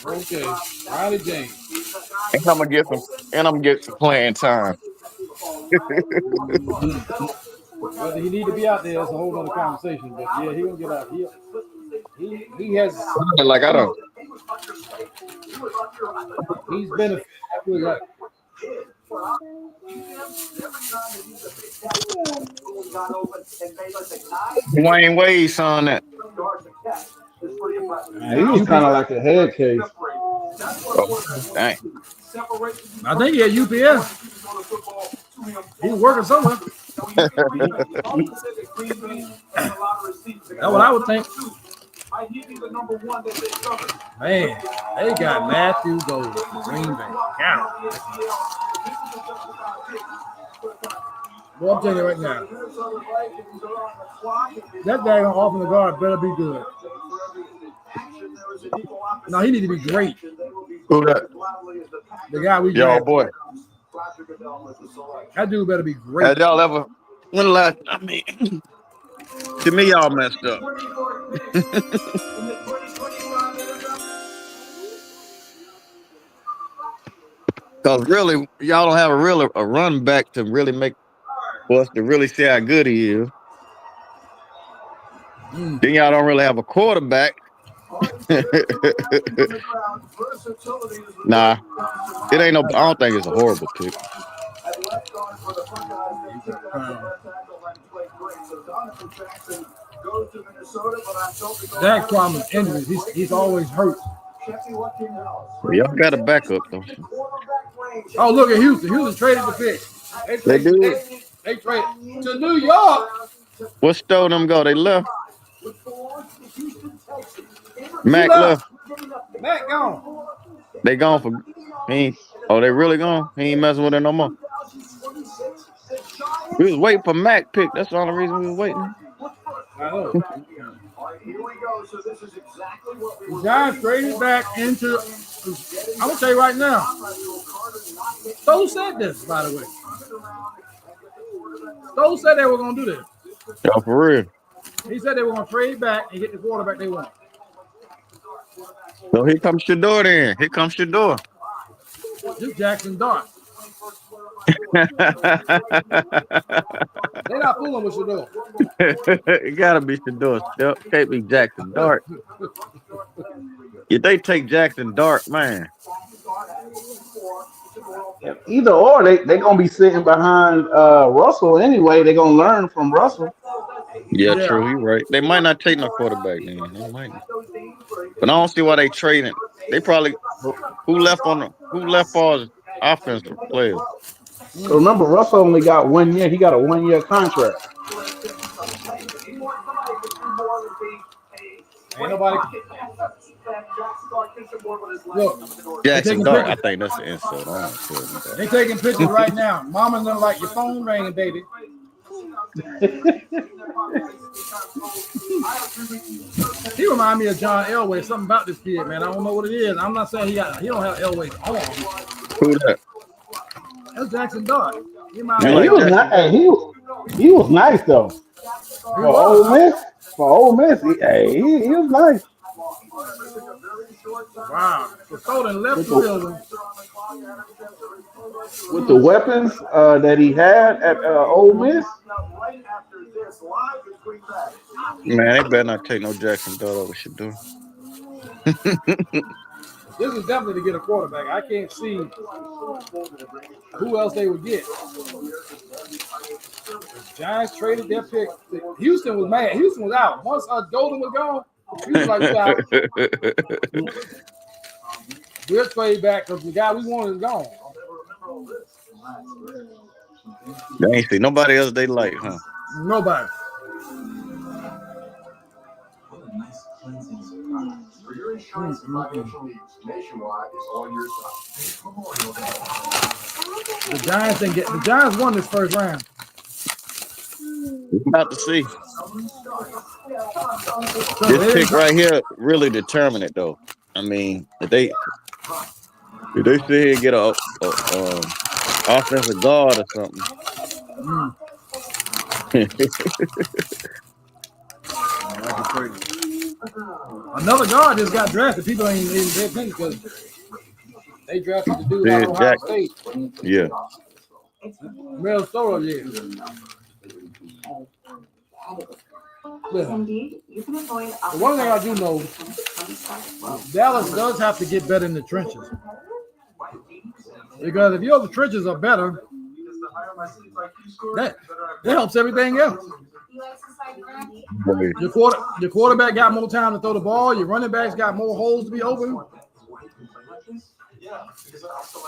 S3: Okay. Riley James.
S1: And I'm gonna get some playing time.
S3: Whether he need to be out there is a whole other conversation, but yeah, he gonna get out. He has
S1: Like I don't.
S3: He's benefited. Like,
S1: Dwayne Wade son that.
S15: Man, he was kind of like a head case.
S1: Oh, dang.
S3: I think he at UPS. He was working somewhere. That's what I would think. Man, they got Matthew Golden, Green Bay. Count. Well, I'm telling you right now, that guy off in the guard better be good. No, he need to be great.
S1: Who that?
S3: The guy we
S1: Yo, boy.
S3: That dude better be great.
S1: Had y'all ever? When the last? I mean, to me, y'all messed up. Cause really, y'all don't have a run back to really make for us to really see how good he is. Then y'all don't really have a quarterback. Nah, it ain't no. I don't think it's a horrible pick.
S3: That problem is injuries. He's always hurt.
S1: Y'all got a backup though.
S3: Oh, look at Houston. Houston traded the pick.
S1: They do.
S3: They traded to New York.
S1: What store them go? They left.
S3: Mac
S1: left.
S3: Mac gone.
S1: They gone for. They really gone? He ain't messing with it no more. We was waiting for Mac pick. That's the only reason we was waiting.
S3: I know. The Giants traded back into. I'm gonna tell you right now. Stowe said this, by the way. Stowe said they were gonna do this.
S1: Yo, for real.
S3: He said they were gonna trade back and get the quarterback they want.
S1: So here comes Shador then. Here comes Shador.
S3: This Jackson Dart. They're not fooling with Shador.
S1: It gotta be Shador. Can't be Jackson Dart. If they take Jackson Dart, man.
S15: Either or, they gonna be sitting behind Russell anyway. They gonna learn from Russell.
S1: Yeah, true. You're right. They might not take no quarterback then. They might. But I don't see why they trading. They probably who left for his offensive players.
S15: So remember, Russell only got 1 year. He got a 1-year contract.
S3: Ain't nobody. Look,
S1: Jackson Dart, I think that's the insult.
S3: They taking pictures right now. Mama's gonna like your phone ringing, baby. He remind me of John Elway. Something about this kid, man. I don't know what it is. I'm not saying he don't have Elway's arm.
S1: Who that?
S3: That's Jackson Dart.
S15: He was nice though. For Ole Miss, he was nice.
S3: Wow. The Stolen left the building.
S15: With the weapons that he had at Ole Miss.
S1: Man, they better not take no Jackson Dart over Shador.
S3: This is definitely to get a quarterback. I can't see who else they would get. The Giants traded their pick. Houston was mad. Houston was out. Once Golden was gone, he was like, we'll trade back because the guy we wanted is gone.
S1: They ain't see nobody else they like, huh?
S3: Nobody.
S6: For your insurance and financial needs, Nationwide is on your side.
S3: The Giants won this first round.
S1: We're about to see. This pick right here really determined it, though. I mean, if they sit here and get a offensive guard or something.
S3: Another guard just got drafted. People ain't pay attention because they drafted the dude out of Ohio State.
S1: Yeah.
S3: Minnesota, yeah. Listen, the one thing I do know, Dallas does have to get better in the trenches. Because if your trenches are better, that helps everything else. Your quarterback got more time to throw the ball. Your running backs got more holes to be open.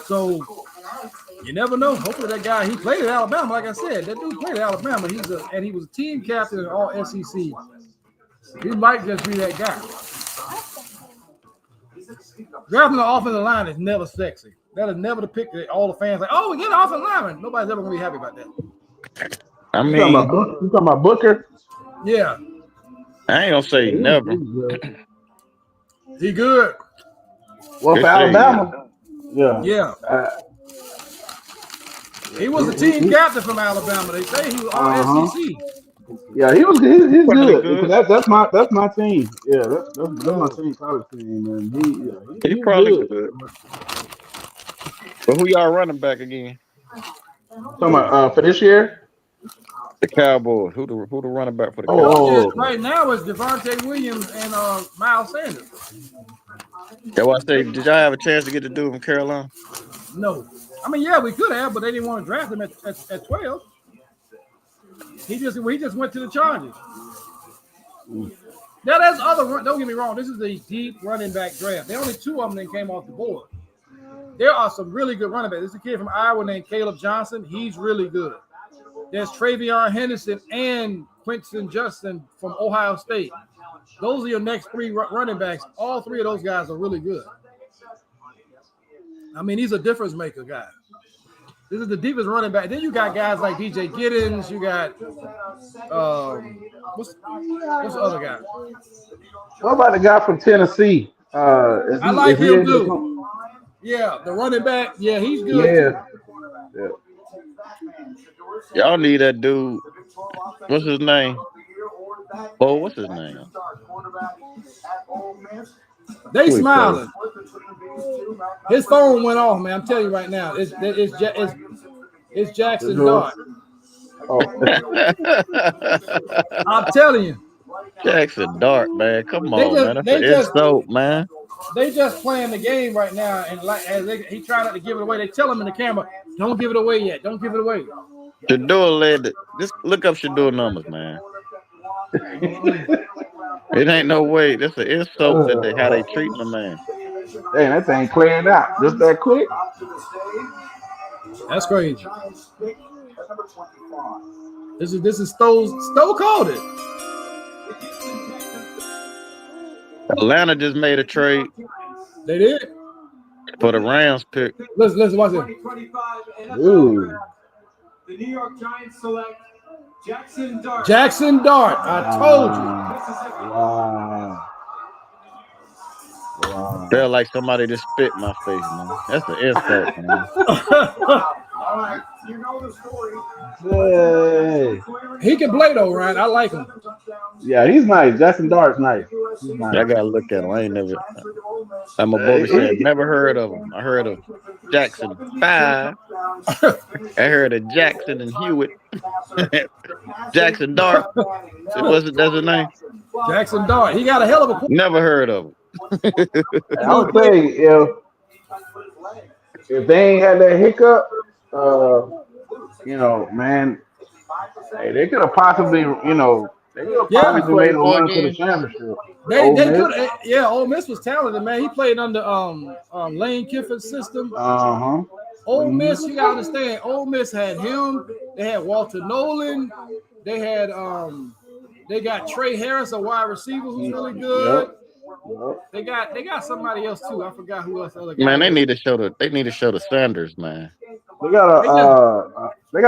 S3: So you never know. Hopefully that guy, he played at Alabama. Like I said, that dude played at Alabama. He was a team captain in all SEC. He might just be that guy. Drafting the offensive line is never sexy. That is never the pick that all the fans like, oh, we get an offensive lineman. Nobody's ever gonna be happy about that.
S1: I mean,
S15: you talking about Booker?
S3: Yeah.
S1: I ain't gonna say never.
S3: He good.
S15: Well, for Alabama,
S3: yeah. He was a team captain from Alabama. They say he was all SEC.
S15: Yeah, he's good. That's my team. Yeah, that's my team, college team, man.
S1: He's probably good. But who y'all running back again?
S15: Talking about for this year?
S1: The Cowboys. Who the running back for the
S3: Cowboys? Right now is Devontae Williams and Miles Sanders.
S1: That's why I say, did y'all have a chance to get the dude from Carolina?
S3: No. I mean, yeah, we could have, but they didn't want to draft him at 12. He just went to the Chargers. Now there's other. Don't get me wrong. This is a deep running back draft. There only two of them that came off the board. There are some really good running backs. There's a kid from Iowa named Caleb Johnson. He's really good. There's Travion Henderson and Quinton Justin from Ohio State. Those are your next three running backs. All three of those guys are really good. I mean, he's a difference maker guy. This is the deepest running back. Then you got guys like DJ Giddens. You got what's the other guy?
S15: What about the guy from Tennessee?
S3: I like him too. Yeah, the running back. Yeah, he's good.
S15: Yeah.
S1: Y'all need that dude. What's his name? Oh, what's his name?
S3: They smiling. His phone went off, man. I'm telling you right now. It's Jackson Dart.
S15: Oh.
S3: I'm telling you.
S1: Jackson Dart, man. Come on, man. That's an insult, man.
S3: They just playing the game right now, and he tried not to give it away. They tell him in the camera, "Don't give it away yet. Don't give it away."
S1: Shador led. Just look up Shador numbers, man. It ain't no way. That's an insult that how they treat the man.
S15: Dang, that thing clearing out just that quick.
S3: That's crazy. This is Stowe called it.
S1: Atlanta just made a trade.
S3: They did
S1: for the Rams pick.
S3: Listen, watch it.
S15: Ooh.
S14: The New York Giants select Jackson Dart.
S3: Jackson Dart. I told you.
S15: Wow.
S1: Felt like somebody just spit in my face, man. That's an insult, man.
S6: All right, you know the story.
S15: Hey.
S3: He can play though, Ryan. I like him.
S15: Yeah, he's nice. Jackson Dart's nice. He's nice.
S1: I gotta look at him. I ain't never. I'm a boy said never heard of him. I heard of Jackson 5. I heard of Jackson and Hewitt. Jackson Dart. That's his name.
S3: Jackson Dart. He got a hell of a.
S1: Never heard of him.
S15: I would say if they ain't had that hiccup, you know, man, hey, they could have possibly, you know, they could have
S3: Yeah,
S15: possibly made a run to the championship.
S3: they
S15: Ole Miss.
S3: could. Yeah, Ole Miss was talented, man. He played under Lane Kiffin's system. Ole Miss, you gotta understand. Ole Miss had him. They had Walter Nolan. They had they got Trey Harris, a wide receiver who's really good. They got somebody else too. I forgot who else.
S1: Man, they need to show the Sanders, man.
S15: They got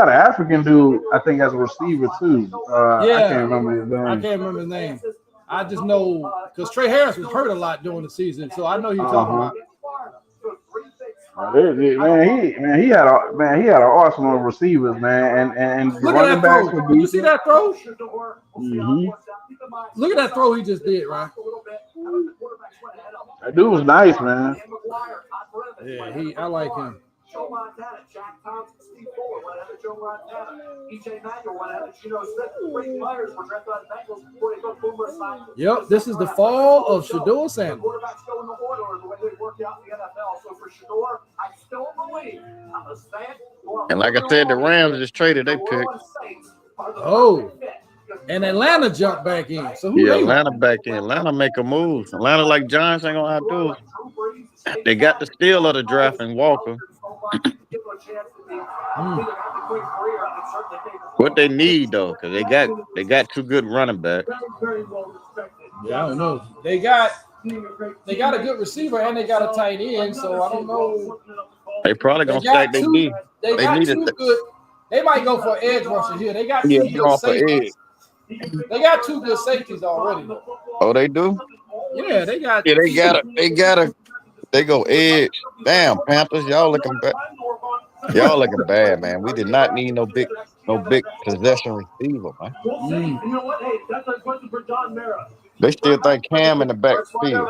S15: an African dude, I think, as a receiver too. I can't remember his name.
S3: I can't remember his name. I just know because Trey Harris was hurt a lot during the season, so I know you're talking about.
S15: He had an arsenal of receivers, man, and
S3: Look at that
S15: backs
S3: throw.
S15: were
S3: You see that throw?
S15: Mm-hmm.
S3: Look at that throw he just did, right?
S15: That dude was nice, man.
S3: Yeah, I like him.
S6: Joe Montana, Jack Thompson, Steve Fuller went ahead of Joe Montana. EJ Manuel went ahead of Geno Smith. Brady Myers were drafted by the Bengals before they go Boomer Esiason.
S3: Yep, this is the fall of Shedeur Sanders.
S6: Quarterbacks go in the order the way they work out in the NFL. So for Shedeur, I still believe I'm a stand.
S1: And like I said, the Rams just traded their pick.
S3: Oh, and Atlanta jumped back in. So who
S1: Yeah,
S3: they
S1: Atlanta back in. Atlanta make a move. Atlanta, like Giants, ain't gonna outdo us. They got the steal of the draft in Walker. What they need though, because they got two good running backs.
S3: Yeah, I don't know. They got a good receiver and they got a tight end, so I don't know.
S1: They probably gonna stack their D.
S3: They got two good. They might go for edge rushers here. They got two good safeties. They got two good safeties already.
S1: Oh, they do?
S3: Yeah, they got.
S1: Yeah, they go edge. Damn, Panthers, y'all looking bad. Y'all looking bad, man. We did not need no big possession receiver, man.
S6: You know what? Hey, that's a question for John Mara.
S1: They still think Cam in the backfield.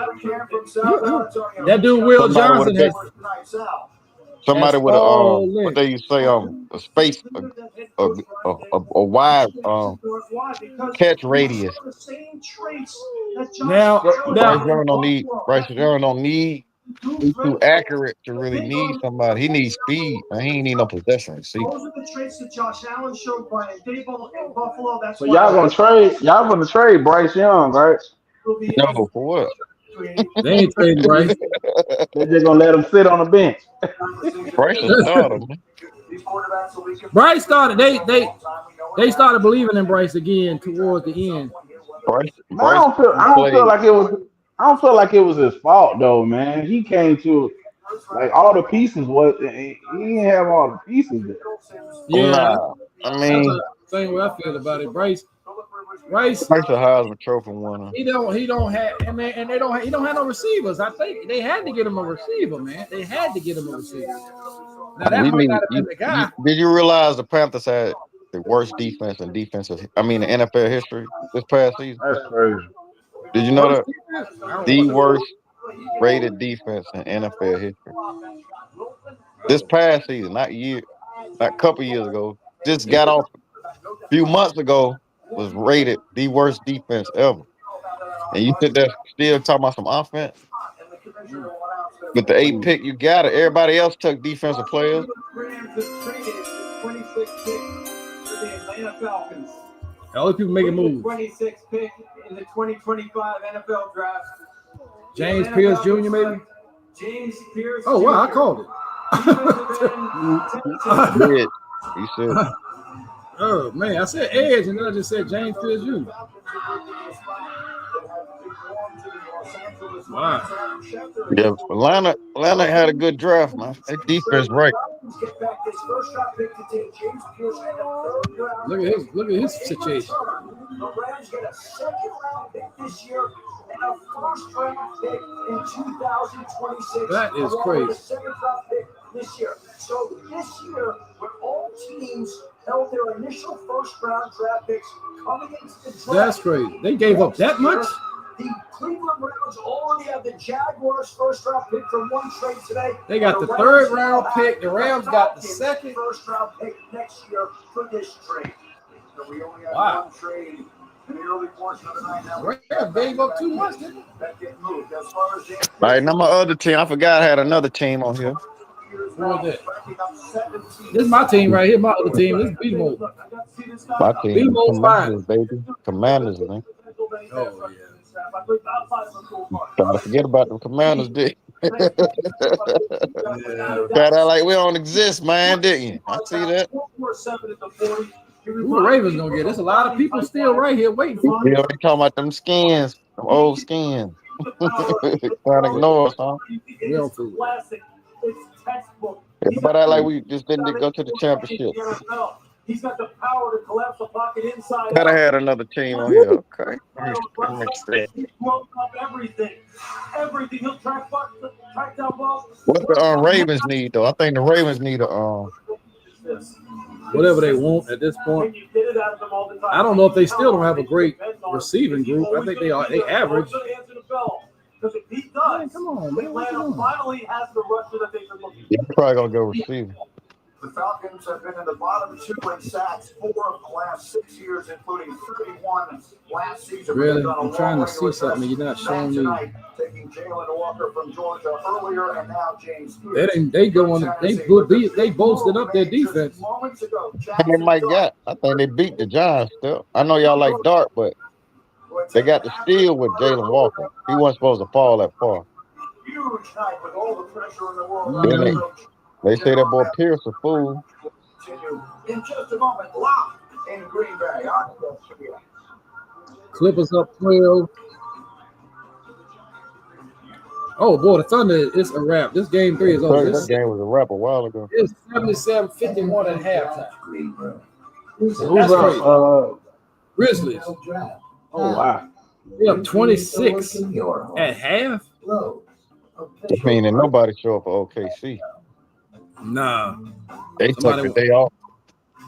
S3: That dude Will Johnson has.
S1: Somebody with what they used to say, a space, a wide catch radius.
S3: Now,
S1: Bryce Young don't need. He's too accurate to really need somebody. He needs speed, and he ain't need no possession. See,
S6: Those are the traits that Josh Allen showed Brian Dable in Buffalo. That's
S15: so y'all gonna trade Bryce Young, right?
S1: No, for what?
S3: They ain't trading Bryce.
S15: They're just gonna let him sit on the bench.
S1: Bryce started.
S3: Bryce started. They started believing in Bryce again towards the end.
S15: I don't feel like it was his fault though, man. He came to like all the pieces he didn't have all the pieces there.
S3: Yeah,
S1: I mean,
S3: same way I feel about it. Bryce
S1: a Heisman Trophy winner.
S3: He don't have, and they don't. He don't have no receivers. I think they had to get him a receiver, man. They had to get him a receiver. Now that might not have been the guy.
S1: Did you realize the Panthers had the worst defense in the NFL history this past season?
S15: That's crazy.
S1: Did you know that? The worst rated defense in NFL history. This past season, not a couple years ago, just got off a few months ago, was rated the worst defense ever. And you sit there still talking about some offense? With the 8th pick, you got it. Everybody else took defensive players.
S3: All the people making moves.
S6: 26th pick in the 2025 NFL draft.
S3: James Pierce Jr. maybe.
S6: James Pierce.
S3: Oh wow, I called it.
S1: You said.
S3: Oh man, I said edge and then I just said James Pierce Jr. Wow.
S1: Yeah, Atlanta had a good draft, man. That defense right.
S3: Look at his situation.
S6: The Rams get a second-round pick this year and a first-round pick in 2026.
S3: That is crazy.
S6: A second-round pick this year. So this year, when all teams held their initial first-round draft picks coming into the draft,
S3: That's crazy. They gave up that much.
S6: The Cleveland Browns already have the Jaguars' first-round pick from one trade today.
S3: They got the third-round pick. The Rams got the second.
S6: First-round pick next year for this trade. So we only have
S3: Wow.
S6: one trade
S3: Rams gave up too much, didn't they?
S1: All right, now my other team. I forgot I had another team on here.
S3: Who was that? This is my team right here. My other team. This is B-Mode.
S1: My team,
S3: B-Mode's fine.
S1: Commanders, baby. Commanders, man.
S3: Oh, yeah.
S1: Trying to forget about them Commanders, did Got out like we don't exist, man, didn't you? I see that.
S3: Who the Ravens gonna get? There's a lot of people still right here waiting for
S1: You
S3: them.
S1: know, they talking about them skins, them old skins. Trying to ignore us, huh?
S3: We don't fool.
S1: Everybody act like we just didn't go to the championship.
S14: He's got the power to collapse the pocket inside.
S1: Gotta had another team on here. Okay.
S14: He broke up everything. Everything. He'll track down balls.
S1: What the Ravens need though? I think the Ravens need a
S3: Whatever they want at this point. I don't know if they still don't have a great receiving group. I think they average.
S14: Because if he does,
S3: come on, man.
S14: Atlanta finally has the rusher that they've been looking for.
S1: You're probably gonna go receiver.
S6: The Falcons have been in the bottom 2 in sacks 4 of the last 6 years, including 31 last season.
S3: Really? I'm trying to see something. You're not showing me.
S6: Taking Jalen Walker from Georgia earlier, and now James.
S3: They go on. They bolstered up their defense.
S1: I think Mike got. I think they beat the Giants still. I know y'all like Dart, but they got the steal with Jalen Walker. He wasn't supposed to fall that far.
S6: Huge night with all the pressure in the world.
S1: They say that boy Pierce a fool.
S6: In just a moment, locked in Green Bay.
S3: Clippers up 12. Oh boy, the Thunder is a wrap. This game 3 is over.
S1: This game was a wrap a while ago.
S3: It's 77-51 at halftime.
S15: Who's up?
S3: Grizzlies.
S15: Oh wow.
S3: They up 26 at half.
S1: I mean, and nobody show up for OKC.
S3: Nah.
S1: They took the day off.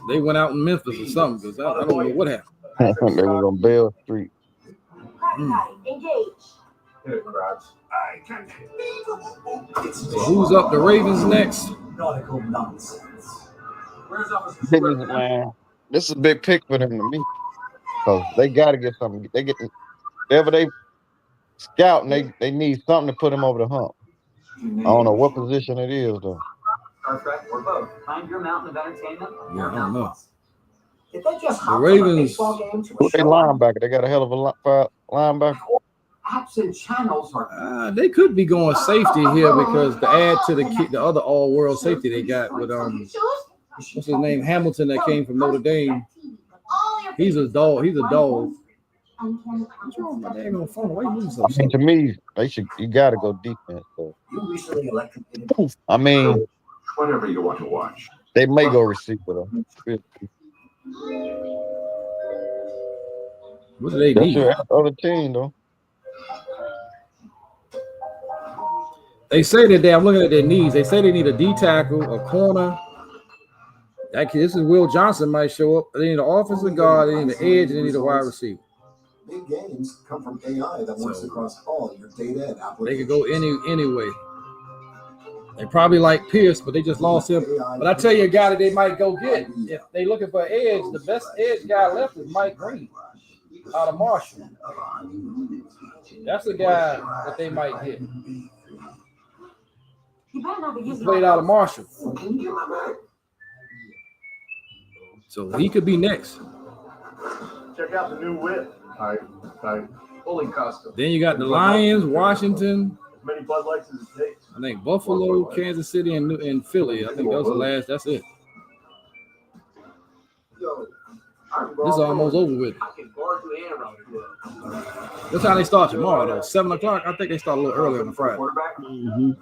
S3: They went out in Memphis or something because I don't know what happened.
S1: They was on Bell Street.
S3: So who's up? The Ravens next.
S1: Man, this is a big pick for them to me. Because they got to get something. They get whatever they scout, and they need something to put them over the hump. I don't know what position it is, though.
S17: Star Trek or both. Find your mountain of entertainment.
S3: Yeah, I don't know.
S6: The
S3: Ravens.
S1: Who they linebacker? They got a hell of a linebacker.
S6: Absent channels are.
S3: They could be going safety here because to add to the other all-world safety they got with what's his name, Hamilton, that came from Notre Dame. He's a dog. He's a dog. What's wrong with my dang on phone? Why you moving so slow?
S1: To me, you got to go defense. So. I mean,
S11: whatever you want to watch.
S1: They may go receiver though.
S3: What do they need?
S1: That's your other team though.
S3: They say that I'm looking at their needs. They say they need a D tackle, a corner. This is Will Johnson might show up. They need an offensive guard, they need an edge, and they need a wide receiver.
S6: Big gains come from AI that works across all your data and applications.
S3: They could go anyway. They probably like Pierce, but they just lost him. But I tell you a guy that they might go get. If they looking for edge, the best edge guy left is Mike Green out of Marshall. That's the guy that they might get. He played out of Marshall. So he could be next.
S11: Check out the new whip. Fully custom.
S3: Then you got the Lions, Washington.
S11: As many Bud Lights as it takes.
S3: I think Buffalo, Kansas City, and Philly. I think that was the last. That's it. This is almost over with. What time they start tomorrow, though? 7 o'clock? I think they start a little early on Friday.
S15: Mm-hmm.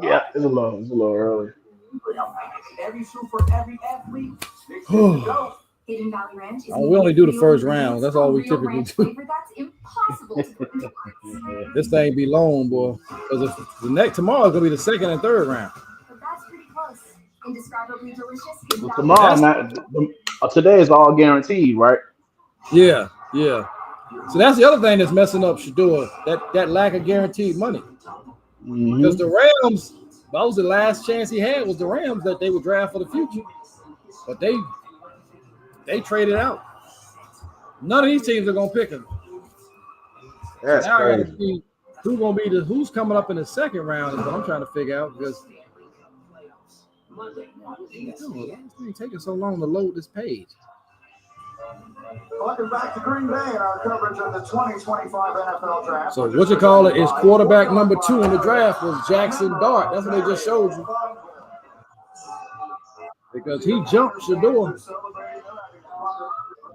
S15: Yeah, it's a little early.
S6: Every shoe for every athlete.
S3: We only do the first round. That's all we typically do. This thing be long, boy. Because the next tomorrow is gonna be the second and third round.
S15: Well, tomorrow, today is all guaranteed, right?
S3: Yeah. So that's the other thing that's messing up Shador. That lack of guaranteed money. Because the Rams, that was the last chance he had was the Rams that they would draft for the future. But they traded out. None of these teams are gonna pick him.
S15: That's
S3: now I gotta
S15: crazy.
S3: see who's coming up in the second round is what I'm trying to figure out because it's taking so long to load this page.
S6: Welcome back to Green Bay and our coverage of the 2025 NFL Draft.
S3: So what you call it is quarterback number 2 in the draft was Jackson Dart. That's what they just showed you. Because he jumped Shador.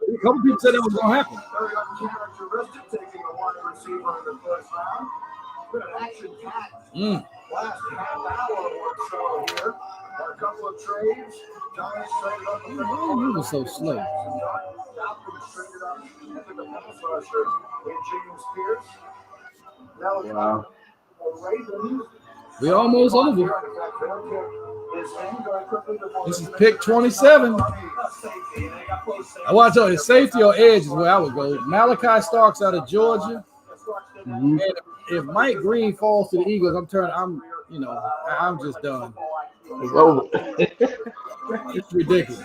S3: A couple people said that was going to happen.
S6: Very uncharacteristic, taking a wide receiver in the first round. Been an action-packed last half hour or so here. Got a couple of trades. Giants traded up.
S3: Why you was so slow?
S15: Wow.
S3: We almost over. This is pick 27. I want to tell you, safety or edge is where I would go. Malachi Starks out of Georgia. And if Mike Green falls to the Eagles, I'm just done.
S15: It's over.
S3: It's ridiculous.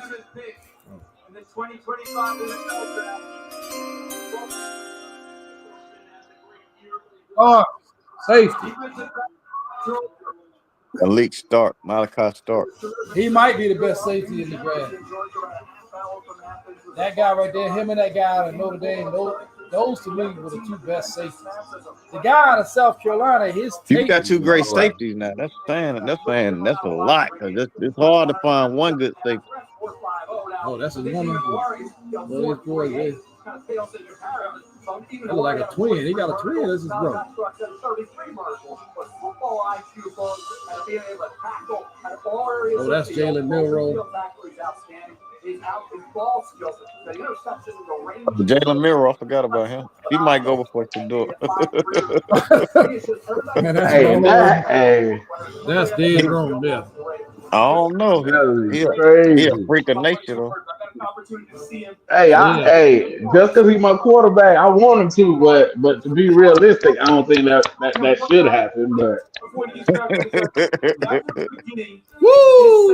S3: Oh, safety.
S1: Elite Stark, Malachi Stark.
S3: He might be the best safety in the draft. That guy right there, him and that guy out of Notre Dame, those to me were the 2 best safeties. The guy out of South Carolina, his
S1: You got 2 great safeties now. That's a lot. It's hard to find one good safety.
S3: Oh, that's a woman. Well, this boy is. They look like a twin. He got a twin. This is bro. Oh, that's Jalen Milroe.
S1: Jalen Milroe, I forgot about him. He might go before Shador.
S3: Man, that's dead wrong there.
S1: I don't know. He a freak of nature though.
S15: Hey, just because he's my quarterback, I want him to, but to be realistic, I don't think that should happen. But
S3: woo!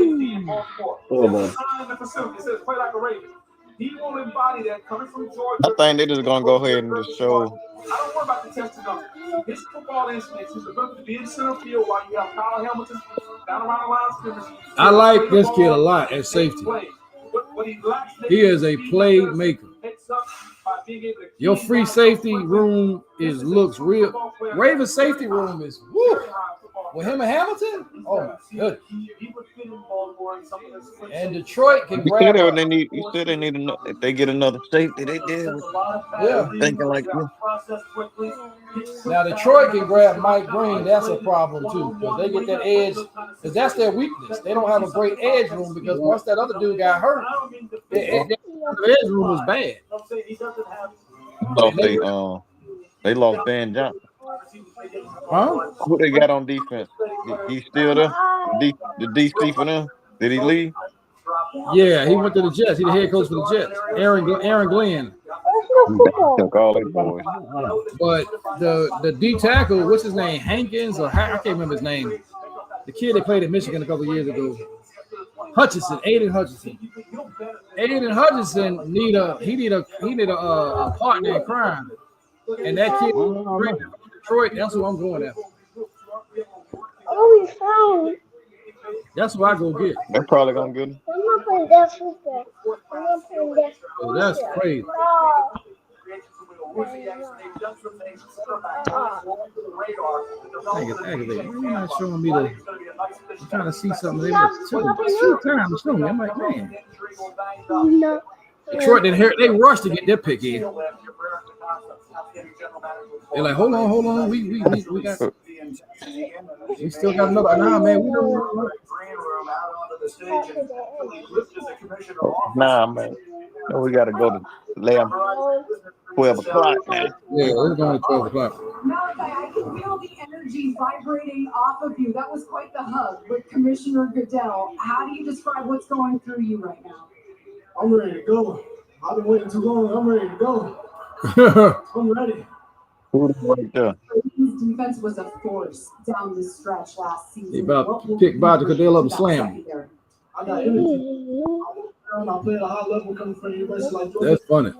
S12: He will embody that coming from Georgia.
S1: I think they're just gonna go ahead and just show.
S12: I don't worry about the testimony. His football instincts, his ability to be in center field while you have Kyle Hamilton down around the line of scrimmage.
S3: I like this kid a lot at safety. He is a playmaker. Your free safety room looks real. Ravens safety room is woo. With him and Hamilton, oh my goodness. And Detroit can grab.
S1: You said they need another. If they get another safety, they did.
S3: Yeah,
S1: thinking like this.
S3: Now Detroit can grab Mike Green. That's a problem too because they get that edge. Because that's their weakness. They don't have a great edge room because once that other dude got hurt, the edge room was bad.
S1: They lost Van Johnson.
S3: Huh?
S1: Who they got on defense? He's still there? The DC for them? Did he leave?
S3: Yeah, he went to the Jets. He's the head coach for the Jets. Aaron Glenn.
S1: Took all their boys.
S3: But the D tackle, what's his name? Hankins or I can't remember his name. The kid that played at Michigan a couple of years ago. Aiden Hutchinson. Aiden Hutchinson need a partner in crime. And that kid from Detroit, that's who I'm going after. That's who I go get.
S1: They're probably gonna get him.
S3: Oh, that's crazy. Aggravating. Why are you not showing me I'm trying to see something. They missed 2 times. Show me. I'm like, man. Detroit didn't hear. They rushed to get their pick in. They're like, hold on. We got. We still got another. Nah, man. We don't.
S1: Nah, man. No, we gotta go to 12 o'clock, man.
S3: Yeah, we're going to 12 o'clock.
S10: Malachi, I can feel the energy vibrating off of you. That was quite the hug with Commissioner Goodell. How do you describe what's going through you right now?
S16: I'm ready to go. I've been waiting too long. I'm ready to go. I'm ready.
S10: His defense was a force down the stretch last season.
S3: He about to pick Bodger Goodell up and slam him.
S16: I got energy. I played at a high level coming from the University like Georgia.
S3: That's funny.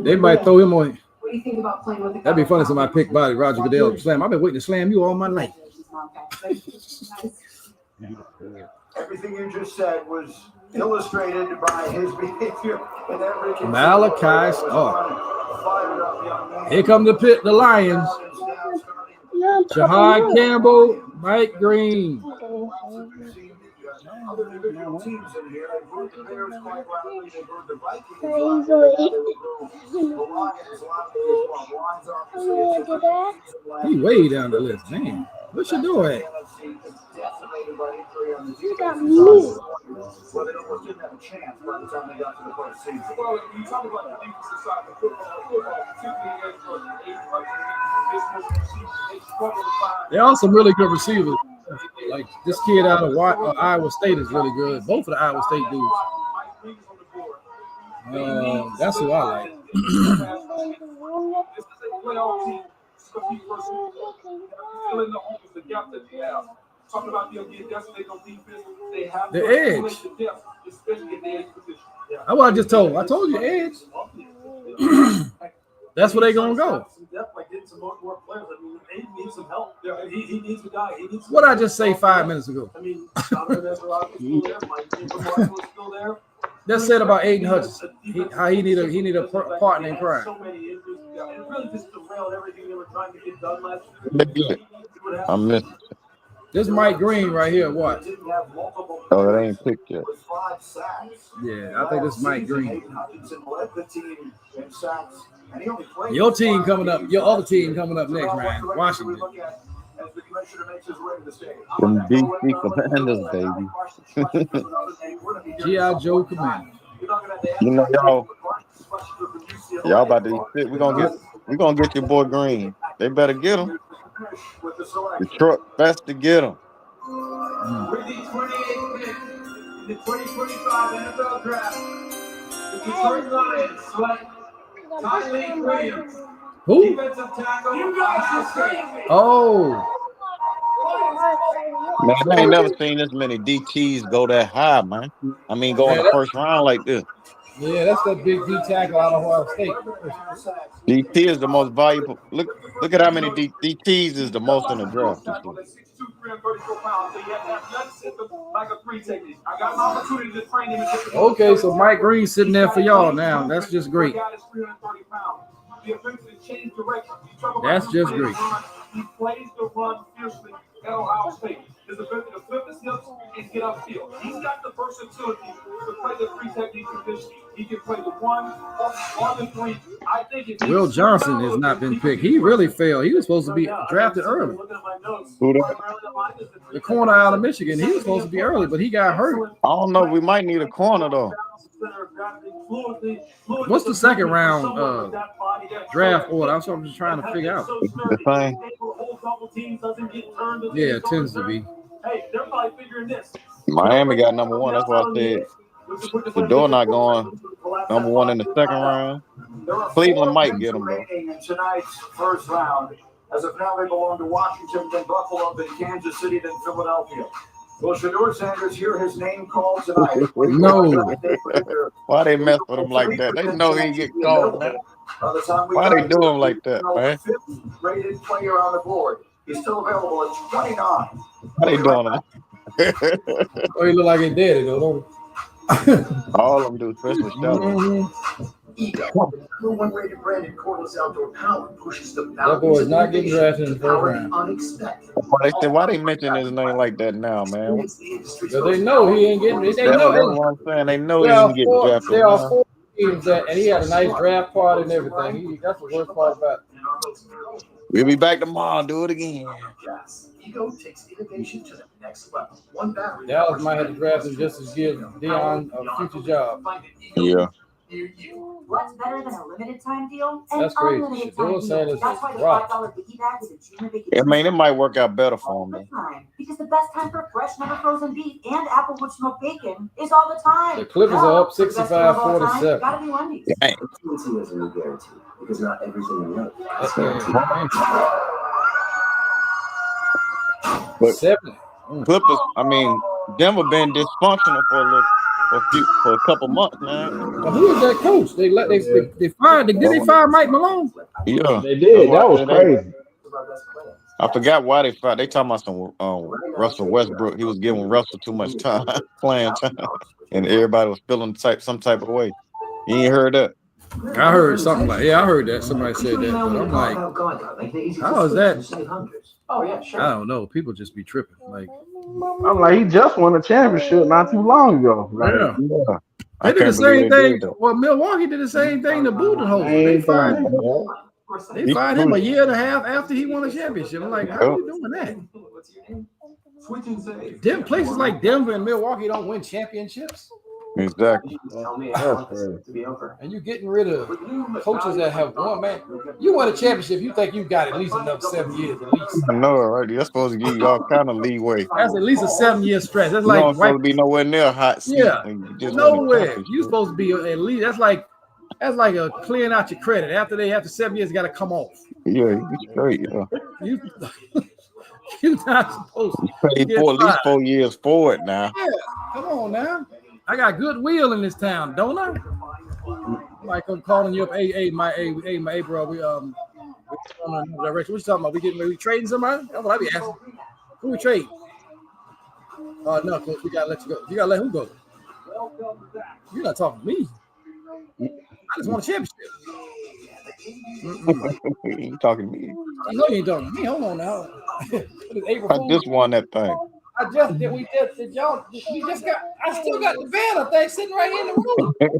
S3: They might throw him on.
S10: What do you think about playing with the
S3: That'd be funny if somebody picked body Roger Goodell slam. I've been waiting to slam you all my life.
S6: Everything you just said was illustrated by his behavior in every
S3: Malachi Starr. Here come the Lions. Shahad Campbell, Mike Green.
S6: Other individual teams in here. They booed the Bears quite loudly. They booed the Vikings. The Lions
S3: He way down the list, man. What you doing?
S6: You got me. Well, they almost didn't have a chance by the time they got to the postseason.
S12: Well, you talk about the defensive side of football, particularly
S3: There are some really good receivers. Like this kid out of Iowa State is really good. Both of the Iowa State dudes. That's who I like.
S12: This is a playoff team. Filling the holes, the gap that they have. Talking about them being desperate on defense, they have
S3: the edge.
S12: Depth, especially in the edge position.
S3: That's what I just told him. I told you edge. That's where they gonna go.
S14: Like getting some more players. I mean, they need some help. He needs a guy. He needs.
S3: What I just say 5 minutes ago.
S14: I mean, Donovan Ezra is still there. Mike Marshall is still there.
S3: That's said about Aiden Hutchinson. How he need a partner in crime.
S14: So many injuries. It really just derailed everything they were trying to get done last
S1: year. I missed.
S3: This Mike Green right here. What?
S1: Oh, it ain't picked yet.
S3: Yeah, I think this is Mike Green. Your team coming up. Your other team coming up next, man. Washington.
S1: From DC Commanders, baby.
S3: G.I. Joe Commanders.
S1: You know, y'all about to sit. We're gonna get your boy Green. They better get him. The truck best to get him.
S14: With the 28th pick in the 2025 NFL Draft, the Detroit Lions select Tyreek Williams.
S3: Who?
S14: Defensive tackle. You guys are crazy.
S3: Oh.
S1: Man, I ain't never seen this many DTs go that high, man. I mean, go in the first round like this.
S3: Yeah, that's that big D tackle out of Ohio State.
S1: DT is the most valuable. Look at how many DTs is the most in the draft.
S12: I got an opportunity to train him.
S3: Okay, so Mike Green sitting there for y'all now. That's just great. That's just great.
S12: He plays the run fiercely at Ohio State. His ability to flip his hips and get upfield. He's got the versatility to play the three technique position. He can play the 1 or the 3. I think if
S3: Will Johnson has not been picked. He really failed. He was supposed to be drafted early. The corner out of Michigan. He was supposed to be early, but he got hurt.
S1: I don't know. We might need a corner though.
S3: What's the second round draft order? That's what I'm just trying to figure out.
S1: The same.
S3: Yeah, it tends to be.
S14: Hey, they're probably figuring this.
S1: Miami got number 1. That's why I said the door not going number 1 in the second round. Cleveland might get him though.
S6: In tonight's first round, as of now, they belong to Washington, then Buffalo, then Kansas City, then Philadelphia. Will Shedeur Sanders hear his name called tonight?
S3: No.
S1: Why they mess with him like that? They know he get called, man. Why they do him like that, man?
S6: Rated player on the board. He's still available at 29.
S1: Why they doing him?
S3: Oh, he look like he's dead, though.
S1: All of them do, especially Shelton.
S6: Number 1 rated branded cordless outdoor power pushes the
S3: That boy is not getting drafted in the first round.
S6: unexpected.
S1: Why they mention his name like that now, man?
S3: Because they know he ain't getting. They know.
S1: That's what I'm saying. They know he ain't getting drafted.
S3: There are 4 teams that, and he had a nice draft party and everything. That's the worst part about it.
S1: We'll be back tomorrow. Do it again.
S6: Yes, Ego takes innovation to the next level. One battery.
S3: Dallas might have to draft him just to give Deion a future job.
S1: Yeah.
S10: What's better than a limited time deal?
S3: That's great. Shedeur Sanders
S10: That's why
S3: is
S10: the
S3: rock.
S10: $5 biggie bag is a junior bacon.
S1: I mean, it might work out better for him, man.
S10: Because the best time for fresh, never frozen beef and Applewood smoked bacon is all the time.
S3: The Clippers are up 65-47.
S10: Gotta be Wendy's.
S1: Dang.
S6: TNT is a new guarantee because not everything you know is
S1: But
S3: 7.
S1: Clippers, I mean, Denver been dysfunctional for a little for a couple months, man.
S3: Well, who is that coach? They fired. Did they fire Mike Malone?
S1: Yeah,
S15: They did. That was crazy.
S1: I forgot why they fired. They talking about some Russell Westbrook. He was giving Russell too much time, playing time, and everybody was feeling some type of way. You ain't heard that?
S3: I heard something like, I heard that. Somebody said that. But I'm like, how is that?
S14: Oh yeah, sure.
S3: I don't know. People just be tripping. Like,
S15: I'm like, he just won a championship not too long ago. Like,
S3: yeah. They did the same thing. Well, Milwaukee did the same thing to Budenholzer. They fired him a year and a half after he won a championship. I'm like, how are you doing that? Them places like Denver and Milwaukee don't win championships.
S1: Exactly.
S3: And you're getting rid of coaches that have won, man. You won a championship, you think you got at least another 7 years at least.
S1: I know, right? That's supposed to give you all kind of leeway.
S3: That's at least a 7-year stretch. That's
S1: You
S3: like
S1: don't supposed to be nowhere near a hot seat.
S3: Yeah,
S1: when you just
S3: nowhere. You supposed to be at least. That's like a clearing out your credit. After 7 years, got to come off.
S1: Yeah, you be straight. Yeah.
S3: You're not supposed to.
S1: You paid for at least 4 years forward now.
S3: Yeah, come on now. I got goodwill in this town, don't I? Like I'm calling you up. Hey, bro. We on another direction. What you talking about? We trading somebody? That's what I be asking. Who we trade? No, coach. We gotta let you go. You gotta let who go? You're not talking to me. I just want a championship.
S1: You ain't talking to me.
S3: I know you ain't talking to me. Hold on now.
S1: I just won that thing.
S3: I still got the banner thing sitting right here in the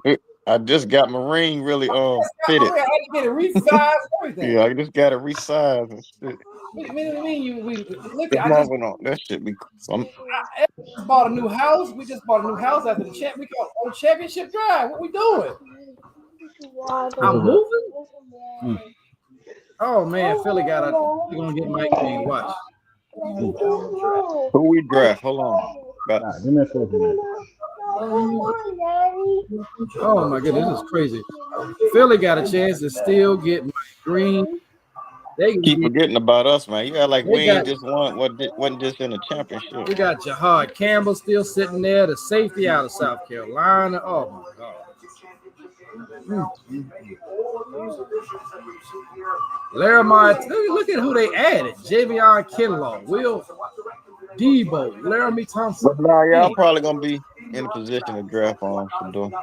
S3: room.
S1: I just got my ring really fitted.
S3: I had to get it resized, everything.
S1: Yeah, I just got it resized and shit. That shit be some.
S3: I just bought a new house. We just bought a new house after the champ. We got on championship drive. What we doing? I'm moving. Oh man, Philly got we're gonna get Mike King. Watch.
S1: Who we draft? Hold on.
S3: Oh my goodness, this is crazy. Philly got a chance to still get Mike Green.
S1: They keep forgetting about us, man. You got like we ain't just wasn't just in the championship.
S3: We got Jahad Campbell still sitting there, the safety out of South Carolina. Oh my God. Laramie, look at who they added. Javion Kinlaw, Will Debo, Laramie Thompson.
S1: But now y'all probably gonna be in a position to draft on Shador.
S3: No,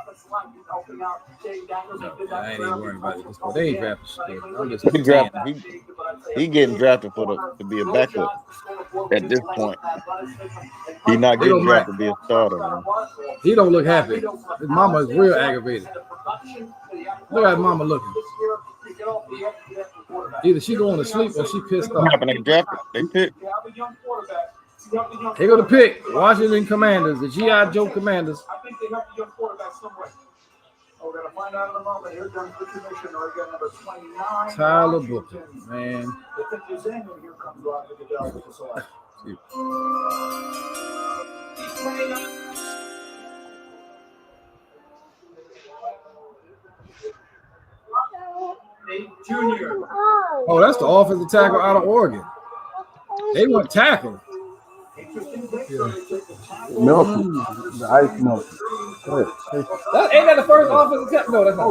S3: I ain't even worried about it. They ain't drafting.
S1: He getting drafted to be a backup at this point. He not getting drafted to be a starter, man.
S3: He don't look happy. His mama is real aggravated. Look at mama looking. Either she going to sleep or she pissed off.
S1: They drafted. They picked.
S3: They go to pick Washington Commanders, the G.I. Joe Commanders.
S12: I think they have the young quarterback somewhere. We're going to find out in a moment. Here comes the commissioner, Oregon number 29.
S3: Tyler Booker, man.
S12: The 50th annual, here comes Roger Goodell with the select.
S14: Junior.
S3: Oh, that's the offensive tackle out of Oregon. They went tackle.
S15: Milton, the ice milk.
S3: Ain't that the first offensive tackle? No, that's not.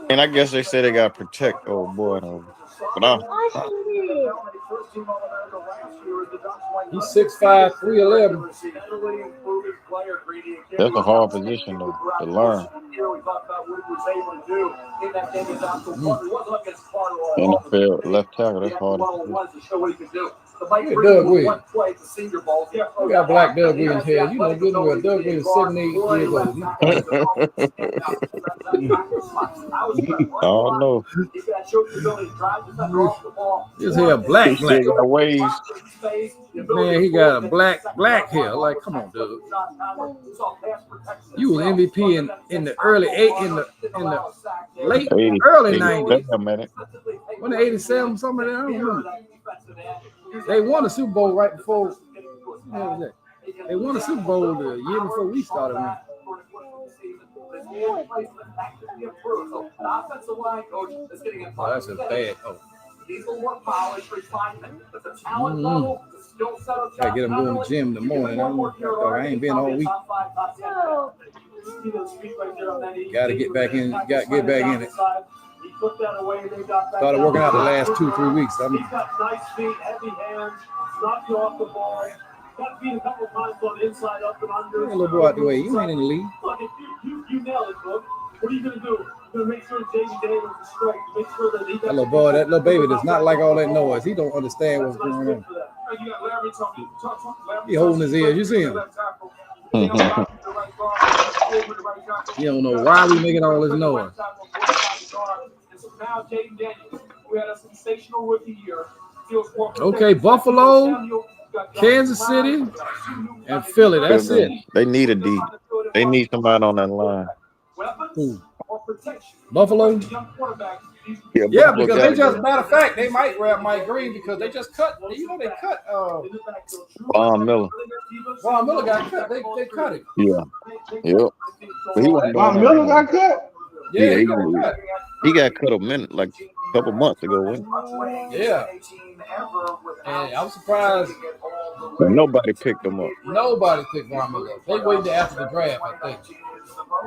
S1: And I guess they say they got to protect old boy. But
S3: he's 6'5", 311.
S1: That's a hard position to learn. NFL left tackle, that's hard.
S3: Doug Williams. We got black Doug Williams here. You know good and well. Doug Williams 78 years old.
S1: Oh no.
S3: His hair black.
S1: Waves.
S3: Man, he got a black hair. Like, come on, Doug. You was MVP in the early early 90s. When the 87 something, I don't remember. They won the Super Bowl right before. What was that? They won the Super Bowl the year before we started winning. Oh, that's a bad. Oh,
S6: Needs a little more polish, refinement, but the talent level, the skill set of
S3: Gotta get him doing the gym in the morning. I ain't been all week. Gotta get back in. Got to get back in it.
S6: He put that away. They got back.
S3: Started working out the last 2-3 weeks.
S6: He's got nice feet, heavy hands, knock you off the ball. Got beat a couple times on the inside, up and under.
S3: Get a little boy out the way. You ain't in the league.
S6: Look, if you nail it, look. What are you gonna do? You're gonna make sure J.D. Davis is straight. Make sure that he got
S3: That little boy, that little baby does not like all that noise. He don't understand what's going on.
S12: You got Larry talking.
S3: He holding his ears. You see him? He don't know why we making all this noise.
S12: Now Jaden Daniels, who had a sensational rookie year, feels more
S3: Okay, Buffalo, Kansas City, and Philly. That's it.
S1: They need a D. They need somebody on that line.
S3: Who? Buffalo?
S1: Yeah,
S3: Yeah,
S1: Buffalo
S3: because
S1: gotta
S3: they just,
S1: go.
S3: matter of fact, they might grab Mike Green because they just cut. You know, they cut.
S1: Von Miller.
S3: Von Miller got cut. They cut him.
S1: Yeah. Yep. But he wasn't
S15: Von
S1: doing
S15: Miller
S1: that.
S15: got cut.
S3: Yeah,
S1: He got cut a minute, like a couple months ago. Wasn't
S3: Yeah. And I'm surprised
S1: he? But nobody picked him up.
S3: nobody picked Von Miller. They waited after the draft, I think.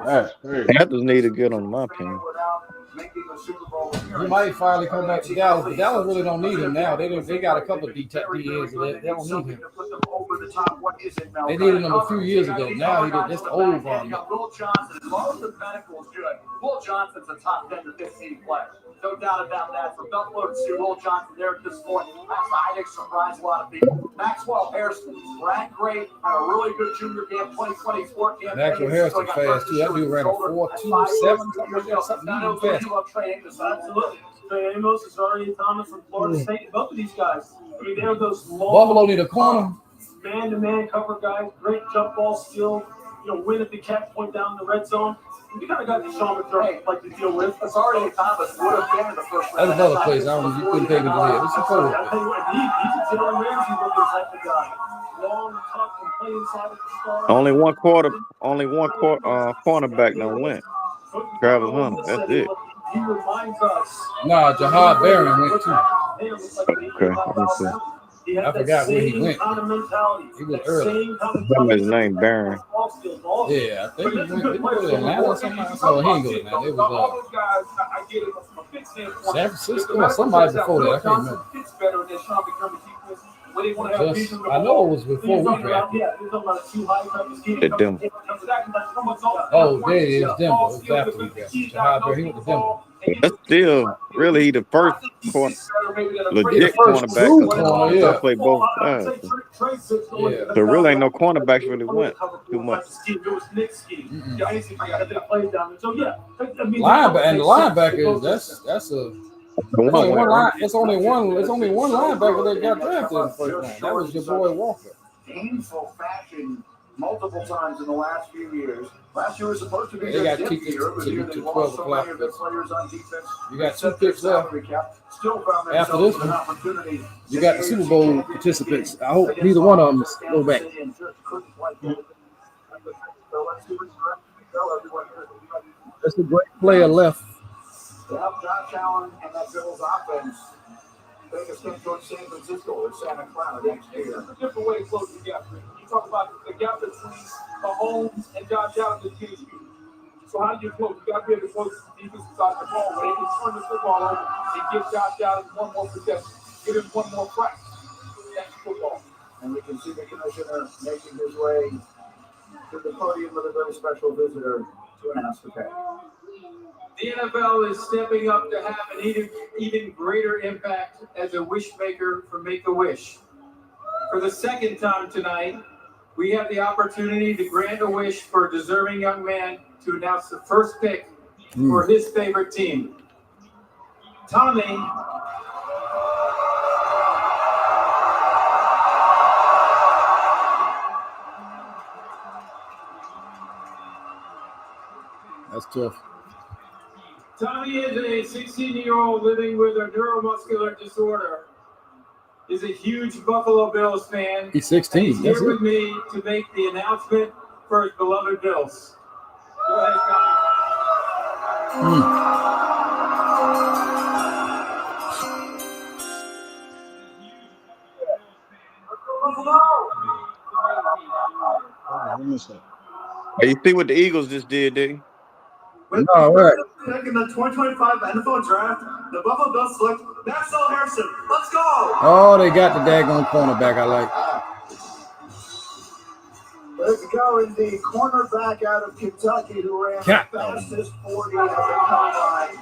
S15: That's crazy.
S1: Panthers need to get him, in my opinion.
S3: He might finally come back to Dallas, but Dallas really don't need him now. They got a couple of DNs. They don't need him. They needed him a few years ago. Now that's the old Von Miller.
S6: Will Johnson, as long as the medical is good, Will Johnson's a top 10 to 15 player. No doubt about that. From Buffalo to see Will Johnson there at this point, I think surprised a lot of people. Maxwell Harrison ran great, had a really good junior camp, 2024 campaign.
S3: Maxwell Harrison fast too. That dude ran a 4.27, something like that. Something even fast.
S6: Absolutely. Trey Amos is already Thomas from Florida State. Both of these guys, I mean, they're those
S3: Buffalo need a corner.
S6: man-to-man cover guys, great jump ball skill, win at the catch point down in the red zone. You kind of got Deshaun McDermott like to deal with. That's already Thomas would have been in the first round.
S3: That's another place. I don't know if you couldn't take him to here. This is cool.
S6: I tell you what, he's a Jalen Ramsey looking type of guy. Long, tough, and play inside at the start.
S1: Only one cornerback done went. Travis Hunter. That's it.
S6: He reminds us.
S3: Nah, Jahad Barron went too.
S1: Okay, let me see.
S3: I forgot where he went. He was early.
S1: Remember his name, Barron.
S3: Yeah, I think he went. Did he go to Atlanta or something? No, he didn't go to Atlanta. It was San Francisco or somebody before that. I can't remember. I know it was before we drafted.
S1: The Denver.
S3: Oh, there it is, Denver. It was after we drafted. Jahad Barron, he went to Denver.
S1: That's still really the first legit cornerback.
S3: Yeah.
S1: Play both sides.
S3: Yeah.
S1: So really ain't no cornerbacks really went too much.
S3: Linebacker and the linebacker that's a it's only one linebacker that got drafted in the first round. That was your boy Walker.
S6: Painful fashion multiple times in the last few years. Last year was supposed to be
S3: They
S6: their
S3: got
S6: dip
S3: kicked
S6: year, but
S3: to
S6: here they
S3: 12
S6: lost so
S3: o'clock.
S6: many of their players on defense.
S3: You got 2 picks left.
S6: Still found
S3: After
S6: themselves
S3: this
S6: an
S3: one,
S6: opportunity.
S3: you got the Super Bowl participants. I hope neither one of them go back. That's a great player left.
S6: To help Josh Allen and that Bills offense take a step towards San Francisco or Santa Clara next year.
S12: It's a different way to close the gap. You talk about the gap between Mahomes and Josh Allen and Kenny Pickett. So how do you close? You got to be able to close the defensive side of the ball where they can turn the football over and give Josh Allen one more possession, give him one more practice. That's football.
S6: And we can see the commissioner making his way to the podium with a very special visitor to announce the pick.
S14: The NFL is stepping up to have an even greater impact as a wish maker for Make-A-Wish. For the second time tonight, we have the opportunity to grant a wish for a deserving young man to announce the first pick for his favorite team. Tommy.
S3: That's tough.
S14: Tommy is a 16-year-old living with a neuromuscular disorder. He's a huge Buffalo Bills fan.
S3: He's 16.
S14: He's
S3: That's
S14: here
S3: it.
S14: with me to make the announcement for his beloved Bills. Go ahead, Tommy.
S1: Hey, you see what the Eagles just did, didn't
S3: No, what?
S6: In the 2025 NFL Draft, the Buffalo Bills select Maxwell Harrison. Let's go!
S3: Oh, they got the daggone cornerback I like.
S6: Let's go in the cornerback out of Kentucky who ran the fastest 40 at the combine.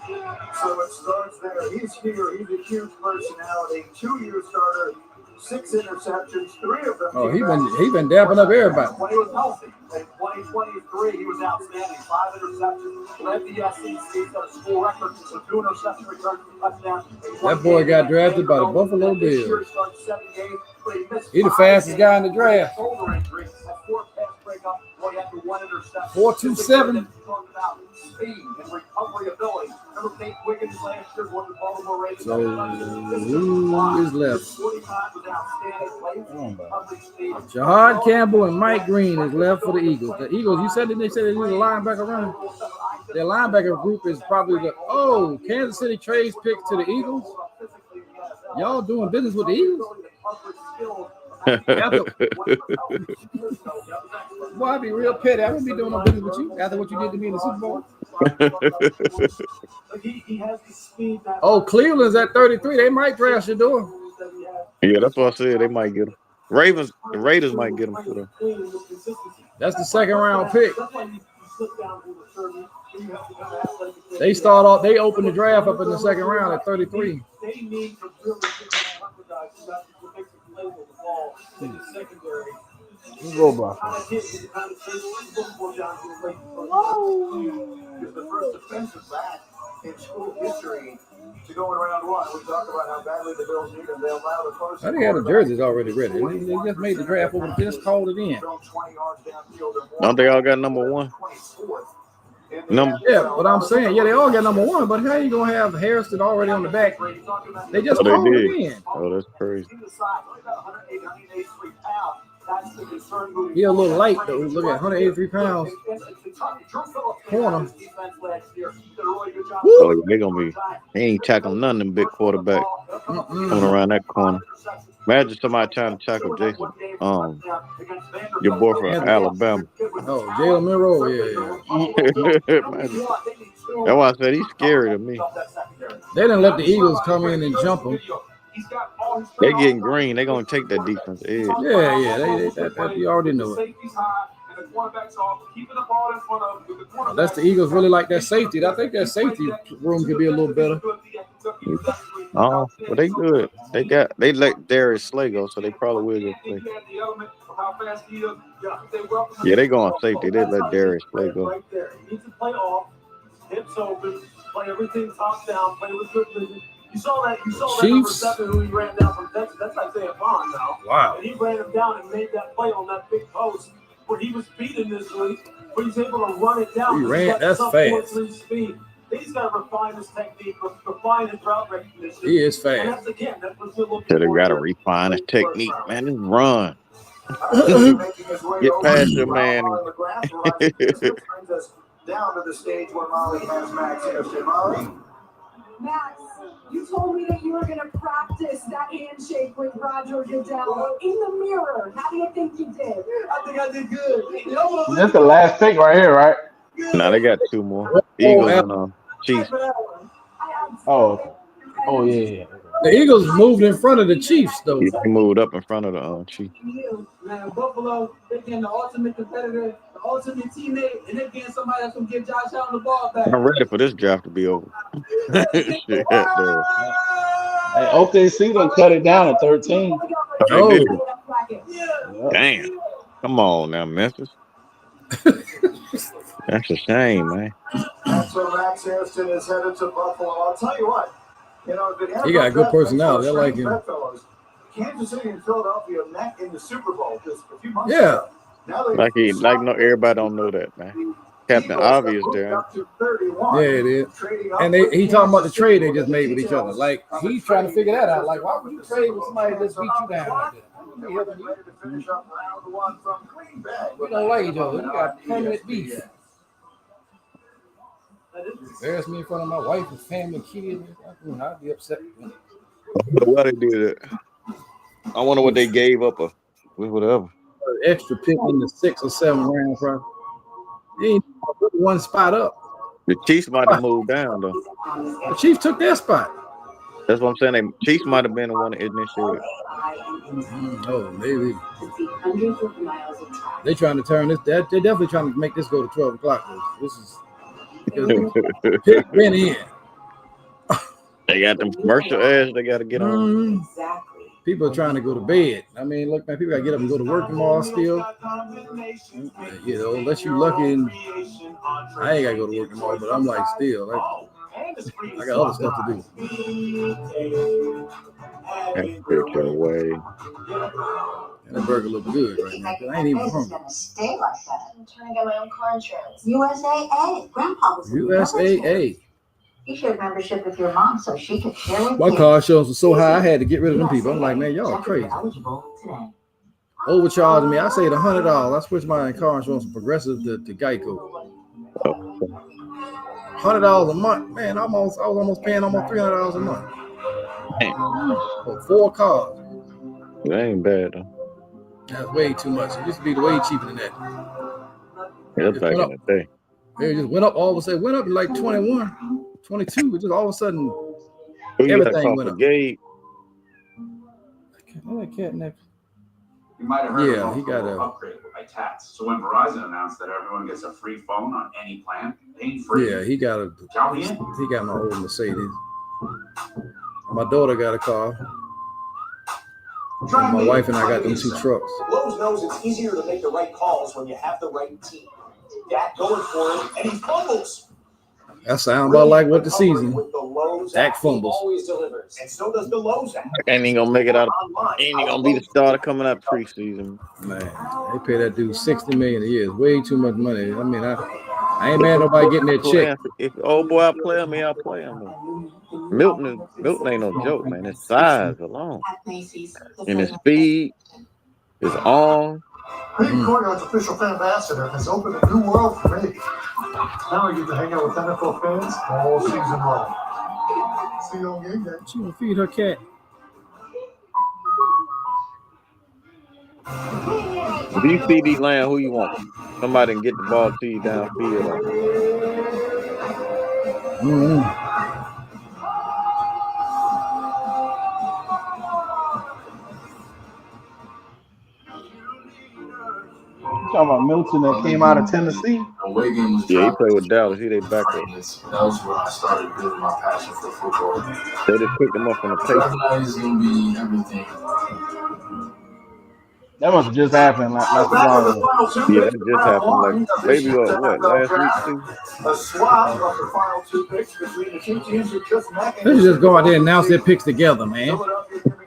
S6: So it starts there. He's here. He's a huge personality. 2-year starter, 6 interceptions, 3 of them.
S3: Oh, he been dapping up everybody.
S6: When he was healthy. In 2023, he was outstanding. 5 interceptions, led the SEC to a school record with 2 interception returns for touchdown.
S3: That boy got drafted by the Buffalo Bills. He the fastest guy in the draft. 4.27.
S6: Speed and recovery ability. Remember Nate Wiggins last year won the Baltimore Ravens.
S3: So who is left? Jahad Campbell and Mike Green is left for the Eagles. The Eagles, you said that they need a linebacker running. Their linebacker group is probably the Kansas City trades pick to the Eagles. Y'all doing business with the Eagles? Boy, I'd be real petty. I wouldn't be doing no business with you after what you did to me in the Super Bowl. Oh, Cleveland's at 33. They might draft Shador.
S1: Yeah, that's what I said. They might get him. The Raiders might get him for them.
S3: That's the second round pick. They open the draft up in the second round at 33.
S15: Go block.
S6: The first defensive back in school history to go in round 1. We talked about how badly the Bills need him. They allow the first.
S3: I think they had the jerseys already ready. They just made the draft over, just called it in.
S1: Don't they all got number 1?
S3: Yeah, but I'm saying, they all got number 1, but how you gonna have Harrison already on the back? They just called it in.
S1: Oh, that's crazy.
S3: He a little light though. Look at 183 pounds. Corner.
S1: Oh, they gonna be. He ain't tackling none of them big quarterback coming around that corner. Imagine somebody trying to tackle Jason, your boy from Alabama.
S3: Oh, Jalen Monroe, yeah.
S1: That's why I said he's scary to me.
S3: They didn't let the Eagles come in and jump him.
S1: They getting green. They gonna take that defense edge.
S3: Yeah. You already know it. Unless the Eagles really like that safety. I think that safety room could be a little better.
S1: Oh, but they good. They let Darius Slay go, so they probably will get play. Yeah, they go on safety. They let Darius Slay go.
S6: Hips open, play everything top down, play with good vision. You saw that number 7 who he ran down from Texas. That's Isaiah Bond now.
S3: Wow.
S6: And he ran him down and made that play on that big post where he was beating this league, but he's able to run it down.
S3: That's fast.
S6: Speed. He's got to refine his technique, refine his route recognition.
S3: He is fast.
S6: And that's, again, that's what you're looking
S1: So they got to refine his technique, man. Just run. Get past your man.
S6: Brings us down to the stage where Molly has Max Harrison. Molly?
S10: Max, you told me that you were going to practice that handshake with Roger Goodell in the mirror. How do you think you did?
S6: I think I did good.
S15: That's the last pick right here, right?
S1: No, they got 2 more. Eagles and Chiefs.
S15: Oh yeah.
S3: The Eagles moved in front of the Chiefs, though.
S1: He moved up in front of the Chiefs.
S6: Man, Buffalo, they getting the ultimate competitor, the ultimate teammate, and they're getting somebody that's going to give Josh Allen the ball back.
S1: I'm ready for this draft to be over.
S15: Hey, OKC done cut it down at 13.
S1: Damn. Come on now, Memphis. That's a shame, man.
S6: So Max Harrison is headed to Buffalo. I'll tell you what.
S3: He got a good personality. I like him.
S6: Kansas City and Philadelphia met in the Super Bowl just a few months
S3: Yeah.
S6: ago.
S1: Everybody don't know that, man. Captain Obvious there.
S3: Yeah, it is. And he talking about the trade they just made with each other. Like, he's trying to figure that out. Like, why would you trade with somebody that just beat you down like that? We don't like each other. We got permanent beef. Embarrass me in front of my wife and family, kids. I'd be upset.
S1: Why they did it? I wonder what they gave up with whatever.
S3: Extra pick in the 6 or 7 round, bro. He ain't one spot up.
S1: The Chiefs might have moved down though.
S3: The Chiefs took their spot.
S1: That's what I'm saying. The Chiefs might have been the one that initiated.
S3: Oh, maybe. They trying to turn this. They're definitely trying to make this go to 12 o'clock. This is because pick been in.
S1: They got them commercial ads they got to get on.
S3: People are trying to go to bed. I mean, look, man, people got to get up and go to work tomorrow still. You know, unless you lucky. And I ain't got to go to work tomorrow, but I'm like, still, I got other stuff to do.
S1: Away.
S3: And that burger look good right now. I ain't even hungry.
S10: Stay like that. I'm trying to get my own car insurance. USAA. Grandpa was
S3: USAA.
S10: He shared membership with your mom so she could share with
S3: My car insurance was so high, I had to get rid of them people. I'm like, man, y'all are crazy. Overcharging me. I saved $100. I switched my car insurance from Progressive to Geico. $100 a month, man. I was almost paying almost $300 a month for 4 cars.
S1: That ain't bad though.
S3: That's way too much. It used to be way cheaper than that.
S1: Yeah, back in the day.
S3: It just went up all of a sudden. Went up to like 21, 22. It just all of a sudden everything went up.
S1: Gabe.
S6: You might have heard
S3: Yeah, he got a
S6: upgradable by Tats. So when Verizon announced that everyone gets a free phone on any plan, pain free.
S3: Yeah, he got my old Mercedes. My daughter got a car. And my wife and I got them 2 trucks.
S18: Lowe's knows it's easier to make the right calls when you have the right team. Dak going for it, and he fumbles.
S3: That sounds about like what the season. Dak fumbles.
S18: Always delivers, and so does the Lowe's app.
S1: Ain't gonna make it out. Ain't gonna be the starter coming up preseason.
S3: Man, they pay that dude $60 million a year. It's way too much money. I mean, I ain't mad at nobody getting that check.
S1: If old boy outplay him, I'll play him. Milton ain't no joke, man. His size alone, and his speed, his arm.
S19: Being Courtyard's official fan ambassador has opened a new world for me. Now I get to hang out with NFL fans all season long. See you on game day.
S3: She gonna feed her cat.
S1: If you see D Lamb, who you want? Somebody can get the ball to you downfield.
S15: Talking about Milton that came out of Tennessee.
S1: Yeah, he played with Dallas. He they back up.
S11: That was where I started building my passion for football.
S1: They just picked him up on the paper.
S11: Recognize gonna be everything.
S15: That must have just happened not too long ago.
S1: Yeah, it just happened like maybe what last week too.
S19: A swap of the final 2 picks between the 2 teams who just met.
S3: They should just go out there and announce their picks together, man.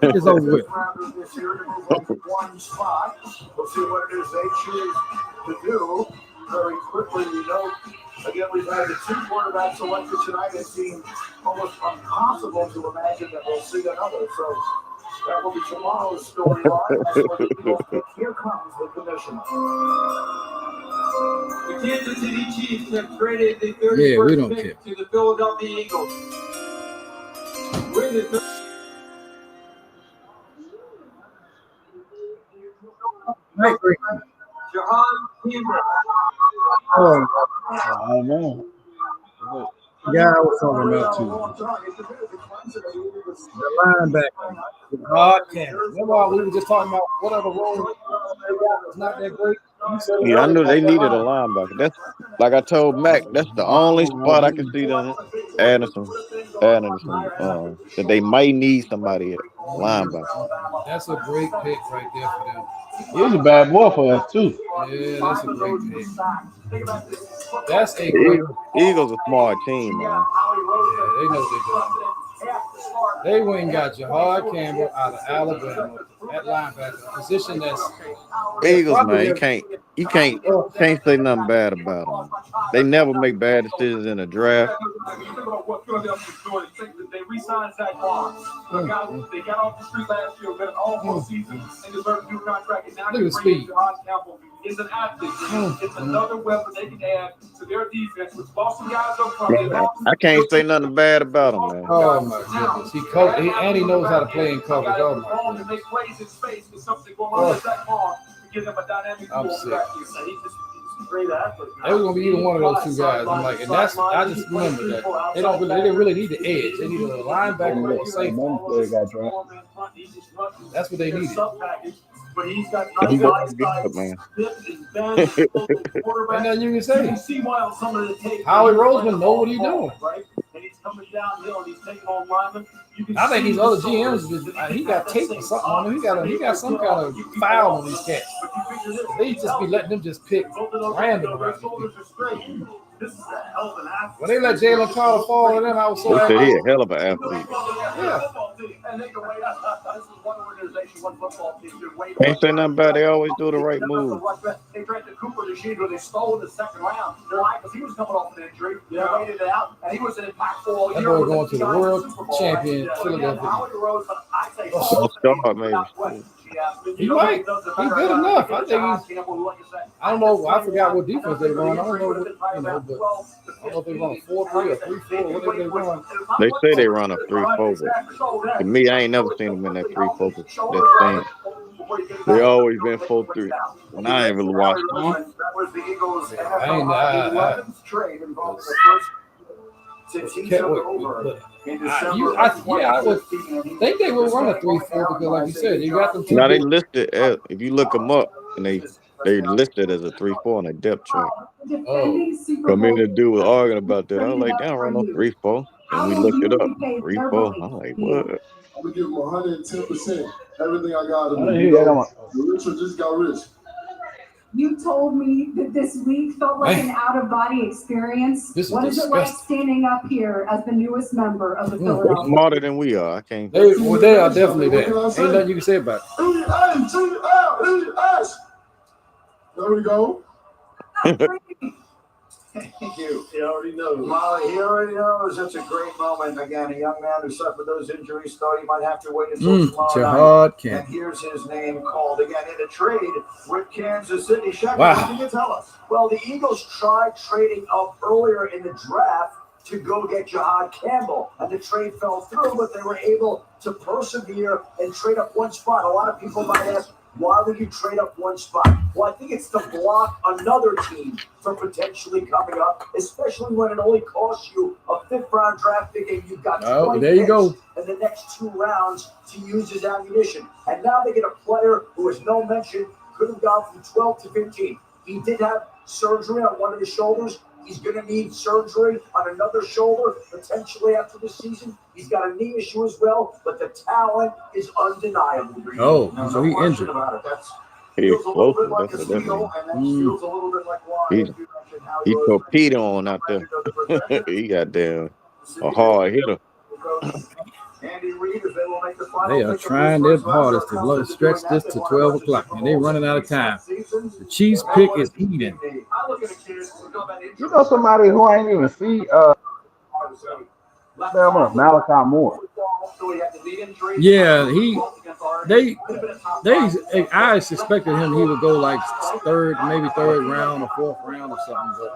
S3: It's over with.
S19: One spot. We'll see what it is they choose to do very quickly. We know, again, we've had the 2 quarterbacks selected tonight. It seemed almost impossible to imagine that we'll see another. So that will be tomorrow's storyline. Here comes the commissioner.
S14: The Kansas City Chiefs have traded the 31st
S3: we don't
S14: pick
S3: care.
S14: to the Philadelphia Eagles. With the Jahan Campbell.
S3: Oh,
S15: man.
S3: Yeah, I was talking about too. The linebacker, Rod Campbell. Remember we were just talking about whatever role it's not that great.
S1: Yeah, I knew they needed a linebacker. That's like I told Mac. That's the only spot I can see them adding some that they might need somebody at linebacker.
S3: That's a great pick right there for them.
S15: He was a bad boy for us too.
S3: Yeah, that's a great pick. That's a great.
S1: Eagles a smart team, man.
S3: Yeah, they know they're doing. They went and got Jahad Campbell out of Alabama at linebacker, a position that's
S1: Eagles, man. You can't say nothing bad about them. They never make bad decisions in a draft.
S12: You think about what Philadelphia's doing. They re-signed Zach Barnes. They got off the street last year, been all full season, and deserved a new contract. And now
S3: Look at the speed.
S12: Jahad Campbell is an athlete. It's another weapon they can add to their defense. Which lost some guys up front.
S1: I can't say nothing bad about him, man.
S3: Oh my goodness, he knows how to play in coverage. Oh my goodness.
S12: To make plays in space is something going on with that ball to give them a dynamic
S3: I'm
S12: ball
S3: sick.
S12: back here. And he's just a great athlete.
S3: It was gonna be either one of those two guys. I'm like, and that's I just remember that they didn't really need the edge. They needed a linebacker or a safety. That's what they needed.
S12: But he's got
S1: He
S12: nice
S1: got good,
S12: eyesight,
S1: man.
S12: spit and bend,
S3: And then you can
S12: You
S3: say
S12: can see why on some of the tape.
S3: Howie Roseman know what he's doing.
S12: Right? And he's coming downhill and he's taking on linemen. You can
S3: I think
S12: see
S3: these other
S12: the
S3: GMs,
S12: shoulders.
S3: he got tape or something on him. He got some kind of foul on these cats. They just be letting them just pick random around these people.
S12: This is a hell of an athlete.
S3: When they let Jalen Carter fall to them, I was so
S1: They said
S3: happy.
S1: he a hell of an athlete.
S3: Yeah.
S12: And they can wait. This is one organization, one football team. They're waiting.
S1: Can't say nothing about it. They always do the right move.
S12: They drafted Cooper this year, they stole in the second round. They're like, because he was coming off an injury. They waited it out, and he was an impactful all
S3: That
S12: year.
S3: boy
S12: with
S3: going to the world champion
S12: Yeah,
S3: Philadelphia.
S12: Howie Roseman, I say,
S1: Don't start, maybe.
S3: He might. He's good enough. I think he's. I don't know. I forgot what defense they run. I don't know what, but I don't know if they run a 4-3 or 3-4, whatever they run.
S1: They say they run a 3-4, but to me, I ain't never seen them in that 3-4. That thing. They always been 4-3. When I ain't really watched them.
S12: That was the Eagles'
S3: I
S12: NFL 11th trade involving the first since he took over in December.
S3: I would think they will run a 3-4 because, like you said, you got them.
S1: Now they listed as, if you look them up, and they listed as a 3-4 on a depth chart.
S3: Oh,
S1: Come in and do was arguing about that. I was like, damn, run no 3-4. And we looked it up. 3-4. I'm like, what?
S16: I'm gonna give him 110%. Everything I got. Richard just got rich.
S10: You told me that this week felt like an out-of-body experience. What is it like standing up here as the newest member of the
S1: They're
S10: Philadelphia?
S1: smarter than we are. I can't.
S3: They are definitely there. Ain't nothing you can say about it.
S16: There we go.
S19: Thank you. He already knows. Well, he already knows. That's a great moment. Again, a young man who suffered those injuries thought he might have to wait until tomorrow night. And here's his name called again in a trade with Kansas City. Shaq, what can you tell us? Well, the Eagles tried trading up earlier in the draft to go get Jahad Campbell, and the trade fell through, but they were able to persevere and trade up one spot. A lot of people might ask, why would you trade up one spot? Well, I think it's to block another team from potentially coming up, especially when it only costs you a 5th-round draft pick and you've got 20
S3: there you go.
S19: in the next 2 rounds to use as ammunition. And now they get a player who is no mention, could have gone from 12 to 15. He did have surgery on one of his shoulders. He's going to need surgery on another shoulder potentially after the season. He's got a knee issue as well, but the talent is undeniable.
S3: Oh, so he injured.
S1: He's close. That's what that means. He torpedoing out there. He got down a hard hitter.
S3: They are trying their hardest to stretch this to 12 o'clock, and they're running out of time. The Chiefs pick is Eden.
S15: You know somebody who I ain't even see? Malachi Moore.
S3: Yeah, I suspected him he would go like maybe third round or 4th round or something.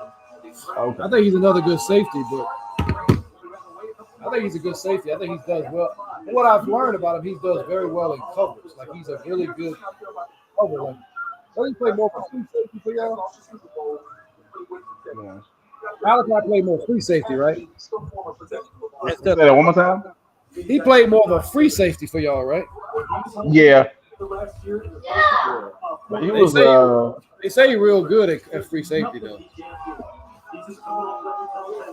S3: But I think he's another good safety, but I think he's a good safety. I think he does well. What I've learned about him, he does very well in coverage. Like he's a really good cover. Like, does he play more for free safety for y'all? Yeah. Malachi played more free safety, right?
S15: Say that one more time.
S3: He played more of a free safety for y'all, right?
S15: Yeah. He was.
S3: They say he's real good at free safety, though.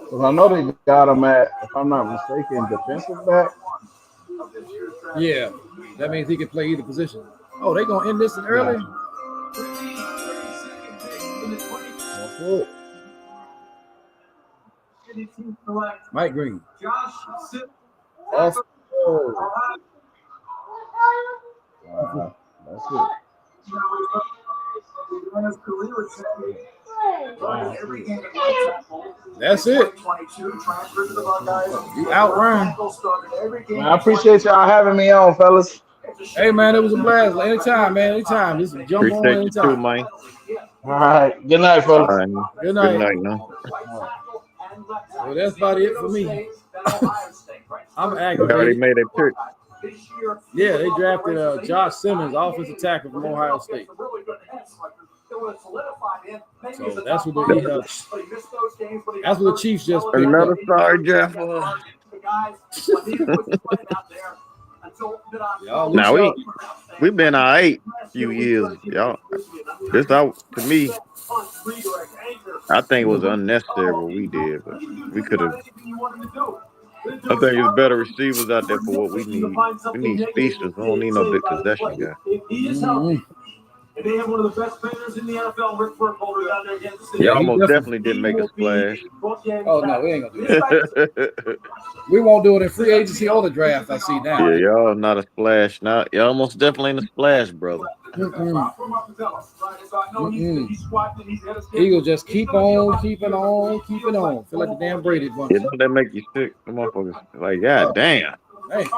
S15: Because I know they got him at, if I'm not mistaken, defensive back.
S3: Yeah, that means he can play either position. Oh, they gonna end this early?
S15: That's it.
S3: Mike Green.
S15: That's it.
S3: That's it. You outrun.
S15: I appreciate y'all having me on, fellas.
S3: Hey man, it was a blast. Anytime, man. Anytime. Just jump on
S1: Appreciate you
S3: anytime.
S1: too, man.
S15: All right. Good night,
S1: All
S15: folks.
S1: right.
S3: Good night.
S1: Good night, now.
S3: Well, that's about it for me. I'm
S1: They already
S3: aggravated.
S1: made a pick.
S3: Yeah, they drafted Josh Simmons, offensive tackle from Ohio State. So that's what the Chiefs just picked
S1: Another
S3: up.
S1: star draft.
S3: Y'all
S1: Now
S3: look
S1: we've been all right few years, y'all. This out to me. I think it was unnecessary what we did, but we could have. I think there's better receivers out there for what we need. We need speedsters. We don't need no big possession guy.
S14: And they have one of the best players in the NFL, Rick Burkholder, down there against the
S1: He almost definitely didn't make a splash.
S3: Oh no, we ain't gonna do that. We won't do it in free agency or the draft. I see now.
S1: Yeah, y'all not a splash. Now y'all almost definitely in a splash, brother.
S3: Eagles just keep on keeping on. Feel like the damn Brady bunch.
S1: You know they make you sick. The motherfuckers like, god damn.
S3: Hey, like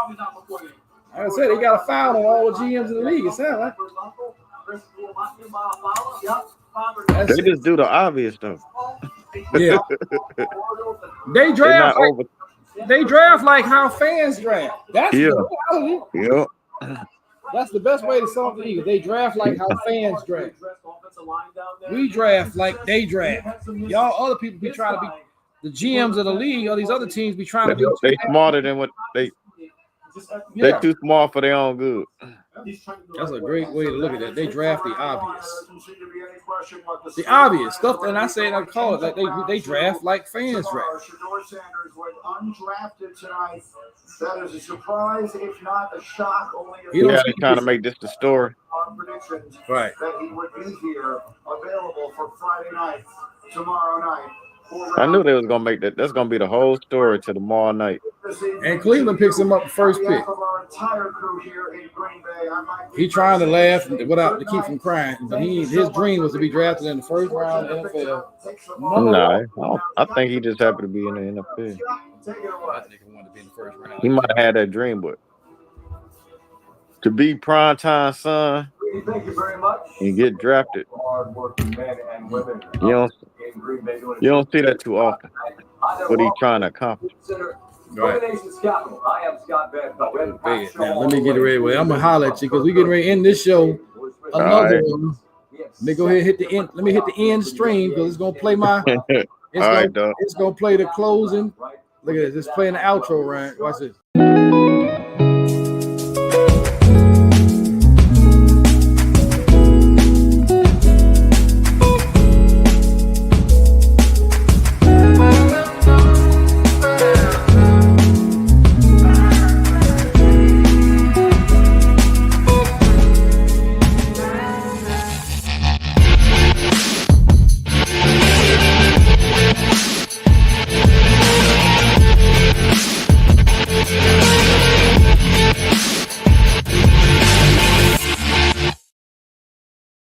S3: I said, they got a foul on all the GMs in the league. It sounds like.
S1: They just do the obvious stuff.
S3: Yeah. They draft. They draft like how fans draft. That's the reality.
S1: Yeah.
S3: That's the best way to sum up the Eagles. They draft like how fans draft. We draft like they draft. Y'all other people be trying to be the GMs of the league, or these other teams be trying to be.
S1: They smarter than what they. They too smart for their own good.
S3: That's a great way to look at it. They draft the obvious. The obvious stuff, and I say I call it like they draft like fans draft.
S19: Shedeur Sanders went undrafted tonight. That is a surprise, if not a shock. Only
S1: Yeah, they trying to make this the story.
S19: predictions
S3: right.
S19: that he would be here, available for Friday night, tomorrow night.
S1: I knew they was gonna make that. That's gonna be the whole story to tomorrow night.
S3: And Cleveland picks him up first pick. He trying to laugh without to keep from crying, but his dream was to be drafted in the first round of the NFL.
S1: No, I think he just happy to be in the NFL.
S3: I think he wanted to be in the first round.
S1: He might have had that dream, but to be primetime son and get drafted, you don't see that too often. What he trying to accomplish.
S3: Right. Now, let me get it ready. I'm gonna holler at you because we getting ready to end this show. Another one. Let me go ahead and hit the end. Let me hit the end stream because it's gonna play my. It's gonna play the closing. Look at this. It's playing the outro, right? Watch this.